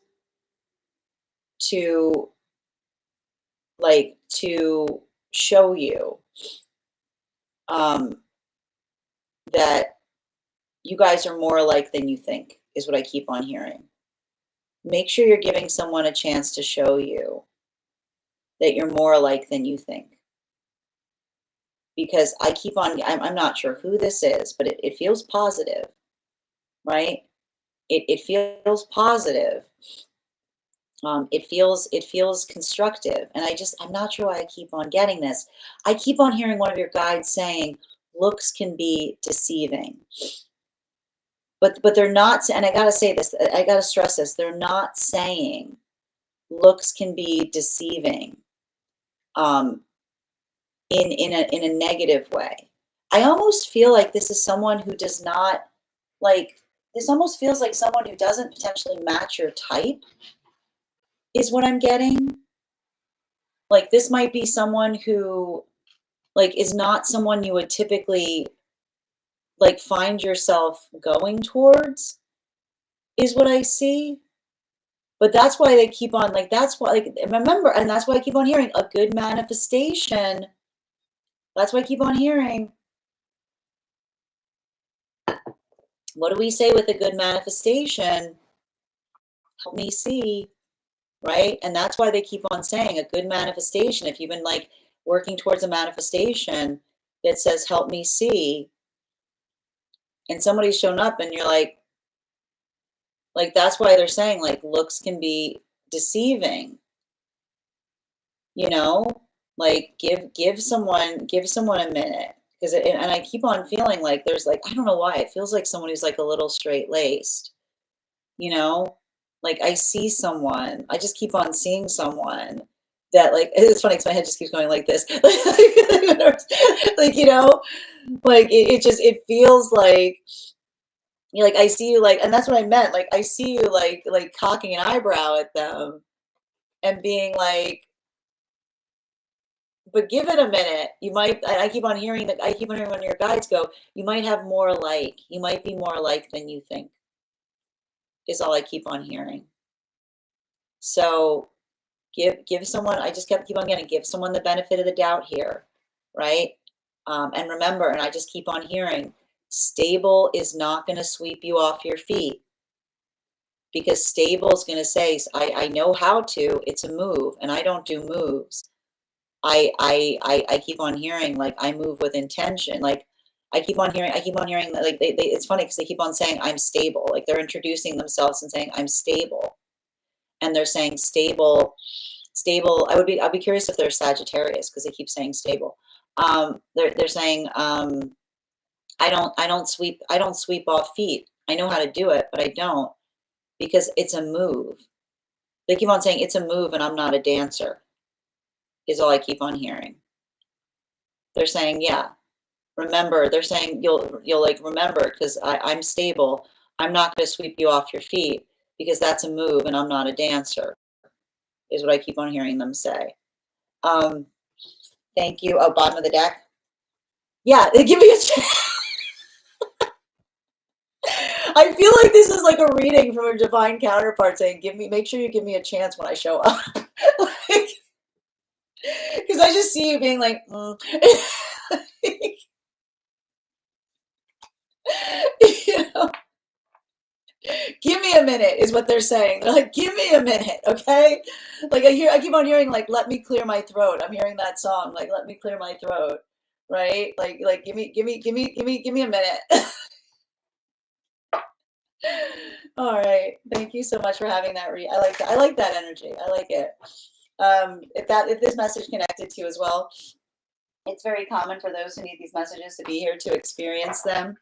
to to show you um that you guys are more alike than you think, is what I keep on hearing. Make sure you're giving someone a chance to show you that you're more alike than you think. Because I'm not sure who this is, but it feels positive, right? It feels positive. It feels constructive. And I'm not sure why I keep on getting this. I keep on hearing one of your guides saying, looks can be deceiving. But they're not, and I gotta say this, I gotta stress this, they're not saying looks can be deceiving um, in a negative way. I almost feel like this is someone who does not like. This almost feels like someone who doesn't potentially match your type, is what I'm getting. Like this might be someone who like is not someone you would typically like find yourself going towards, is what I see. But that's why they keep on like that's why like remember, and that's why I keep on hearing a good manifestation. That's why I keep on hearing. What do we say with a good manifestation? Help me see, right? And that's why they keep on saying a good manifestation. If you've been like working towards a manifestation that says help me see, and somebody's shown up and you're like that's why they're saying like looks can be deceiving, you know? Like give someone a minute. Because and I keep on feeling like there's like I don't know why it feels like someone who's like a little straight laced, you know? Like I see someone, I just keep on seeing someone that like it's funny because my head just keeps going like this. Like like it feels like like I see you like, and that's what I meant. Like I see you like cocking an eyebrow at them and being like, but give it a minute. You might, I keep on hearing that, I keep on hearing when your guides go, you might have more alike. You might be more alike than you think, is all I keep on hearing. So give someone, I just keep on getting, give someone the benefit of the doubt here, right? And remember, and I just keep on hearing, stable is not going to sweep you off your feet, because stable is going to say, I know how to, it's a move, and I don't do moves. I keep on hearing like I move with intention. Like I keep on hearing that like they it's funny because they keep on saying I'm stable. Like they're introducing themselves and saying I'm stable. And they're saying stable. I'd be curious if they're Sagittarius because they keep saying stable. They're saying I don't sweep off feet. I know how to do it, but I don't because it's a move. They keep on saying it's a move and I'm not a dancer, is all I keep on hearing. They're saying, yeah, remember, they're saying you'll like remember because I'm stable. I'm not going to sweep you off your feet because that's a move and I'm not a dancer, is what I keep on hearing them say. Thank you. Oh, bottom of the deck. Yeah, give me a chance. I feel like this is like a reading from a divine counterpart saying, make sure you give me a chance when I show up. Like, because I just see you being like, you know, give me a minute is what they're saying. They're like, give me a minute, okay? Like I keep on hearing like, let me clear my throat. I'm hearing that song, like, let me clear my throat, right? Like give me a minute. All right. Thank you so much for having that I like that. I like that energy. I like it. If this message connected to you as well, it's very common for those who need these messages to be here to experience them.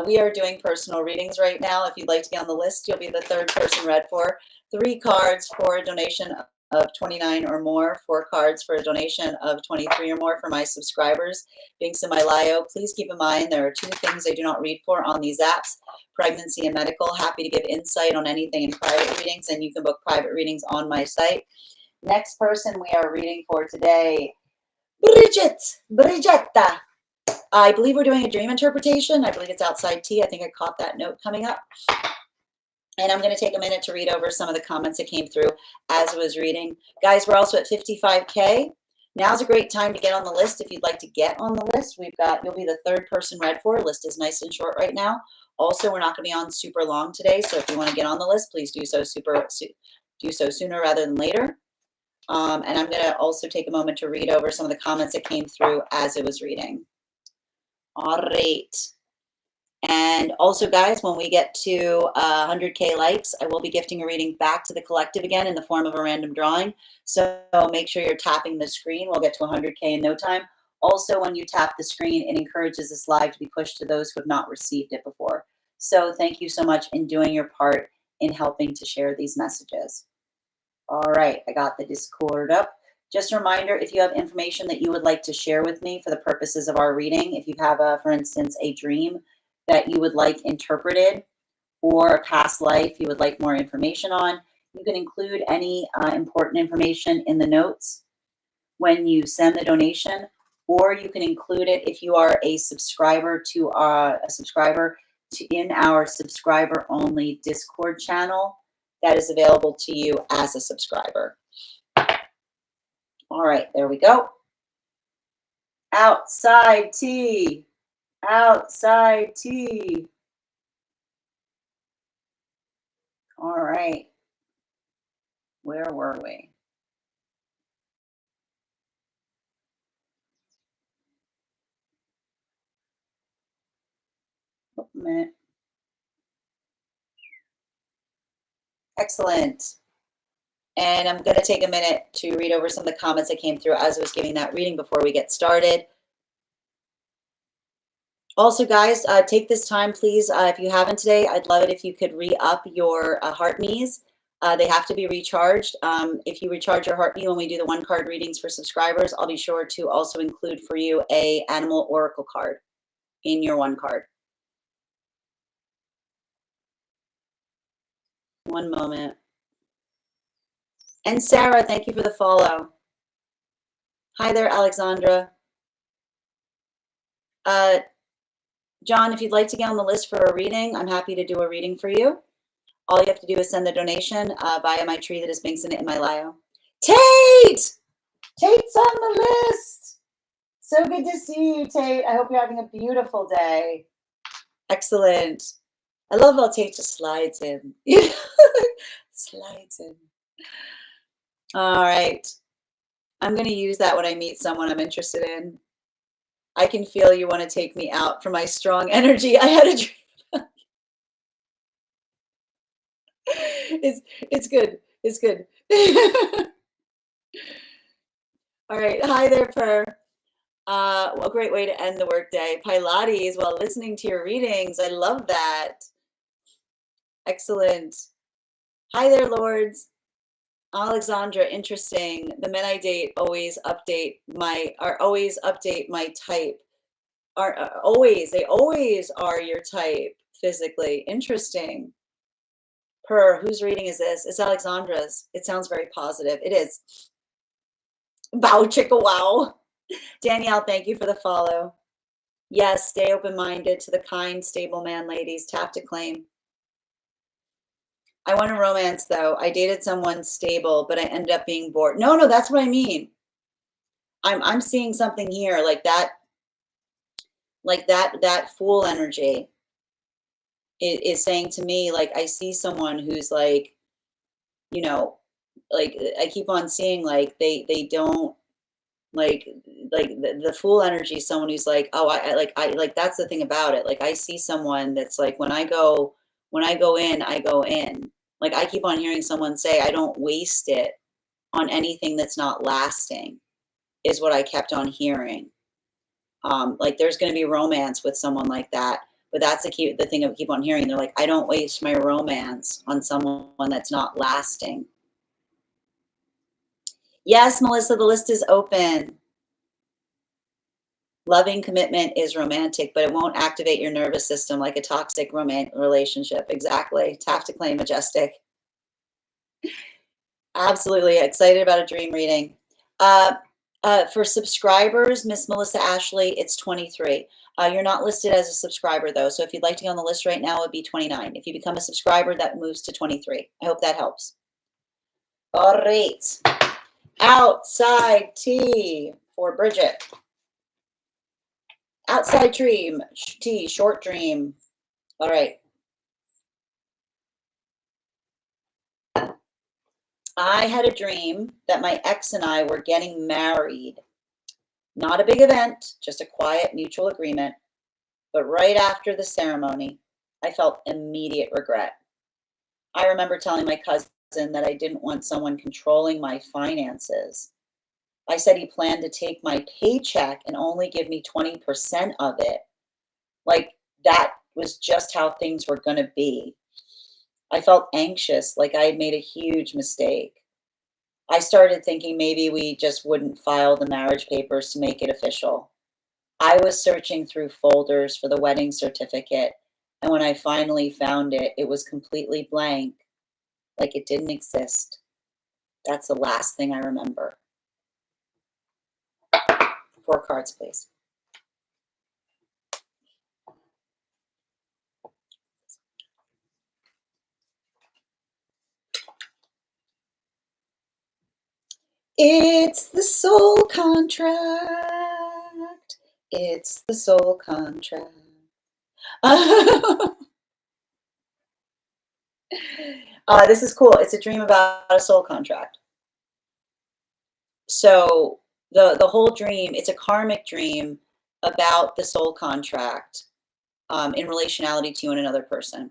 We are doing personal readings right now. If you'd like to be on the list, you'll be the third person read for. 3 cards for a donation of 29 or more, 4 cards for a donation of 23 or more for my subscribers. Links in my bio. Please keep in mind there are 2 things I do not read for on these apps: pregnancy and medical. Happy to give insight on anything in private readings, and you can book private readings on my site. Next person we are reading for today, Brigetta. I believe we're doing a dream interpretation. I believe it's outside T. I think I caught that note coming up. And I'm going to take a minute to read over some of the comments that came through as I was reading. Guys, we're also at 55K. Now's a great time to get on the list. If you'd like to get on the list, you'll be the third person read for. List is nice and short right now. Also, we're not going to be on super long today. So if you want to get on the list, please do so sooner rather than later. And I'm going to also take a moment to read over some of the comments that came through as it was reading. All right. And also, guys, when we get to 100K likes, I will be gifting a reading back to the collective again in the form of a random drawing. So make sure you're tapping the screen. We'll get to 100K in no time. Also, when you tap the screen, it encourages this live to be pushed to those who have not received it before. So thank you so much in doing your part in helping to share these messages. All right, I got the Discord up. Just a reminder, if you have information that you would like to share with me for the purposes of our reading, if you have, for instance, a dream that you would like interpreted or a past life you would like more information on, you can include any important information in the notes when you send the donation, or you can include it if you are a subscriber in our subscriber only Discord channel that is available to you as a subscriber. All right, there we go. Outside tea. Outside tea. All right. Where were we? Oh, a minute. Excellent. And I'm going to take a minute to read over some of the comments that came through as I was giving that reading before we get started. Also, guys, take this time, please. If you haven't today, I'd love it if you could re-up your heart me's. They have to be recharged. If you recharge your heart me when we do the 1-card readings for subscribers, I'll be sure to also include for you a animal oracle card in your 1 card. One moment. And Sarah, thank you for the follow. Hi there, Alexandra. John, if you'd like to get on the list for a reading, I'm happy to do a reading for you. All you have to do is send the donation via my tree that is linked in my bio. Tate! Tate's on the list. So good to see you, Tate. I hope you're having a beautiful day. Excellent. I love how Tate just slides in. Slides in. All right. I'm going to use that when I meet someone I'm interested in. I can feel you want to take me out for my strong energy. I had a dream. It's good. It's good. All right. Hi there, Per. A great way to end the workday. Pilates while listening to your readings. I love that. Excellent. Hi there, Lords. Alexandra, interesting. The men I date always update my type. They always are your type physically. Interesting. Whose reading is this? It's Alexandra's. It sounds very positive. It is. Bow chicka wow. Danielle, thank you for the follow. Yes, stay open-minded to the kind, stable man, ladies. Tap to claim. I want a romance, though. I dated someone stable, but I ended up being bored. No, that's what I mean. I'm seeing something here like that fool energy is saying to me, like, I see someone who's like, you know, like I keep on seeing like they don't like the fool energy is someone who's like, oh, I that's the thing about it. Like I see someone that's like when I go in, I go in. Like I keep on hearing someone say, I don't waste it on anything that's not lasting, is what I kept on hearing. Like there's going to be romance with someone like that, but that's the thing I keep on hearing. They're like, I don't waste my romance on someone that's not lasting. Yes, Melissa, the list is open. Loving commitment is romantic, but it won't activate your nervous system like a toxic romantic relationship. Exactly. Tap to claim, Majestic. Absolutely excited about a dream reading. For subscribers, Miss Melissa Ashley, it's 23. You're not listed as a subscriber though, so if you'd like to get on the list right now, it would be 29. If you become a subscriber, that moves to 23. I hope that helps. All right. Outside tea for Bridget. Outside dream, tea, short dream. All right. I had a dream that my ex and I were getting married. Not a big event, just a quiet mutual agreement. But right after the ceremony, I felt immediate regret. I remember telling my cousin that I didn't want someone controlling my finances. I said he planned to take my paycheck and only give me 20% of it. Like that was just how things were going to be. I felt anxious, like I had made a huge mistake. I started thinking maybe we just wouldn't file the marriage papers to make it official. I was searching through folders for the wedding certificate, and when I finally found it, it was completely blank, like it didn't exist. That's the last thing I remember. 4 cards, please. It's the soul contract. It's the soul contract. This is cool. It's a dream about a soul contract. So the whole dream, it's a karmic dream about the soul contract in relationality to you and another person.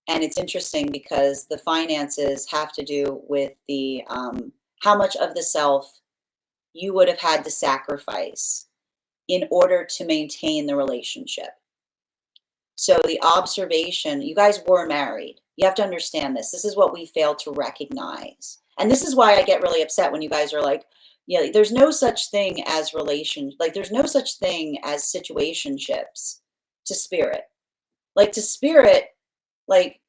And it's interesting because the finances have to do with the how much of the self you would have had to sacrifice in order to maintain the relationship. So the observation, you guys were married. You have to understand this. This is what we fail to recognize. And this is why I get really upset when you guys are like, yeah, there's no such thing as there's no such thing as situationships to spirit. Like to spirit, like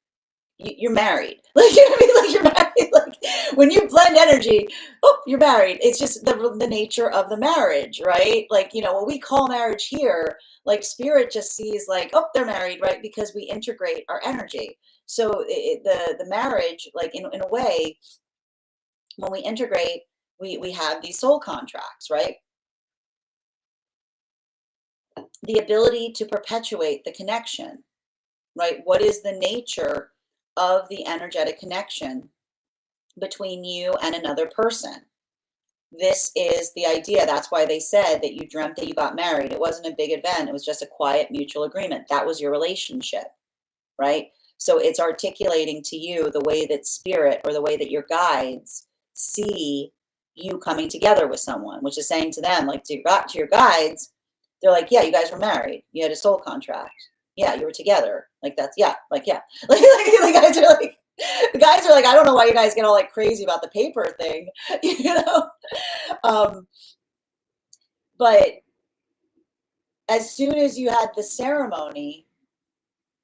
you're married. Like, you know what I mean? Like you're married. Like when you blend energy, oh, you're married. It's just the nature of the marriage, right? Like, you know, what we call marriage here, like spirit just sees like, oh, they're married, right? Because we integrate our energy. So the marriage, like in a way, when we integrate, we have these soul contracts, right? The ability to perpetuate the connection, right? What is the nature of the energetic connection between you and another person? This is the idea. That's why they said that you dreamt that you got married. It wasn't a big event. It was just a quiet mutual agreement. That was your relationship, right? So it's articulating to you the way that spirit or the way that your guides see you coming together with someone, which is saying to them, like to your guides, they're like, yeah, you guys were married. You had a soul contract. Yeah, you were together. Like that's, yeah, like, yeah. Like the guys are like, I don't know why you guys get all like crazy about the paper thing, you know? But as soon as you had the ceremony,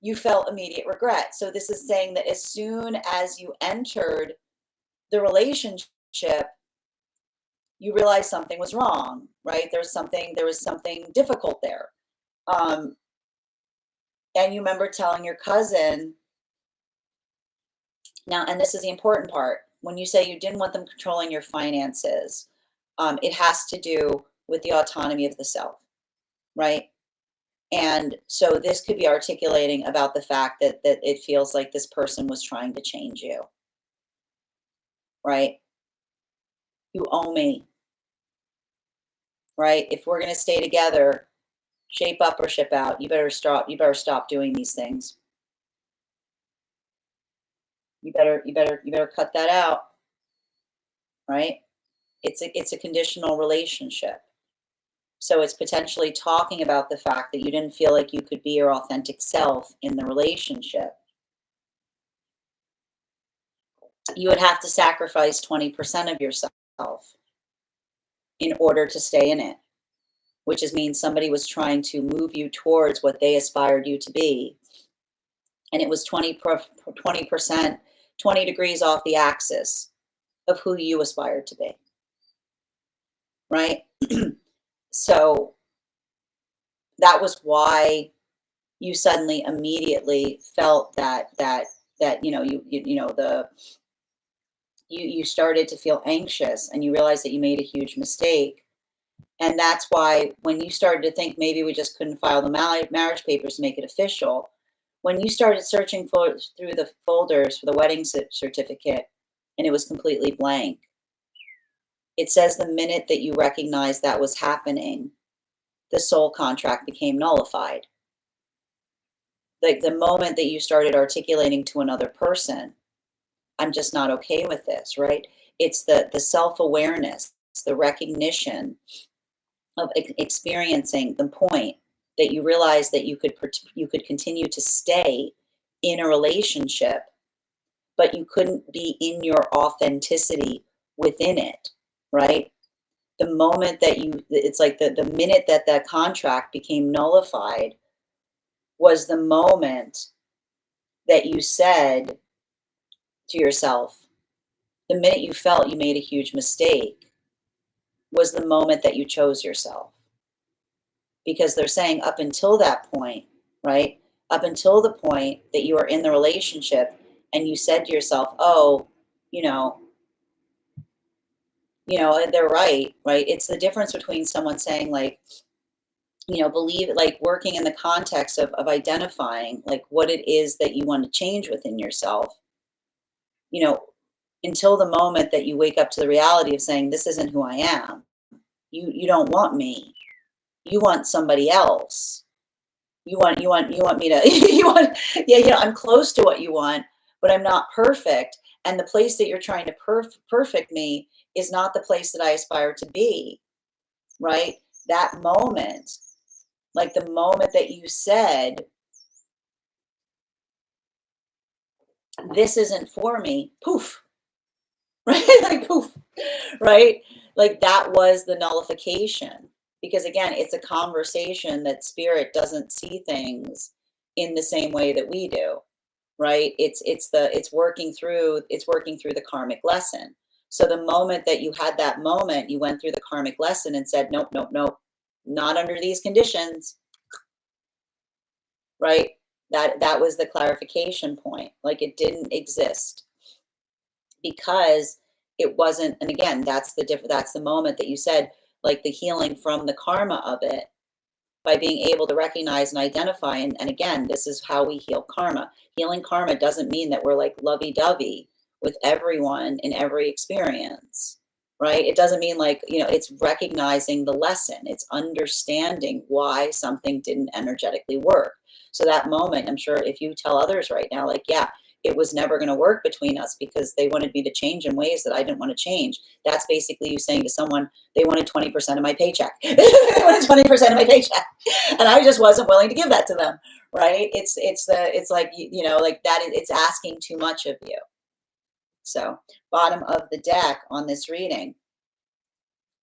you felt immediate regret. So this is saying that as soon as you entered the relationship, you realized something was wrong, right? There was something difficult there. And you remember telling your cousin, now, and this is the important part, when you say you didn't want them controlling your finances, it has to do with the autonomy of the self, right? And so this could be articulating about the fact that it feels like this person was trying to change you, right? You owe me, right? If we're going to stay together, shape up or ship out. You better stop doing these things. You better cut that out, right? It's a conditional relationship. So it's potentially talking about the fact that you didn't feel like you could be your authentic self in the relationship. You would have to sacrifice 20% of yourself in order to stay in it, which means somebody was trying to move you towards what they aspired you to be. And it was 20%, 20 degrees off the axis of who you aspired to be, right? So that was why you suddenly immediately felt that you started to feel anxious, and you realized that you made a huge mistake. And that's why when you started to think maybe we just couldn't file the marriage papers to make it official, when you started searching through the folders for the wedding certificate and it was completely blank, it says the minute that you recognized that was happening, the soul contract became nullified. Like the moment that you started articulating to another person, I'm just not okay with this, right? It's the self-awareness, the recognition of experiencing the point that you realize that you could continue to stay in a relationship, but you couldn't be in your authenticity within it, right? The moment that it's like the minute that that contract became nullified was the moment that you said to yourself, the minute you felt you made a huge mistake was the moment that you chose yourself. Because they're saying up until that point, right? Up until the point that you are in the relationship and you said to yourself, oh, they're right? It's the difference between someone saying like, believe, like working in the context of identifying like what it is that you want to change within yourself, until the moment that you wake up to the reality of saying, this isn't who I am. You don't want me. You want somebody else. You want me to, I'm close to what you want, but I'm not perfect. And the place that you're trying to perfect me is not the place that I aspire to be, right? That moment, like the moment that you said, this isn't for me, poof, right? Like poof, right? Like that was the nullification. Because again, it's a conversation that spirit doesn't see things in the same way that we do, right? It's working through the karmic lesson. So the moment that you had that moment, you went through the karmic lesson and said, nope, nope, nope, not under these conditions, right? That was the clarification point. Like it didn't exist because it wasn't. And again, that's the moment that you said, like the healing from the karma of it, by being able to recognize and identify. And again, this is how we heal karma. Healing karma doesn't mean that we're like lovey-dovey with everyone in every experience, right? It doesn't mean like, it's recognizing the lesson. It's understanding why something didn't energetically work. So that moment, I'm sure if you tell others right now, like, yeah, it was never going to work between us because they wanted me to change in ways that I didn't want to change. That's basically you saying to someone, they wanted 20% of my paycheck. They wanted 20% of my paycheck. And I just wasn't willing to give that to them. Right. It's like, you know, like that, it's asking too much of you. So bottom of the deck on this reading,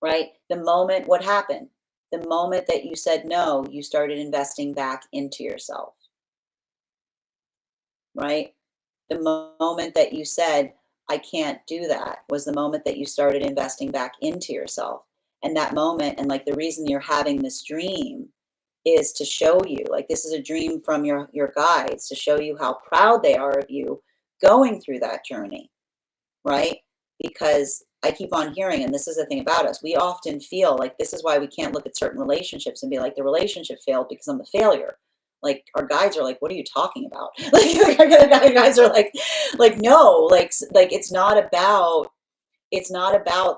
right? The moment, what happened? The moment that you said no, you started investing back into yourself, right? The moment that you said, I can't do that, was the moment that you started investing back into yourself. And that moment, and like the reason you're having this dream is to show you, like this is a dream from your guides, to show you how proud they are of you going through that journey, right? Because I keep on hearing, and this is the thing about us, we often feel like this is why we can't look at certain relationships and be like, the relationship failed because I'm a failure. Like our guides are like, what are you talking about? Like our guides are like no, like it's not about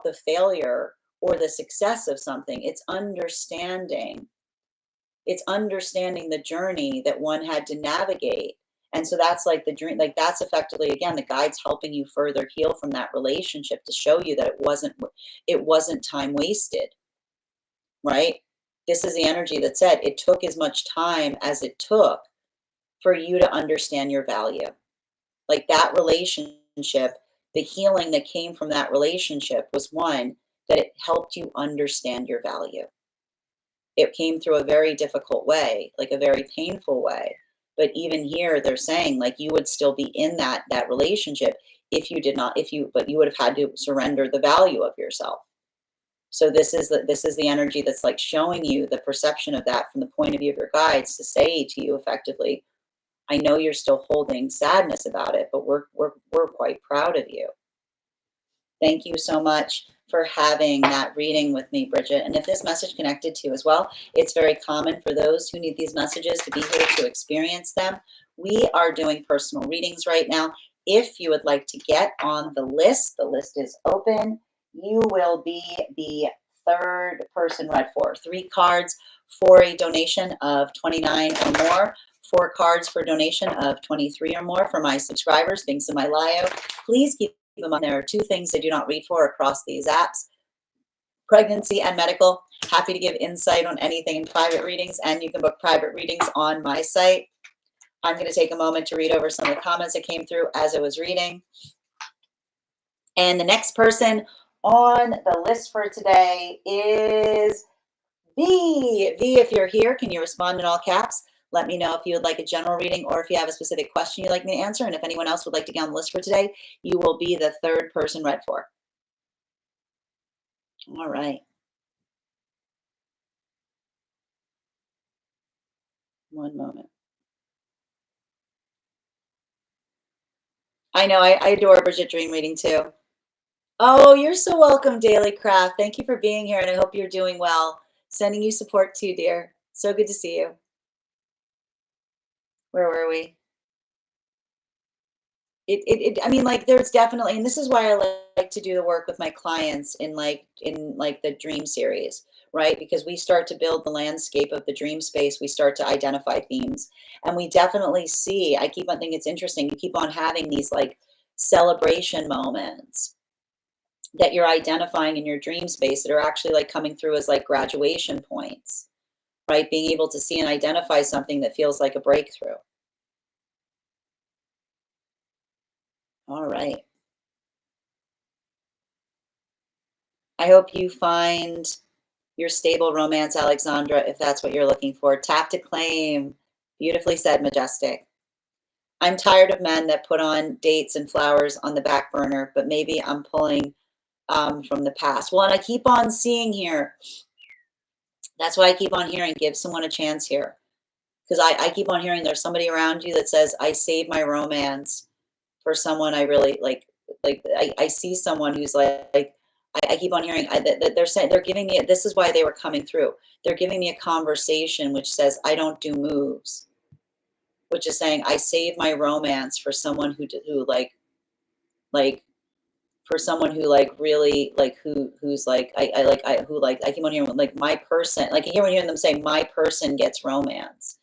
the failure or the success of something. It's understanding the journey that one had to navigate. And so that's like the dream, like that's effectively, again, the guides helping you further heal from that relationship to show you that it wasn't time wasted, right? This is the energy that said it took as much time as it took for you to understand your value. Like that relationship, the healing that came from that relationship was one that it helped you understand your value. It came through a very difficult way, like a very painful way. But even here, they're saying like you would still be in that relationship if you did not, but you would have had to surrender the value of yourself. So this is the energy that's like showing you the perception of that from the point of view of your guides to say to you effectively, I know you're still holding sadness about it, but we're quite proud of you. Thank you so much for having that reading with me, Bridget. And if this message connected to you as well, it's very common for those who need these messages to be here to experience them. We are doing personal readings right now. If you would like to get on the list is open. You will be the third person read for. 3 cards for a donation of $29 or more. 4 cards for donation of $23 or more for my subscribers. Links in my bio. Please keep them on. There are 2 things I do not read for across these apps: pregnancy and medical. Happy to give insight on anything in private readings, and you can book private readings on my site. I'm going to take a moment to read over some of the comments that came through as I was reading. And the next person on the list for today is V. V, if you're here, can you respond in all caps? Let me know if you would like a general reading or if you have a specific question you'd like me to answer. And if anyone else would like to get on the list for today, you will be the 3rd person read for. All right. One moment. I know, I adore Bridget Dream reading too. Oh, you're so welcome, Daily Craft. Thank you for being here, and I hope you're doing well. Sending you support too, dear. So good to see you. Where were we? I mean, like, there's definitely, and this is why I like to do the work with my clients in the dream series, right? Because we start to build the landscape of the dream space. We start to identify themes, and we definitely see, I keep on thinking it's interesting. You keep on having these like celebration moments that you're identifying in your dream space that are actually like coming through as like graduation points, right? Being able to see and identify something that feels like a breakthrough. All right. I hope you find your stable romance, Alexandra, if that's what you're looking for. Tap to claim. Beautifully said, Majestic. I'm tired of men that put on dates and flowers on the back burner, but maybe I'm pulling from the past. Well, and I keep on seeing here. That's why I keep on hearing, give someone a chance here. Because I keep on hearing there's somebody around you that says, I saved my romance for someone I really like. I see someone who's like I keep on hearing that they're saying, they're giving me, this is why they were coming through. They're giving me a conversation which says, I don't do moves, which is saying I save my romance for someone who for someone who like really like who's like I keep on hearing like my person, like I keep on hearing them say my person gets romance.